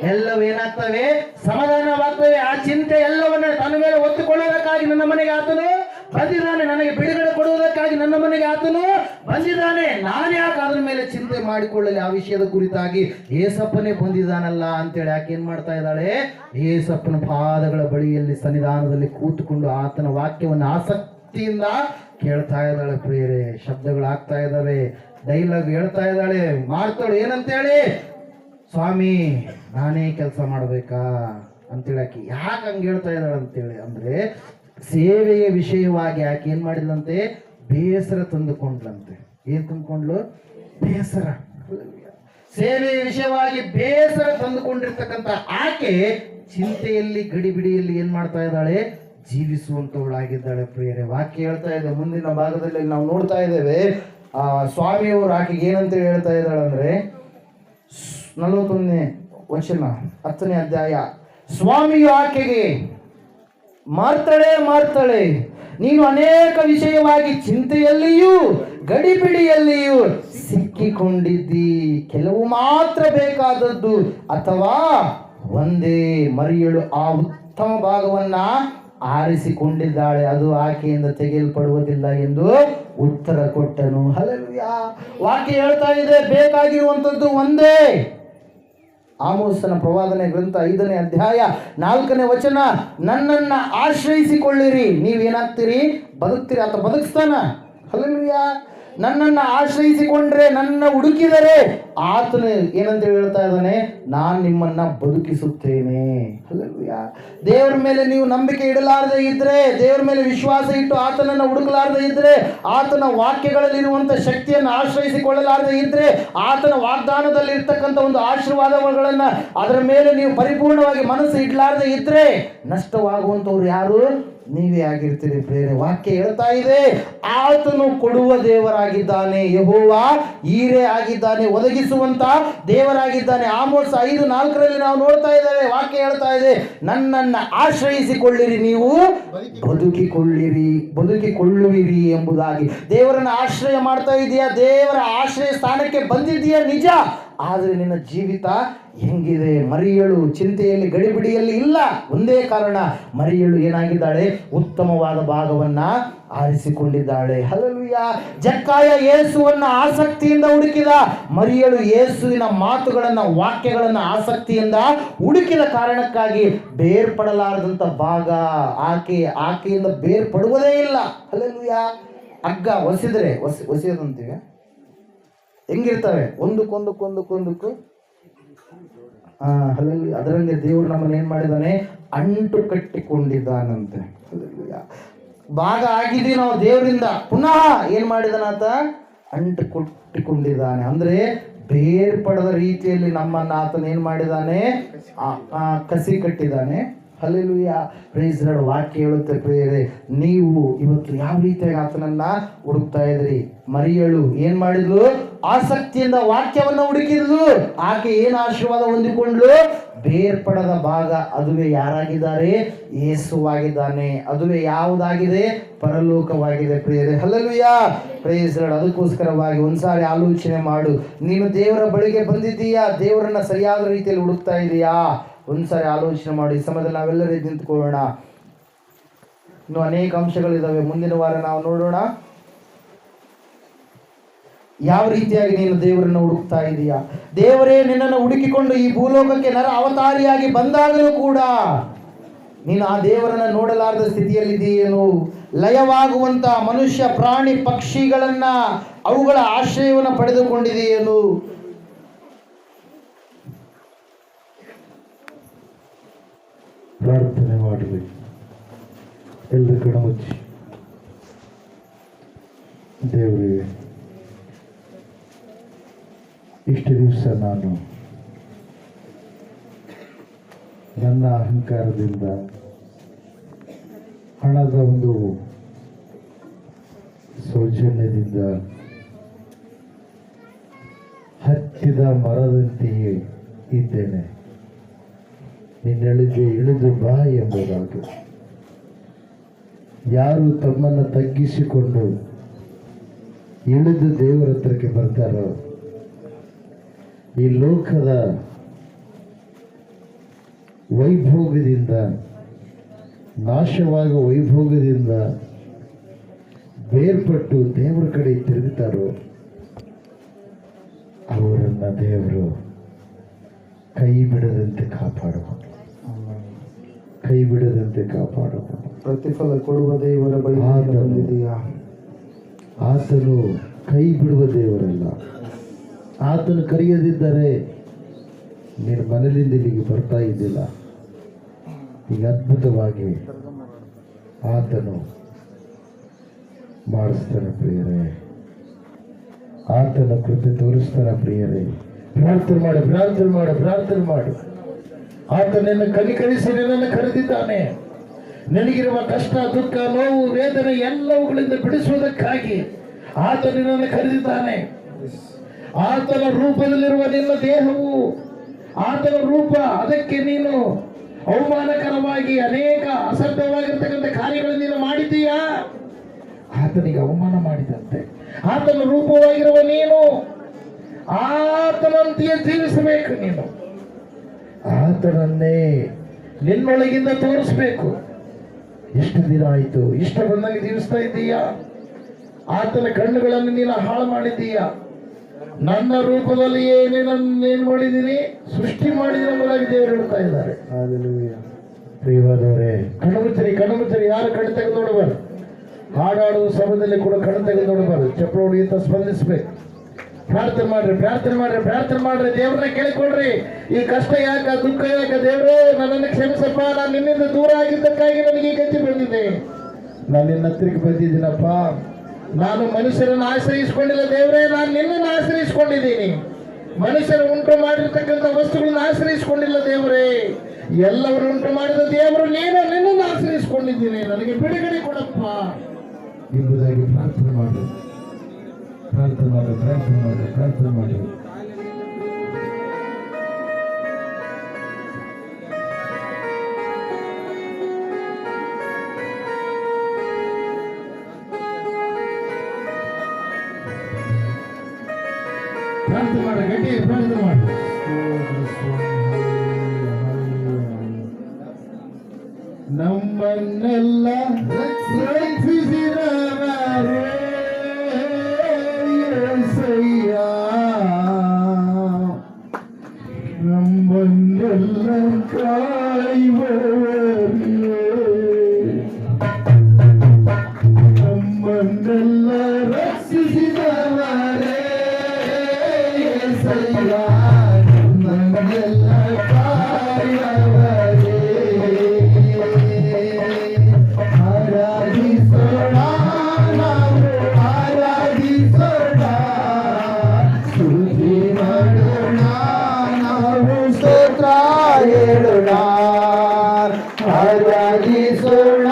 ಎಲ್ಲವೂ ಏನಾಗ್ತವೆ? ಸಮಾಧಾನವಾಗ್ತವೆ. ಆ ಚಿಂತೆ ಎಲ್ಲವನ್ನ ತನ್ನ ಮೇಲೆ ಹೊತ್ತುಕೊಳ್ಳೋದಕ್ಕಾಗಿ ನನ್ನ ಮನೆಗೆ ಆತನು ಬಂದಿದ್ದಾನೆ. ನನಗೆ ಬಿಡುಗಡೆ ಕೊಡುವುದಕ್ಕಾಗಿ ನನ್ನ ಮನೆಗೆ ಆತನು ಬಂದಿದ್ದಾನೆ. ನಾನು ಯಾಕೆ ಅದ್ರ ಮೇಲೆ ಚಿಂತೆ ಮಾಡಿಕೊಳ್ಳಲಿ? ಆ ವಿಷಯದ ಕುರಿತಾಗಿ ಏಸಪ್ಪನೇ ಬಂದಿದ್ದಾನಲ್ಲ ಅಂತೇಳಿ ಯಾಕೆ ಏನ್ ಮಾಡ್ತಾ ಇದ್ದಾಳೆ? ಏಸಪ್ಪನ ಪಾದಗಳ ಬಳಿಯಲ್ಲಿ ಸನ್ನಿಧಾನದಲ್ಲಿ ಕೂತುಕೊಂಡು ಆತನ ವಾಕ್ಯವನ್ನು ಆಸಕ್ತಿಯಿಂದ ಕೇಳ್ತಾ ಇದ್ದಾಳೆ. ಪ್ರಿಯರೇ, ಶಬ್ದಗಳಾಗ್ತಾ ಇದ್ದಾವೆ, ಡೈಲಾಗ್ ಹೇಳ್ತಾ ಇದ್ದಾಳೆ, ಮಾಡ್ತಾಳು. ಏನಂತೇಳಿ? ಸ್ವಾಮಿ ನಾನೇ ಕೆಲಸ ಮಾಡ್ಬೇಕಾ ಅಂತೇಳಿ ಆಕಿ ಯಾಕೆ ಹಂಗೆ ಹೇಳ್ತಾ ಇದ್ದಾಳೆ ಅಂತೇಳಿ ಅಂದ್ರೆ, ಸೇವೆಯ ವಿಷಯವಾಗಿ ಆಕೆ ಏನ್ ಮಾಡಿದ್ಲಂತೆ? ಬೇಸರ ತಂದುಕೊಂಡ್ಲಂತೆ. ಏನ್ ತಂದುಕೊಂಡ್ಲು? ಬೇಸರ. ಸೇವೆಯ ವಿಷಯವಾಗಿ ಬೇಸರ ತಂದುಕೊಂಡಿರ್ತಕ್ಕಂಥ ಆಕೆ ಚಿಂತೆಯಲ್ಲಿ ಗಡಿಬಿಡಿಯಲ್ಲಿ ಏನ್ ಮಾಡ್ತಾ ಇದ್ದಾಳೆ? ಜೀವಿಸುವಂತವಳಾಗಿದ್ದಾಳೆ. ಪ್ರಿಯರೇ, ವಾಕ್ಯ ಹೇಳ್ತಾ ಇದೆ. ಮುಂದಿನ ಭಾಗದಲ್ಲಿ ನಾವು ನೋಡ್ತಾ ಇದ್ದೇವೆ, ಸ್ವಾಮಿಯವರು ಆಕೆಗೆ ಏನಂತೇಳಿ ಹೇಳ್ತಾ ಇದ್ದಾಳೆ ಅಂದ್ರೆ, 41ನೇ ವಚನ 10ನೇ ಅಧ್ಯಾಯ. ಸ್ವಾಮಿಯು ಆಕೆಗೆ, ಮಾರ್ತಾಳೆ ಮಾರ್ತಾಳೆ, ನೀನು ಅನೇಕ ವಿಷಯವಾಗಿ ಚಿಂತೆಯಲ್ಲಿಯೂ ಗಡಿಬಿಡಿಯಲ್ಲಿಯೂ ಸಿಕ್ಕಿಕೊಂಡಿದ್ದಿ. ಕೆಲವು ಮಾತ್ರ ಬೇಕಾದದ್ದು, ಅಥವಾ ಒಂದೇ. ಮರಿಯಳು ಆ ಉತ್ತಮ ಭಾಗವನ್ನ ಆರಿಸಿಕೊಂಡಿದ್ದಾಳೆ, ಅದು ಆಕೆಯಿಂದ ತೆಗೆಯಲ್ಪಡುವುದಿಲ್ಲ ಎಂದು ಉತ್ತರ ಕೊಟ್ಟನು. ಹಲ್ಲೆಲೂಯಾ. ವಾಕ್ಯ ಹೇಳ್ತಾ ಇದೆ, ಬೇಕಾಗಿರುವಂಥದ್ದು ಒಂದೇ. ಆಮೋಸನ ಪ್ರವಾದನೆ ಗ್ರಂಥ 5ನೇ ಅಧ್ಯಾಯ 4ನೇ ವಚನ, ನನ್ನನ್ನ ಆಶ್ರಯಿಸಿಕೊಳ್ಳಿರಿ, ನೀವೇನಾಗ್ತೀರಿ? ಬದುಕ್ತೀರಿ. ಆತ ಬದುಕಿಸ್ತಾನ. ಹಲ್ಲೆಲೂಯಾ. ನನ್ನನ್ನು ಆಶ್ರಯಿಸಿಕೊಂಡ್ರೆ, ನನ್ನ ಹುಡುಕಿದರೆ ಆತನು ಏನಂತ ಹೇಳ್ತಾ ಇದ್ದಾನೆ? ನಾನು ನಿಮ್ಮನ್ನ ಬದುಕಿಸುತ್ತೇನೆ. ಹಲ್ಲೆಲೂಯಾ. ದೇವರ ಮೇಲೆ ನೀವು ನಂಬಿಕೆ ಇಡಲಾರದೆ ಇದ್ರೆ, ದೇವರ ಮೇಲೆ ವಿಶ್ವಾಸ ಇಟ್ಟು ಆತನನ್ನು ಹುಡುಕಲಾರದೆ ಇದ್ರೆ, ಆತನ ವಾಕ್ಯಗಳಲ್ಲಿರುವಂಥ ಶಕ್ತಿಯನ್ನು ಆಶ್ರಯಿಸಿಕೊಳ್ಳಲಾರದೆ ಇದ್ರೆ, ಆತನ ವಾಗ್ದಾನದಲ್ಲಿ ಇರ್ತಕ್ಕಂಥ ಒಂದು ಆಶೀರ್ವಾದಗಳನ್ನ ಅದರ ಮೇಲೆ ನೀವು ಪರಿಪೂರ್ಣವಾಗಿ ಮನಸ್ಸು ಇಡಲಾರದೆ ಇದ್ರೆ, ನಷ್ಟವಾಗುವಂಥವ್ರು ಯಾರು? ನೀವೇ ಆಗಿರ್ತೀರಿ. ಪ್ರೇರೆ, ವಾಕ್ಯ ಹೇಳ್ತಾ ಇದೆ, ಆತನು ಕೊಡುವ ದೇವರಾಗಿದ್ದಾನೆ, ಯೆಹೋವ ಈರೇ ಆಗಿದ್ದಾನೆ, ಒದಗಿಸುವಂತ ದೇವರಾಗಿದ್ದಾನೆ. ಆಮೋಸ್ 5:4 ನಾವು ನೋಡ್ತಾ ಇದ್ದೇವೆ. ವಾಕ್ಯ ಹೇಳ್ತಾ ಇದೆ, ನನ್ನನ್ನು ಆಶ್ರಯಿಸಿಕೊಳ್ಳಿರಿ, ನೀವು ಬದುಕಿಕೊಳ್ಳುವಿರಿ ಎಂಬುದಾಗಿ. ದೇವರನ್ನ ಆಶ್ರಯ ಮಾಡ್ತಾ ಇದೆಯಾ? ದೇವರ ಆಶ್ರಯ ಸ್ಥಾನಕ್ಕೆ ಬಂದಿದ್ದೀಯಾ? ನಿಜ. ಆದರೆ ನಿನ್ನ ಜೀವಿತ ಹೆಂಗಿದೆ? ಮರಿಯಳು ಚಿಂತೆಯಲ್ಲಿ ಗಡಿಬಿಡಿಯಲ್ಲಿ ಇಲ್ಲ. ಒಂದೇ ಕಾರಣ, ಮರಿಯಳು ಏನಾಗಿದ್ದಾಳೆ? ಉತ್ತಮವಾದ ಭಾಗವನ್ನ ಆರಿಸಿಕೊಂಡಿದ್ದಾಳೆ. ಹಲ್ಲೆಲೂಯಾ. ಜಕ್ಕಾಯ ಯೇಸುವನ್ನ ಆಸಕ್ತಿಯಿಂದ ಹುಡುಕಿದ, ಮರಿಯಳು ಯೇಸುವಿನ ಮಾತುಗಳನ್ನ, ವಾಕ್ಯಗಳನ್ನ ಆಸಕ್ತಿಯಿಂದ ಹುಡುಕಿದ ಕಾರಣಕ್ಕಾಗಿ ಬೇರ್ಪಡಲಾರದಂತ ಭಾಗ ಆಕೆಯಿಂದ ಬೇರ್ಪಡುವುದೇ ಇಲ್ಲ. ಹಲ್ಲೆಲೂಯಾ. ಹಗ್ಗ ಒಸಿದ್ರೆ ಒಸೆಯೋದಂತೀವಿ, ಹೆಂಗಿರ್ತವೆ? ಒಂದಕ್ಕೊಂದಕ್ಕೂ ಹಲ್ಲೆಲೂಯಾ. ಅದರಲ್ಲಿ ದೇವರು ನಮ್ಮನ್ನು ಏನ್ ಮಾಡಿದಾನೆ? ಅಂಟು ಕಟ್ಟಿಕೊಂಡಿದ್ದಾನಂತೆ. ಹಲ್ಲೆಲೂಯಾ. ಭಾಗ ಆಗಿದ್ದೀವಿ ನಾವು ದೇವರಿಂದ, ಪುನಃ ಏನ್ ಮಾಡಿದಾನಾತ? ಅಂಟು ಕಟ್ಟಿಕೊಂಡಿದ್ದಾನೆ. ಅಂದ್ರೆ ಬೇರ್ಪಡದ ರೀತಿಯಲ್ಲಿ ನಮ್ಮನ್ನ ಆತನ ಏನ್ ಮಾಡಿದಾನೆ? ಕಸಿ ಕಟ್ಟಿದ್ದಾನೆ. ಹಲ್ಲೆಲೂಯಾ. Praise Lord. ವಾಕ್ಯ ಹೇಳುತ್ತೆ ಪ್ರಿಯರೇ, ನೀವು ಇವತ್ತು ಯಾವ ರೀತಿಯಾಗಿ ಆತನನ್ನ ಹುಡುಕ್ತಾ ಇದ್ರಿ? ಮರಿಯಳು ಏನ್ ಮಾಡಿದ್ಲು? ಆಸಕ್ತಿಯಿಂದ ವಾಕ್ಯವನ್ನ ಹುಡುಕಿದ್ಲು. ಆಕೆ ಏನು ಆಶೀರ್ವಾದ ಹೊಂದಿಕೊಂಡ್ಲು? ಬೇರ್ಪಡದ ಭಾಗ. ಅದುವೇ ಯಾರಾಗಿದ್ದಾರೆ? ಯೇಸುವಾಗಿದ್ದಾನೆ. ಅದುವೇ ಯಾವುದಾಗಿದೆ? ಪರಲೋಕವಾಗಿದೆ. ಪ್ರಿಯರೇ, ಹಲ್ಲೆಲೂಯಾ. Praise lord. ಅದಕ್ಕೋಸ್ಕರವಾಗಿ ಒಂದ್ಸಾರಿ ಆಲೋಚನೆ ಮಾಡು. ನೀನು ದೇವರ ಬಳಿಗೆ ಬಂದಿದ್ದೀಯಾ? ದೇವರನ್ನ ಸರಿಯಾದ ರೀತಿಯಲ್ಲಿ ಹುಡುಕ್ತಾ ಇದೀಯಾ? ಒಂದ್ಸಾರಿ ಆಲೋಚನೆ ಮಾಡಿ. ಈ ಸಮಯದಲ್ಲಿ ನಾವೆಲ್ಲರೂ ನಿಂತ್ಕೊಳ್ಳೋಣ. ಇನ್ನು ಅನೇಕ ಅಂಶಗಳಿದ್ದಾವೆ, ಮುಂದಿನ ವಾರ ನಾವು ನೋಡೋಣ. ಯಾವ ರೀತಿಯಾಗಿ ನೀನು ದೇವರನ್ನು ಹುಡುಕ್ತಾ ಇದೀಯಾ? ದೇವರೇ ನಿನ್ನನ್ನು ಹುಡುಕಿಕೊಂಡು ಈ ಭೂಲೋಕಕ್ಕೆ ನರ ಅವತಾರಿಯಾಗಿ ಬಂದಾಗಲೂ ಕೂಡ ನೀನು ಆ ದೇವರನ್ನ ನೋಡಲಾರದ ಸ್ಥಿತಿಯಲ್ಲಿದೆಯೇನು? ಲಯವಾಗುವಂತ ಮನುಷ್ಯ, ಪ್ರಾಣಿ, ಪಕ್ಷಿಗಳನ್ನ, ಅವುಗಳ ಆಶ್ರಯವನ್ನು ಪಡೆದುಕೊಂಡಿದೆಯೇನು? ಪ್ರಾರ್ಥನೆ ಮಾಡಬೇಕು. ಎಲ್ಲರೂ ಕಣ್ಣು ಮುಚ್ಚಿ. ದೇವರೇ, ಇಷ್ಟು ದಿವಸ ನಾನು ನನ್ನ ಅಹಂಕಾರದಿಂದ, ಹಣದ ಒಂದು ಸೌಜನ್ಯದಿಂದ ಹತ್ತಿದ ಮರದಂತೆಯೇ ಇದ್ದೇನೆ. ನಿನ್ನೆಳಿಗೆ ಇಳಿದು ಬಾ ಎಂಬುದಾಗಿ. ಯಾರು ತಮ್ಮನ್ನು ತಗ್ಗಿಸಿಕೊಂಡು ಇಳಿದು ದೇವರ ಹತ್ರಕ್ಕೆ ಬರ್ತಾರೋ, ಈ ಲೋಕದ ವೈಭೋಗದಿಂದ, ನಾಶವಾಗುವ ವೈಭೋಗದಿಂದ ಬೇರ್ಪಟ್ಟು ದೇವರ ಕಡೆ ತಿರುಗುತ್ತಾರೋ ಅವರನ್ನು ದೇವರು ಕೈ ಬಿಡದಂತೆ ಕಾಪಾಡಬಹುದು, ಕೈ ಬಿಡದಂತೆ ಕಾಪಾಡಬಹುದು. ಪ್ರತಿಫಲ ಕೊಡುವ ದೇವರ ಬಳಿ ಬಂದಿದೆಯಾ? ಆತನು ಕೈ ಬಿಡುವ ದೇವರಲ್ಲ. ಆತನು ಕರೆಯದಿದ್ದರೆ ನೀನು ಮನೆಯಿಂದ ಇಲ್ಲಿಗೆ ಬರ್ತಾ ಇದ್ದಿಲ್ಲ. ಈಗ ಅದ್ಭುತವಾಗಿ ಆತನು ಮಾಡಿಸ್ತಾನೆ ಪ್ರಿಯರೇ, ಆತನ ಕೃಪೆ ತೋರಿಸ್ತಾನೆ ಪ್ರಿಯರೇ. ಪ್ರಾರ್ಥನೆ ಮಾಡು, ಪ್ರಾರ್ಥನೆ ಮಾಡು, ಪ್ರಾರ್ಥನೆ ಮಾಡು. ಆತನನ್ನು ಕನಿಕರಿಸಿ ನಿನ್ನನ್ನು ಕರೆದಿದ್ದಾನೆ. ನಿನಗಿರುವ ಕಷ್ಟ, ದುಃಖ, ನೋವು, ವೇದನೆ ಎಲ್ಲವುಗಳಿಂದ ಬಿಡಿಸುವುದಕ್ಕಾಗಿ ಆತ ನಿನ್ನನ್ನು ಕರೆದಿದ್ದಾನೆ. ಆತನ ರೂಪದಲ್ಲಿರುವ ನಿನ್ನ ದೇಹವು ಆತನ ರೂಪ. ಅದಕ್ಕೆ ನೀನು ಅವಮಾನಕರವಾಗಿ ಅನೇಕ ಅಸಭ್ಯವಾಗಿರ್ತಕ್ಕಂಥ ಕಾರ್ಯಗಳನ್ನು ನೀನು ಮಾಡಿದ್ದೀಯಾ? ಆತನಿಗೆ ಅವಮಾನ ಮಾಡಿದಂತೆ ಆತನ ರೂಪವಾಗಿರುವ ನೀನು ಆತನಂತೆಯೇ ಜೀವಿಸಬೇಕು. ನೀನು ಆತನನ್ನೇ ನಿನ್ನೊಳಗಿಂದ ತೋರಿಸ್ಬೇಕು. ಎಷ್ಟು ದಿನ ಆಯಿತು ಇಷ್ಟ ಬಂದಂಗೆ ಜೀವಿಸ್ತಾ ಇದ್ದೀಯಾ? ಆತನ ಕಣ್ಣುಗಳನ್ನು ನೀನು ಹಾಳು ಮಾಡಿದ್ದೀಯಾ? ನನ್ನ ರೂಪದಲ್ಲಿಯೇ ಏನೇನು ಮಾಡಿದ್ದೀನಿ, ಸೃಷ್ಟಿ ಮಾಡಿದ ಎಂಬುದಾಗಿ ದೇವರು ಹೇಳ್ತಾ ಇದ್ದಾರೆ. ಪ್ರಿಯವಾದವರೇ, ಕಣ್ಣುಮುಚ್ಚರಿ, ಕಣ್ಣುಮುಚ್ಚರಿ. ಯಾರು ಕಣ್ಣು ತೆಗೆದು ನೋಡಬಾರ್ದು. ಹಾಡಾಡುವ ಸಮಯದಲ್ಲಿ ಕೂಡ ಕಣ್ಣು ತೆಗೆದು ನೋಡಬಾರ್ದು. ಚಪ್ರ ಹೊಡೆಯುತ್ತಾ ಸ್ಪಂದಿಸ್ಬೇಕು. ಪ್ರಾರ್ಥನೆ ಮಾಡ್ರಿ, ಪ್ರಾರ್ಥನೆ ಮಾಡ್ರಿ, ಪ್ರಾರ್ಥನೆ ಮಾಡ್ರಿ. ದೇವ್ರನ್ನ ಕೇಳಿಕೊಳ್ರಿ. ಈ ಕಷ್ಟ ಯಾಕ, ದುಃಖ ಯಾಕ? ದೇವ್ರೇ ನನ್ನನ್ನು ಕ್ಷಮಿಸಪ್ಪ, ನಾನು ನಿನ್ನಿಂದ ದೂರ ಆಗಿದ್ದಕ್ಕಾಗಿ ನನಗೆ ಈ ಗತಿ ಬಂದಿದೆ. ನಾನು ನಿನ್ನ ಹತ್ತಿರಕ್ಕೆ ಬಂದಿದ್ದೀನಪ್ಪ. ನಾನು ಮನುಷ್ಯರನ್ನು ಆಶ್ರಯಿಸಿಕೊಂಡಿಲ್ಲ ದೇವರೇ, ನಾನು ನಿನ್ನನ್ನು ಆಶ್ರಯಿಸಿಕೊಂಡಿದ್ದೀನಿ. ಮನುಷ್ಯರು ಉಂಟು ಮಾಡಿರ್ತಕ್ಕಂಥ ವಸ್ತುಗಳನ್ನು ಆಶ್ರಯಿಸಿಕೊಂಡಿಲ್ಲ ದೇವರೇ. ಎಲ್ಲವರು ಉಂಟು ಮಾಡಿದ ದೇವರು ನೀನು, ನಿನ್ನನ್ನು ಆಶ್ರಯಿಸಿಕೊಂಡಿದ್ದೀನಿ. ನನಗೆ ಬಿಡುಗಡೆ ಕೊಡಪ್ಪ ಎಂಬುದಾಗಿ ಪ್ರಾರ್ಥನೆ ಮಾಡು, ಪ್ರಾರ್ಥನೆ ಮಾಡು, ಪ್ರಾರ್ಥನೆ ಮಾಡು, ಪ್ರಾರ್ಥನೆ ಮಾಡು. ಪ್ರಾರ್ಥನೆ ಮಾಡು, ಗಟ್ಟಿ ಪ್ರಾರ್ಥನೆ ಮಾಡು. ನಮ್ಮನ್ನೆಲ್ಲ ರಕ್ಷಿಸಿದವರೇ యేసయ్య, ನಮ್ಮನ್ನೆಲ್ಲ ಕಾಯುವವರೇ, ನಮ್ಮನ್ನೆಲ್ಲ ರಕ್ಷಿಸಿದವರೇ యేసయ్య, ನಮ್ಮನ್ನೆಲ್ಲ ಕಾಯುವವರೇ. ಆರಾಧಿಸೋಣ, ನಾವು ಆರಾಧಿಸೋಣ, ಸ್ತುತಿ ಮಾಡೋಣ, ನಾವು ಸ್ತೋತ್ರ ಹೇಳೋಣ. ಆರಾಧಿಸೋಣ,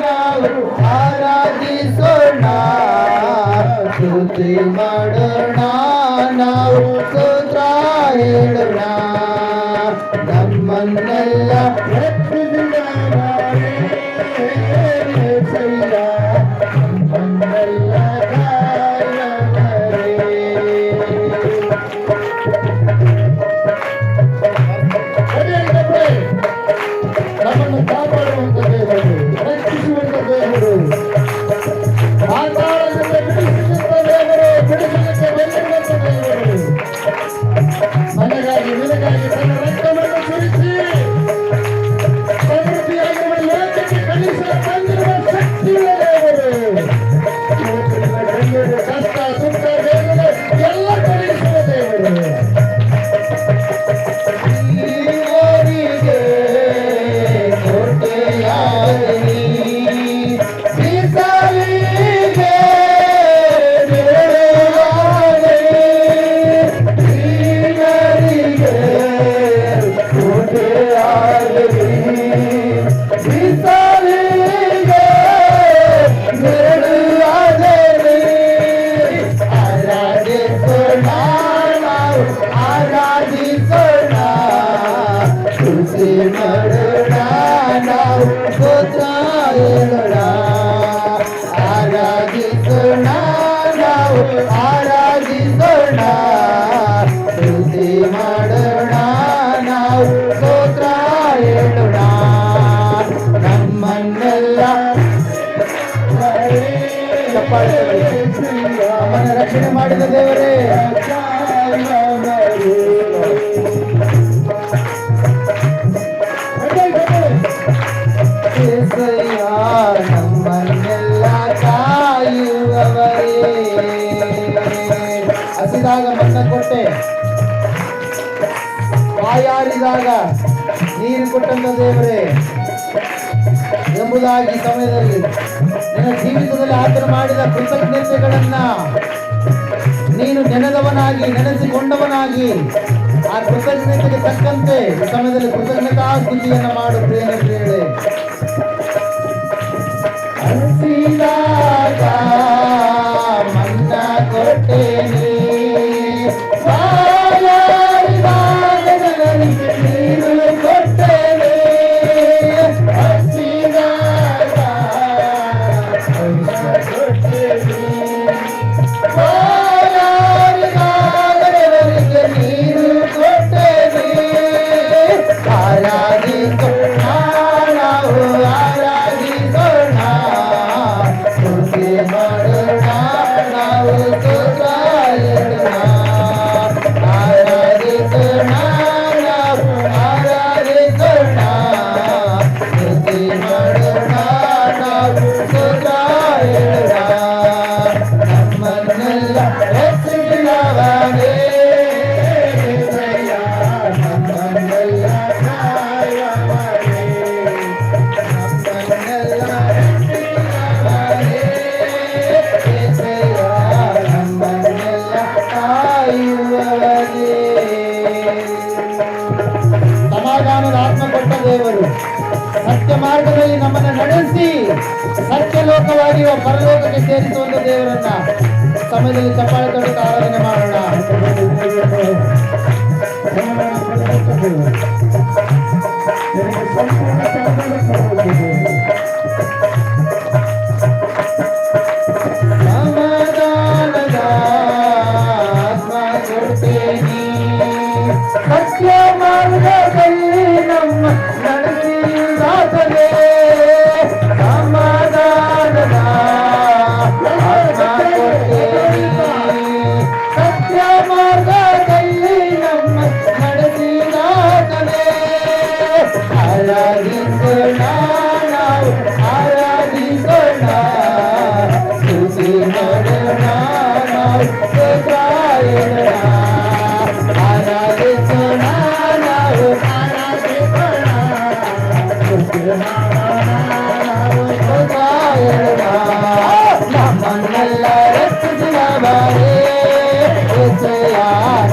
ನಾವು ಆರಾಧಿಸೋಣ, ಸ್ತುತಿ ಮಾಡೋಣ, ನಾವು ಸ್ತೋತ್ರ ಹೇಳೋಣ. ನಮ್ಮನ್ನೆಲ್ಲ ರಕ್ಷಿಸಿದವರೇ యేసయ్ಯ, ನಮ್ಮನ್ನೆಲ್ಲ ಕಾಯುವವರೇ. ನಮ್ಮನ್ನು ಕಾಪಾಡುವಂತ ದೇವರು, ರಕ್ಷಿಸುವಂತ ದೇವರು, ಆಕಾರದಿಂದ ಬಿಡಿಸುವಂತ ದೇವರು, ಬಿಡಿಸಲಿಕ್ಕೆ ಬಂದಿರುವಂತ ದೇವರು. ನನಗಾಗಿ ನಿನಗಾಗಿ ತನ್ನ ರಕ್ತವನ್ನು ಸುರಿಸಿ ಸಮೃದ್ಧಿಯಾಗಿರುವ ಲೋಕಕ್ಕೆ ಕಲಿಸಲು ಬಂದಿರುವ ಶಕ್ತಿಯ ದೇವರು. ಇವತ್ತಿನ ಗಣ್ಯರು ಕಷ್ಟ, ದುಃಖ, ವೇದನೆ ಎಲ್ಲ ಕಲಿಸುವ ದೇವರು. ಇವರಿಗೆ ಕೋಟೆಯಾಗಿ ಬೀಸಲಿಗೆ ನೆರಳಾಗಿ, ಇವರಿಗೆ ಕೋಟೆಯಾಗಿ ಬೀಸಲಿಗೆ ನೆರಳಾಗಿ. ಆರಾಧಿಸೋಣ, ನಾವು ಆರಾಧಿಸೋಣ, ಸ್ತುತಿ ಮಾಡೋಣ, ನಾವು ಸ್ತೋತ್ರ ಹೇಳೋಣ. ಆರಾಧಿಸೋಣ, ನಾವು ಕೊಟ್ಟಾಗ ನೀರು ಕೊಟ್ಟಂತ ದೇವರೇ ಎಂಬುದಾಗಿ ಸಮಯದಲ್ಲಿ ನಿನ್ನ ಜೀವಿತದಲ್ಲಿ ಆತನು ಮಾಡಿದ ಕೃತಜ್ಞತೆಗಳನ್ನ ನೀನು ನೆನೆದವನಾಗಿ ನೆನೆಸಿಕೊಂಡವನಾಗಿ ಆ ಕೃತಜ್ಞತೆಗೆ ತಕ್ಕಂತೆ ಈ ಸಮಯದಲ್ಲಿ ಕೃತಜ್ಞತಾ ಸ್ತುತಿಯನ್ನು ಮಾಡು ಪ್ರಿಯನೇ ಪ್ರಿಯಳೇ. ಹಸಿದಾಗ ಮನ್ನ ಕೊಟ್ಟೇನೆ, ಬಾಯಾರಿದಾಗ ಜನರಿಗೆ ನೀರು ಕೊಟ್ಟೇನೆ. ಹಸಿದಾಗ ಕೊಟ್ಟೇನೆ, ಬಾಯಾರಿದಾಗ ಜನರಿಗೆ ನೀರು ಕೊಟ್ಟೇನೆ. ಆರಾಧಿಸೋಣ ನಾವು ಆರಾಧಿಸೋಣ, ಸ್ತುತಿ ಮಾಡೋಣ ನಾವು ಸ್ತೋತ್ರ ಹೇಳೋಣ. ಆರಾಧಿಸೋಣ ನಾವು ಆರಾಧಿಸೋಣ, ಸ್ತುತಿ ಮಾಡೋಣ ನಾವು ಸ್ತೋತ್ರ ಹೇಳೋಣ. ನಮ್ಮನ್ನೆಲ್ಲ ರಕ್ಷಿಸಿದವನೇ, ನಮ್ಮನ್ನೆಲ್ಲ ಕಾಯುವವನೇ, ನಮ್ಮನ್ನೆಲ್ಲ ರಕ್ಷಿಸಿದವನೇ, ಯೆಹೋವ ನಮ್ಮನ್ನೆಲ್ಲ ಕಾಯುವವನೇ. ಸಮಾಧಾನದ ಆತ್ಮ ಕೊಟ್ಟ ದೇವರು, ಸತ್ಯ ಮಾರ್ಗದಲ್ಲಿ ನಮ್ಮನ್ನು ನಡೆಸಿ ಸತ್ಯ ಲೋಕವಾಗಿರುವ ಪರಲೋಕಕ್ಕೆ ಸೇರಿಸುವಂತ ದೇವರನ್ನ ಸಮಯದಲ್ಲಿ ಚಪ್ಪಾಳೆ ತಟ್ಟು ಆರಾಧನೆ ಮಾಡೋಣ. ಸಮಾಧಾನದ ಆತ್ಮ ಕೊಡ್ತೇನೆ, ಸತ್ಯ ಮಾರ್ಗದಲ್ಲಿ ನಮ್ಮ ನಡೆಸಿದಾತನೇ. ಸಮಾಧಾನದ ಆತ್ಮ ಕೊಡ್ತೇನೆ, ಸತ್ಯ ಮಾರ್ಗದಲ್ಲಿ ನಮ್ಮ ನಡೆಸಿದಾತನೇ. ಆರಾಧಿಸೋಣ ನಾವು ಆರಾಧಿಸೋಣ, ಸ್ತುತಿ ಮಾಡೋಣ ನಾವು ಸ್ತೋತ್ರ ಹೇಳೋಣ. ಆರಾಧಿಸೋಣ ನಾವು ಆರಾಧಿಸೋಣ, ಸ್ತುತಿ ಮಾಡೋಣ ನಾವು ಸ್ತೋತ್ರ ಹೇಳೋಣ. ನಮ್ಮನ್ನೆಲ್ಲ ರಕ್ಷಿಸಿದವರೇ, ಯೆಹೋವ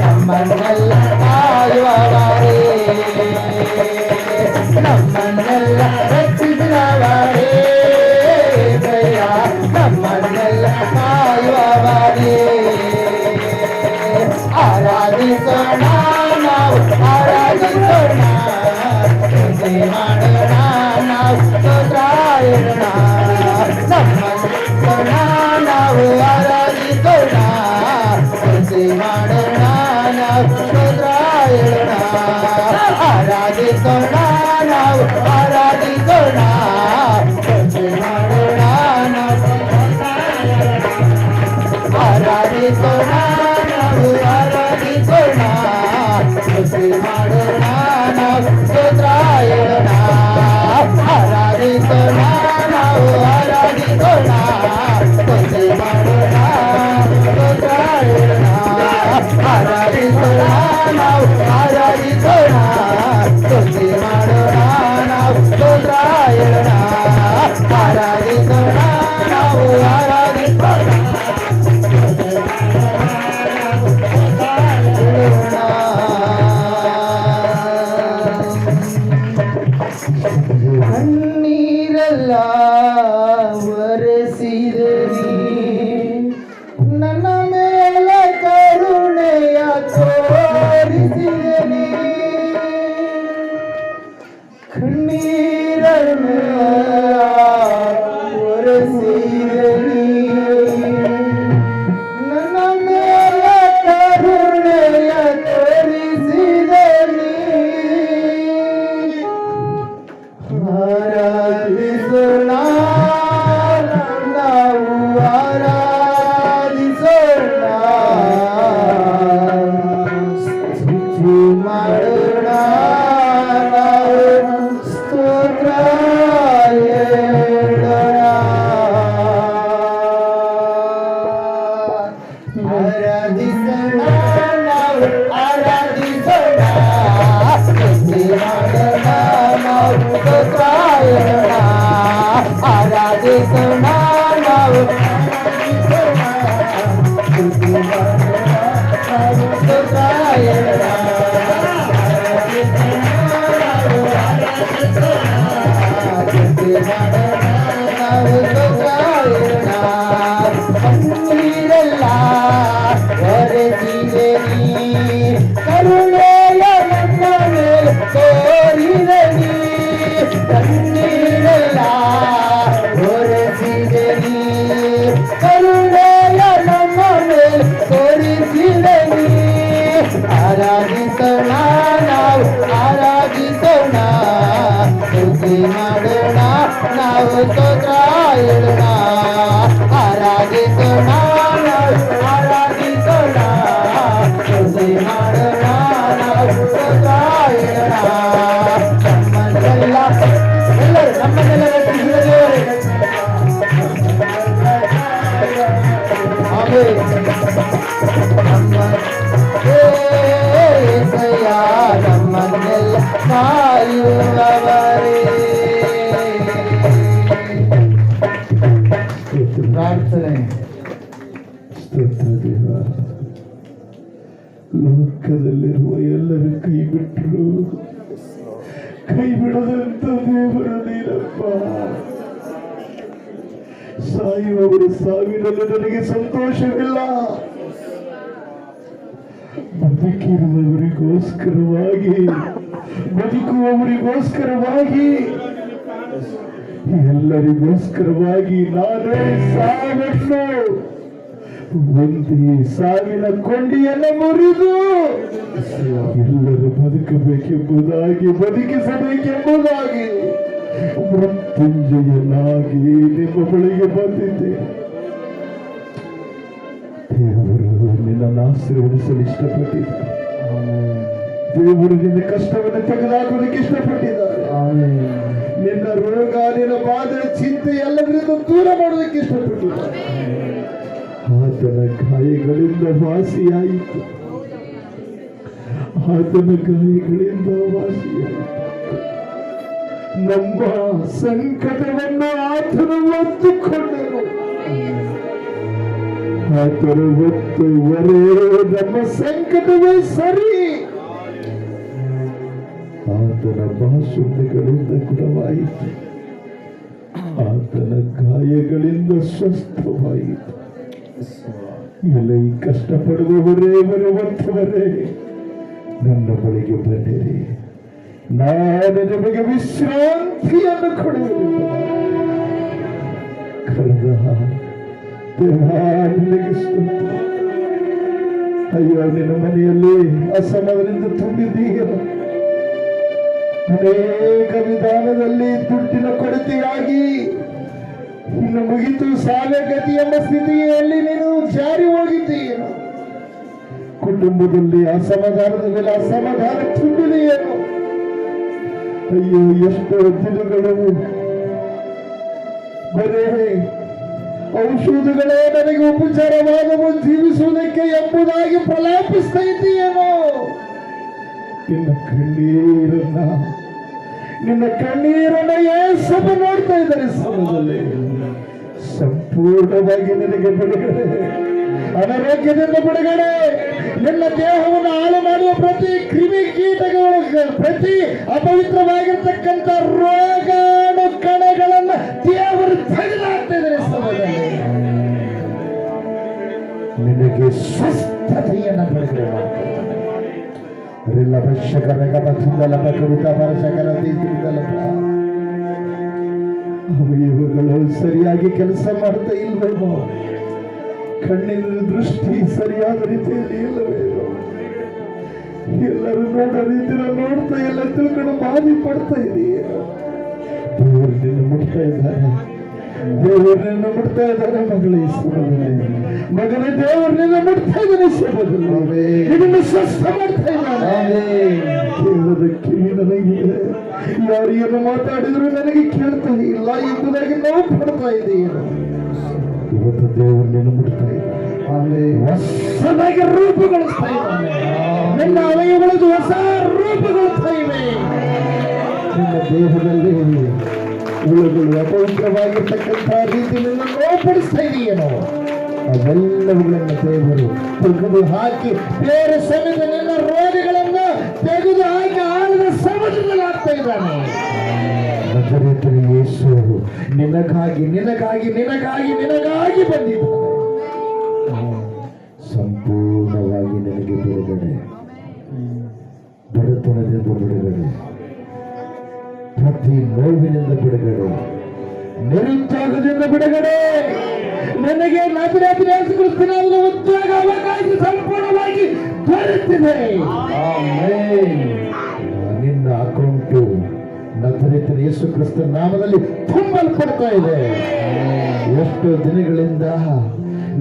ನಮ್ಮನ್ನೆಲ್ಲ ಕಾಯುವವರೇ, ನಮ್ಮನ್ನೆಲ್ಲ ರಕ್ಷಿಸಿದವರೇ, ಯೆಹೋವ ನಮ್ಮನ್ನೆಲ್ಲ ಕಾಯುವವರೇ. ಆರಾಧಿಸೋಣ ನಾವು ಆರಾಧಿಸೋಣ, ಸ್ತುತಿ ಮಾಡೋಣ ನಾವು ಸ್ತೋತ್ರ ಹೇಳೋಣ. ನಮ್ಮನ್ನ ನಾವು ಆರಾಧಿಸೋಣ, ಸ್ತುತಿ ಮಾಡೋಣ ನಾವು ಸ್ತೋತ್ರ ಹೇಳೋಣ. ಆರಾಧಿಸೋಣ ನಾವು ಆರಾಧಿಸೋಣ, ಸ್ತುತಿ ಮಾಡೋಣ ನಾವು ಸ್ತೋತ್ರ ಹೇಳೋಣ. ಆರಾಧಿಸೋಣ ನಾವು ಆರಾಧಿಸೋಣ, ಸ್ತುತಿ ಮಾಡೋಣ ನಾವು ಸ್ತೋತ್ರ ಹೇಳೋಣ. ಆರಾಧಿಸೋಣ ನಾವು ಆರಾಧಿಸೋಣ, ಸ್ತುತಿ ಮಾಡೋಣ ಸ್ತೋತ್ರ ಹೇಳೋಣ. ಆರಾಧಿಸೋಣ ನಾವು ಆರಾಧಿಸೋಣ, ಸ್ತುತಿ ಮಾಡೋಣ ನಾವು ಸ್ತೋತ್ರ ಹೇಳೋಣ. ಆರಾಧಿಸೋಣ ನಾವು ಆರಾಧಿಸೋಣ, ಕಣ್ಣೀರೆಲ್ಲ ಒರೆಸಿದರಿ, ನನ್ನ ಮೇಲೆ ಕರುಣೆಯ ತೋರಿಸಿದರಿ. ಕಣ್ಣೀರನ್ನ ಒರೆಸಿದರಿ, ನನ್ನ ಮೇಲೆ ಕರುಣೆಯ ತೋರಿಸಿದರಿ. ಆರಾಧಿಸೋಣ ನಾವು ಆರಾಧಿಸೋಣ, ಸ್ತುತಿ ಮಾಡೋಣ ನಾವು ಸ್ತೋತ್ರ ನಾವು ಸ್ತೋತ್ರ ಹೇಳೋಣ, ಆರಾಧಿಸೋಣ, ಆರಾಧಿಸೋಣ, ಸ್ತುತಿ ಮಾಡೋಣ, ನಾವು ಸ್ತೋತ್ರ ಹೇಳೋಣ. ನಮ್ಮನ್ನೆಲ್ಲ ಎಲ್ಲರೂ ನಮ್ಮನ್ನೆಲ್ಲ ರಕ್ಷಿಸಿದ ದೇವರೇ, ಆಮೆನ್. ಏಸಯ್ಯ ನಮ್ಮನ್ನೆಲ್ಲ ಕಾಯುವವರೇ. ಪ್ರಾರ್ಥನೆ. ಸ್ತೋತ್ರ ದೇವ. ಲೋಕದಲ್ಲಿರುವ ಎಲ್ಲರೂ ಕೈ ಬಿಟ್ಟರು, ಕೈ ಬಿಡದಂತ ದೇವರ ನೀನಪ್ಪ. ಸಾಯುವವರ ಸಾವಿನಲ್ಲಿ ನನಗೆ ಸಂತೋಷವಿಲ್ಲ, ಬದುಕಿರುವವರಿಗೋಸ್ಕರವಾಗಿ, ಬದುಕುವವರಿಗೋಸ್ಕರವಾಗಿ, ಎಲ್ಲರಿಗೋಸ್ಕರವಾಗಿ ನಾನೇ ಸಾವನ್ನು ಒಂದೇ ಸಾವಿನ ಕೊಂಡಿಯನ್ನು ಮುರಿದು ಎಲ್ಲರೂ ಬದುಕಬೇಕೆಂಬುದಾಗಿ, ಬದುಕಿಸಬೇಕೆಂಬುದಾಗಿ ಮೃತ್ಯುಂಜಯನಾಗಿ ನಿಮ್ಮ ಬಳಿಗೆ ಬಂದಿದ್ದೆ. ದೇವರು ನಿನ್ನನ್ನು ಆಶೀರ್ವದಿಸಲು ಇಷ್ಟಪಟ್ಟಿದ್ದಾರೆ. ದೇವರು ನಿನ್ನ ಕಷ್ಟವನ್ನು ತೆಗೆದುಹಾಕೋದಕ್ಕೆ ಇಷ್ಟಪಟ್ಟಿದ್ದಾರೆ. ನಿನ್ನ ರೋಗ, ನಿನ್ನ ಬಾಧೆ, ಚಿಂತೆ ಎಲ್ಲದರಿಂದ ದೂರ ಮಾಡೋದಕ್ಕೆ ಇಷ್ಟಪಟ್ಟಿದ್ದಾರೆ. ಆತನ ಗಾಯಗಳಿಂದ ವಾಸಿಯಾಯಿತು, ಆತನ ಗಾಯಗಳಿಂದ ವಾಸಿಯಾಯಿತು. ನಮ್ಮ ಸಂಕಟವನ್ನು ಆತನು ಹೊತ್ತುಕೊಂಡನು, ಆತನ ಹೊತ್ತುವರೇ ನಮ್ಮ ಸಂಕಟವೇ ಸರಿ. ಆತನ ಬಾಸುಂಡೆಗಳಿಂದ ಗುಣವಾಯಿತು, ಆತನ ಗಾಯಗಳಿಂದ ಸ್ವಸ್ಥವಾಯಿತು. ಎಲ್ಲ ಈ ಕಷ್ಟಪಡುವವರೇ, ಬರುವಂಥವರೇ, ನನ್ನ ಬಳಿಗೆ ಬನ್ನಿರಿ, ನಾನು ನಿಮಗೆ ವಿಶ್ರಾಂತಿಯನ್ನು ಕೊಡುವುದಿಲ್ಲ. ಕಳೆದ ನಿನಗೆ ಸ್ತೋತ್ರ. ಅಯ್ಯೋ, ನಿನ್ನ ಮನೆಯಲ್ಲಿ ಅಸಮಾಧಾನದಿಂದ ತುಂಬಿದ್ದೀಯ. ಅನೇಕ ವಿಧಾನದಲ್ಲಿ ದುಡ್ಡಿನ ಕೊರತೆಯಾಗಿ ಇನ್ನು ಮುಗಿತು, ಸಾಲಗತಿ ಎಂಬ ಸ್ಥಿತಿಯಲ್ಲಿ ನೀನು ಜಾರಿ ಹೋಗಿದ್ದೀಯ. ಕುಟುಂಬದಲ್ಲಿ ಅಸಮಾಧಾನದ ಮೇಲೆ ಅಸಮಾಧಾನ ತುಂಬಿದೆಯೇನು? ಅಯ್ಯೋ, ಎಷ್ಟೋ ದಿನಗಳು ಬರೇ ಔಷಧಗಳೇ ನನಗೆ ಉಪಚಾರವಾದವು ಜೀವಿಸುವುದಕ್ಕೆ ಎಂಬುದಾಗಿ ಪ್ರಲಾಪಿಸ್ತಾ ಇದ್ದೀಯೇನೋ? ನಿನ್ನ ಕಣ್ಣೀರನ್ನ ಯೇಸು ನೋಡ್ತಾ ಇದ್ದಾರೆ. ಸಮಯದಲ್ಲಿ ಸಂಪೂರ್ಣವಾಗಿ ನಿನಗೆ ಬಿಡುಗಡೆ, ಅನಾರೋಗ್ಯದಿಂದ ಬಿಡುಗಡೆ, ನಿನ್ನ ದೇಹವನ್ನು ಹಾಳು ಮಾಡುವ ಪ್ರತಿ ಕ್ರಿಮಿ ಕೀಟಗಳು, ಪ್ರತಿ ಅಪವಿತ್ರವಾಗಿರ್ತಕ್ಕಂಥ ರೋಗಾಣು ಕಣಗಳನ್ನ ದೇವರು ತೆಗೆದುಹಾಕ್ತಾ ಇದ್ದಾರೆ. ಸಮಯದಲ್ಲಿ ನಿನಗೆ ಸ್ವಸ್ಥತೆಯನ್ನು ಬಿಡುಗಡೆ ಮಾಡ್ತಾರೆ. ಅವಯವಗಳು ಸರಿಯಾಗಿ ಕೆಲಸ ಮಾಡ್ತಾ ಇಲ್ವೇನೋ? ಕಣ್ಣಿನ ದೃಷ್ಟಿ ಸರಿಯಾದ ರೀತಿಯಲ್ಲಿ ಇಲ್ಲವೇನೋ? ಎಲ್ಲರೂ ನೋಡೋ ರೀತಿಯಲ್ಲಿ ನೋಡ್ತಾ ಇಲ್ಲ, ತಿಳ್ಕೊಂಡು ಬಾಧಿ ಪಡ್ತಾ ಇದೆಯೇ? ದೇವರು ನಿನ್ನ ಮುಟ್ತಾ ಇದ್ದಾರೆ, ದೇವರು ನಿನ್ನ ಮುಟ್ತಾ ಇದ್ದಾರೆ. ಮಗಳ ಈ ಸಮಯದಲ್ಲಿ ಮಗನ ದೇವರು ನಿನ್ನ ಮುಟ್ತಾ ಇದ್ದಾನೆ. ಸಮಯದಲ್ಲಿ ನಿನ್ನನ್ನು ಸ್ವಸ್ಥ ಮಾಡ್ತಾ ಇದ್ದಾನೆ. ಕೇಳದ ಕಿವಿ ನನಗಿದೆ, ಯಾರು ಏನು ಮಾತಾಡಿದ್ರು ನನಗೆ ಕೇಳ್ತಾ ಇಲ್ಲ ಎಂಬುದಾಗಿ ನಾವು ಪಡ್ತಾ ಇದ್ದೀವಿ. ಇವತ್ತು ದೇವರು ನಿನ್ನ ಮುಟ್ತಾ ಇದ್ದಾನೆ, ಹೊಸದಾಗಿ ರೂಪುಗೊಳಿಸ್ತಾ ಇದ್ದಾನೆ. ನಿನ್ನ ಅವಯವಗಳದ್ದು ಹೊಸ ರೂಪುಗೊಳಿಸ್ತಾ ಇವೆ. ನಿನ್ನ ದೇಹದಲ್ಲಿ ಹುಳುಗಳು ಅಪವಿತ್ರವಾಗಿರ್ತಕ್ಕಂಥ ರೀತಿ ನಿನ್ನ ನೋಪಡಿಸ್ತಾ ಇದೆಯೇನೋ? ಅವೆಲ್ಲವುಗಳನ್ನು ದೇವರು ತೆಗೆದು ಹಾಕಿ ಬೇರೆ ಸಮಯದ ನಿನ್ನ ರೋಗಗಳನ್ನು ತೆಗೆದು ಹಾಕಿ ಆಳದ ಸಮುದ್ರದಲ್ಲಿ ಹಾಕ್ತಾ ಇದ್ದಾನೆ. ನಜರೇತಿನ ಯೇಸು ನಿನಗಾಗಿ ನಿನಗಾಗಿ ನಿನಗಾಗಿ ನಿನಗಾಗಿ ಬಂದಿದ್ದಾನೆ. ಸಂಪೂರ್ಣವಾಗಿ ನಿನಗೆ ಬಿಡುಗಡೆ, ಬಡತನದಿಂದ ಬಿಡುಗಡೆ, ಪ್ರತಿ ನೋವಿನಿಂದ ಬಿಡುಗಡೆ, ನಿರುದ್ಯೋಗದಿಂದ ಬಿಡುಗಡೆ, ನನಗೆ ಉದ್ಯೋಗ ಅವಕಾಶ ಸಂಪೂರ್ಣವಾಗಿ ದೊರೆತಿದೆ. ನಿನ್ನ ಅಕೌಂಟು ನಜರೇತಿನ ಯೇಸು ಕ್ರಿಸ್ತನ ನಾಮದಲ್ಲಿ ತುಂಬಲ್ಪಡ್ತಾ ಇದೆ. ಎಷ್ಟು ದಿನಗಳಿಂದ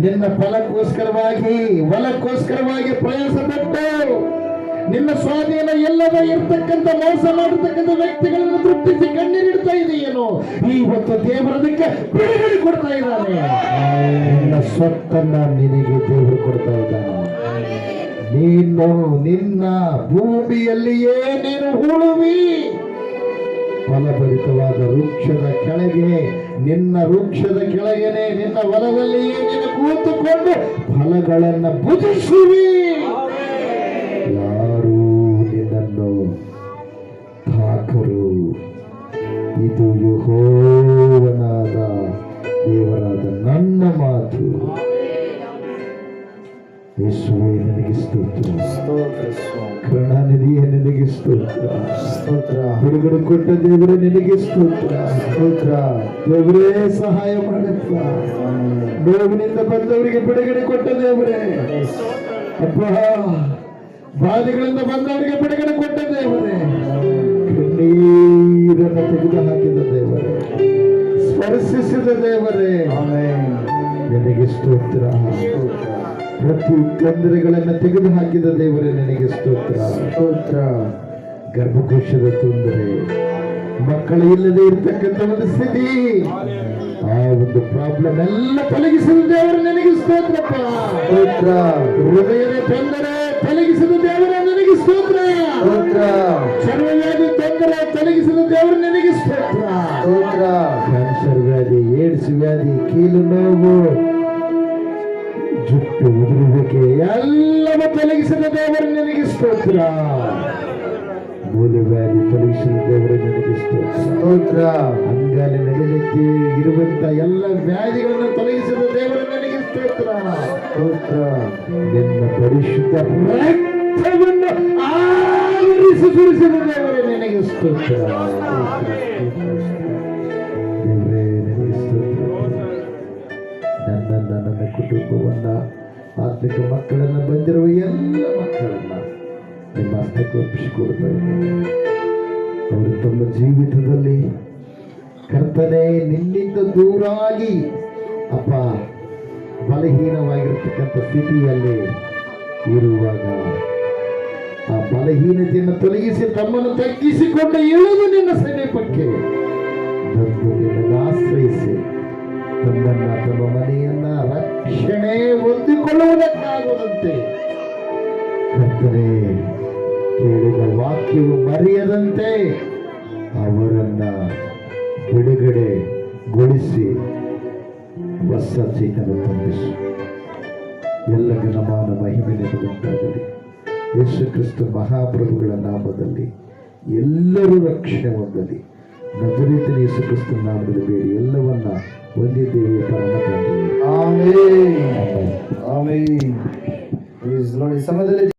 ನಿನ್ನ ಹೊಲಕ್ಕೋಸ್ಕರವಾಗಿ ಪ್ರಯಾಸ ಪಟ್ಟು ನಿನ್ನ ಸ್ವಾಧೀನ ಎಲ್ಲದ ಇರ್ತಕ್ಕಂಥ ಮೋಸ ಮಾಡಿರ್ತಕ್ಕಂಥ ವ್ಯಕ್ತಿಗಳನ್ನು ತೃಪ್ತಿಸಿ ಕಣ್ಣೀರಿಡ್ತಾ ಇದೆಯೇನೋ, ಇವತ್ತು ದೇವರದಕ್ಕೆ ಬಿಡುಗಡೆ ಕೊಡ್ತಾ ಇದ್ದಾನೆ. ನಿನ್ನ ಸ್ವತ್ತನ್ನ ನಿನಗೆ ದೇವರು ಕೊಡ್ತಾ ಇದ್ದಾನೆ. ನೀನು ನಿನ್ನ ಭೂಮಿಯಲ್ಲಿಯೇ ನೀನು ಹೂಳುವಿ. ಫಲಭರಿತವಾದ ವೃಕ್ಷದ ಕೆಳಗೆ, ನಿನ್ನ ವೃಕ್ಷದ ಕೆಳಗೆನೆ ನಿನ್ನ ಹೊಲದಲ್ಲಿಯೇ ನೀನು ಕೂತುಕೊಂಡು ಫಲಗಳನ್ನು ಭುಜಿಸುವಿ. ಯಾರು ನಿನ್ನನ್ನು ತಾಕರು. ಇದು ಯೆಹೋವನಾದ ದೇವರಾದ ನನ್ನ ಮಾತು. ಯೇಸುವೇ ನಿನಗೆ ಸ್ತೋತ್ರ. ಕರುಣಾನಿಧಿಯೇ ನಿನಗೆ ಸ್ತೋತ್ರ. ಬಿಡುಗಡೆ ಕೊಟ್ಟ ದೇವರೇ ನಿನಗೆ ಸ್ತೋತ್ರ. ದೇವರೇ ಸಹಾಯ ಮಾಡಪ್ಪ. ನೋವಿನಿಂದ ಬಂದವರಿಗೆ ಬಿಡುಗಡೆ ಕೊಟ್ಟ ದೇವರೇ ಅಪ್ಪ, ಬಾಧೆಗಳಿಂದ ಬಂದವರಿಗೆ ಬಿಡುಗಡೆ ಕೊಟ್ಟ ದೇವರೇ, ಕಣ್ಣೀರನ್ನು ತೆಗೆದು ಹಾಕಿದ ದೇವರೇ, ಸ್ಪರ್ಶಿಸಿದ ದೇವರೇ ನಿನಗೆ ಸ್ತೋತ್ರ. ಪ್ರತಿ ತೊಂದರೆಗಳನ್ನು ತೆಗೆದು ಹಾಕಿದ ದೇವರೇ ನಿನಗೆ ಸ್ತೋತ್ರ. ಗರ್ಭಕೋಶದ ತೊಂದರೆ, ಮಕ್ಕಳು ಇಲ್ಲದೆ ಇರ್ತಕ್ಕಂಥ ಒಂದು ಸ್ಥಿತಿ, ಆ ಒಂದು ಪ್ರಾಬ್ಲಮ್ ಎಲ್ಲ ತೊಲಗಿಸಿದ ದೇವರು ನನಗೆ ಸ್ತೋತ್ರಪ್ಪ. ಹೃದಯದ ತೊಂದರೆ ತೊಲಗಿಸಿದ ದೇವರೇ ನನಗೆ ಸ್ತೋತ್ರ. ಸರ್ವವ್ಯಾಧಿ ತೊಂದರೆ ತೊಲಗಿಸಿದ ದೇವರು ನನಗೆ ಸ್ತೋತ್ರ. ಕ್ಯಾನ್ಸರ್ ವ್ಯಾಧಿ, ಏಡ್ಸ್ ವ್ಯಾಧಿ, ಕೀಲು ನೋವು, ಜುಟ್ಟು ಉದುರುವಿಕೆ ಎಲ್ಲವ ತೊಲಗಿಸಿದ ದೇವರು ನನಗೆ ಸ್ತೋತ್ರ. ಮೂಲೆ ವ್ಯಾಧಿ ತೊಲಗಿಸಿದ ದೇವರು ನನಗೆ ಸ್ತೋತ್ರ. ಅಂಗಾಲಿ ನಡೆದಕ್ಕೆ ಇರುವಂತ ಎಲ್ಲ ವ್ಯಾಧಿಗಳನ್ನು ತೊಲಗಿಸಿದ ದೇವರು ನನಗೆ ಸ್ತೋತ್ರ. ನಿನ್ನ ಪರಿಶುದ್ಧ ರಕ್ತವನ್ನು ಆವರಿಸಿ ಸುರಿಸಿದ ದೇವರೇ ನನಗೆ ಸ್ತೋತ್ರ. ದೇವರೇ ನನಗೆ ಸ್ತೋತ್ರ. ನನ್ನ ಕುಟುಂಬವನ್ನ, ಆತ್ಮಿಕ ಮಕ್ಕಳನ್ನ, ಬಂದಿರುವ ಎಲ್ಲ ಮಕ್ಕಳನ್ನ ನಿಮ್ಮ ಹಸ್ತಕ್ಕೆ ಒಪ್ಪಿಸಿಕೊಡ್ತಾ ಇದ್ದೇನೆ. ಅವರು ತಮ್ಮ ಜೀವಿತದಲ್ಲಿ ಕರ್ತನೆ ನಿನ್ನಿಂದ ದೂರಾಗಿ ಅಪ್ಪ ಬಲಹೀನವಾಗಿರತಕ್ಕಂಥ ಸ್ಥಿತಿಯಲ್ಲಿ ಇರುವಾಗ ಆ ಬಲಹೀನತೆಯನ್ನು ತೊಲಗಿಸಿ ತಮ್ಮನ್ನು ತಗ್ಗಿಸಿಕೊಂಡು ಇಳಿದು ನಿನ್ನ ಸಮೀಪಕ್ಕೆ ಬಂದು ನಿನ್ನನ್ನು ಆಶ್ರಯಿಸಿ ತಮ್ಮನ್ನ, ತಮ್ಮ ಮನೆಯನ್ನ ರಕ್ಷಣೆ ಹೊಂದಿಕೊಳ್ಳುವುದಕ್ಕಾಗುವಂತೆ ಕರ್ತನೆ ಕೇಳಿದ ವಾಕ್ಯವು ಮರೆಯದಂತೆ ಅವರನ್ನ ಬಿಡುಗಡೆಗೊಳಿಸಿ ಹೊಸ ಚೇತನ ತುಂಬಿಸು. ಎಲ್ಲ ಘನಮಾನ ಮಹಿಮೆ ನಿನಗುಂಟಾಗಲಿ. ಯೇಸು ಕ್ರಿಸ್ತ ಮಹಾಪ್ರಭುಗಳ ನಾಮದಲ್ಲಿ ಎಲ್ಲರೂ ರಕ್ಷಣೆ ಹೊಂದಲಿ. ನಜರೇತಿನ ಯೇಸು ಕ್ರಿಸ್ತನ ನಾಮದಲ್ಲಿ ಬೇಡಿ ಎಲ್ಲವನ್ನ ಹೊಂದಿದ್ದೇವೆ ಪರಮ ತಂದೆ. ಆಮೆನ್. ಆಮೆನ್. ಈ ಸಮಯದಲ್ಲಿ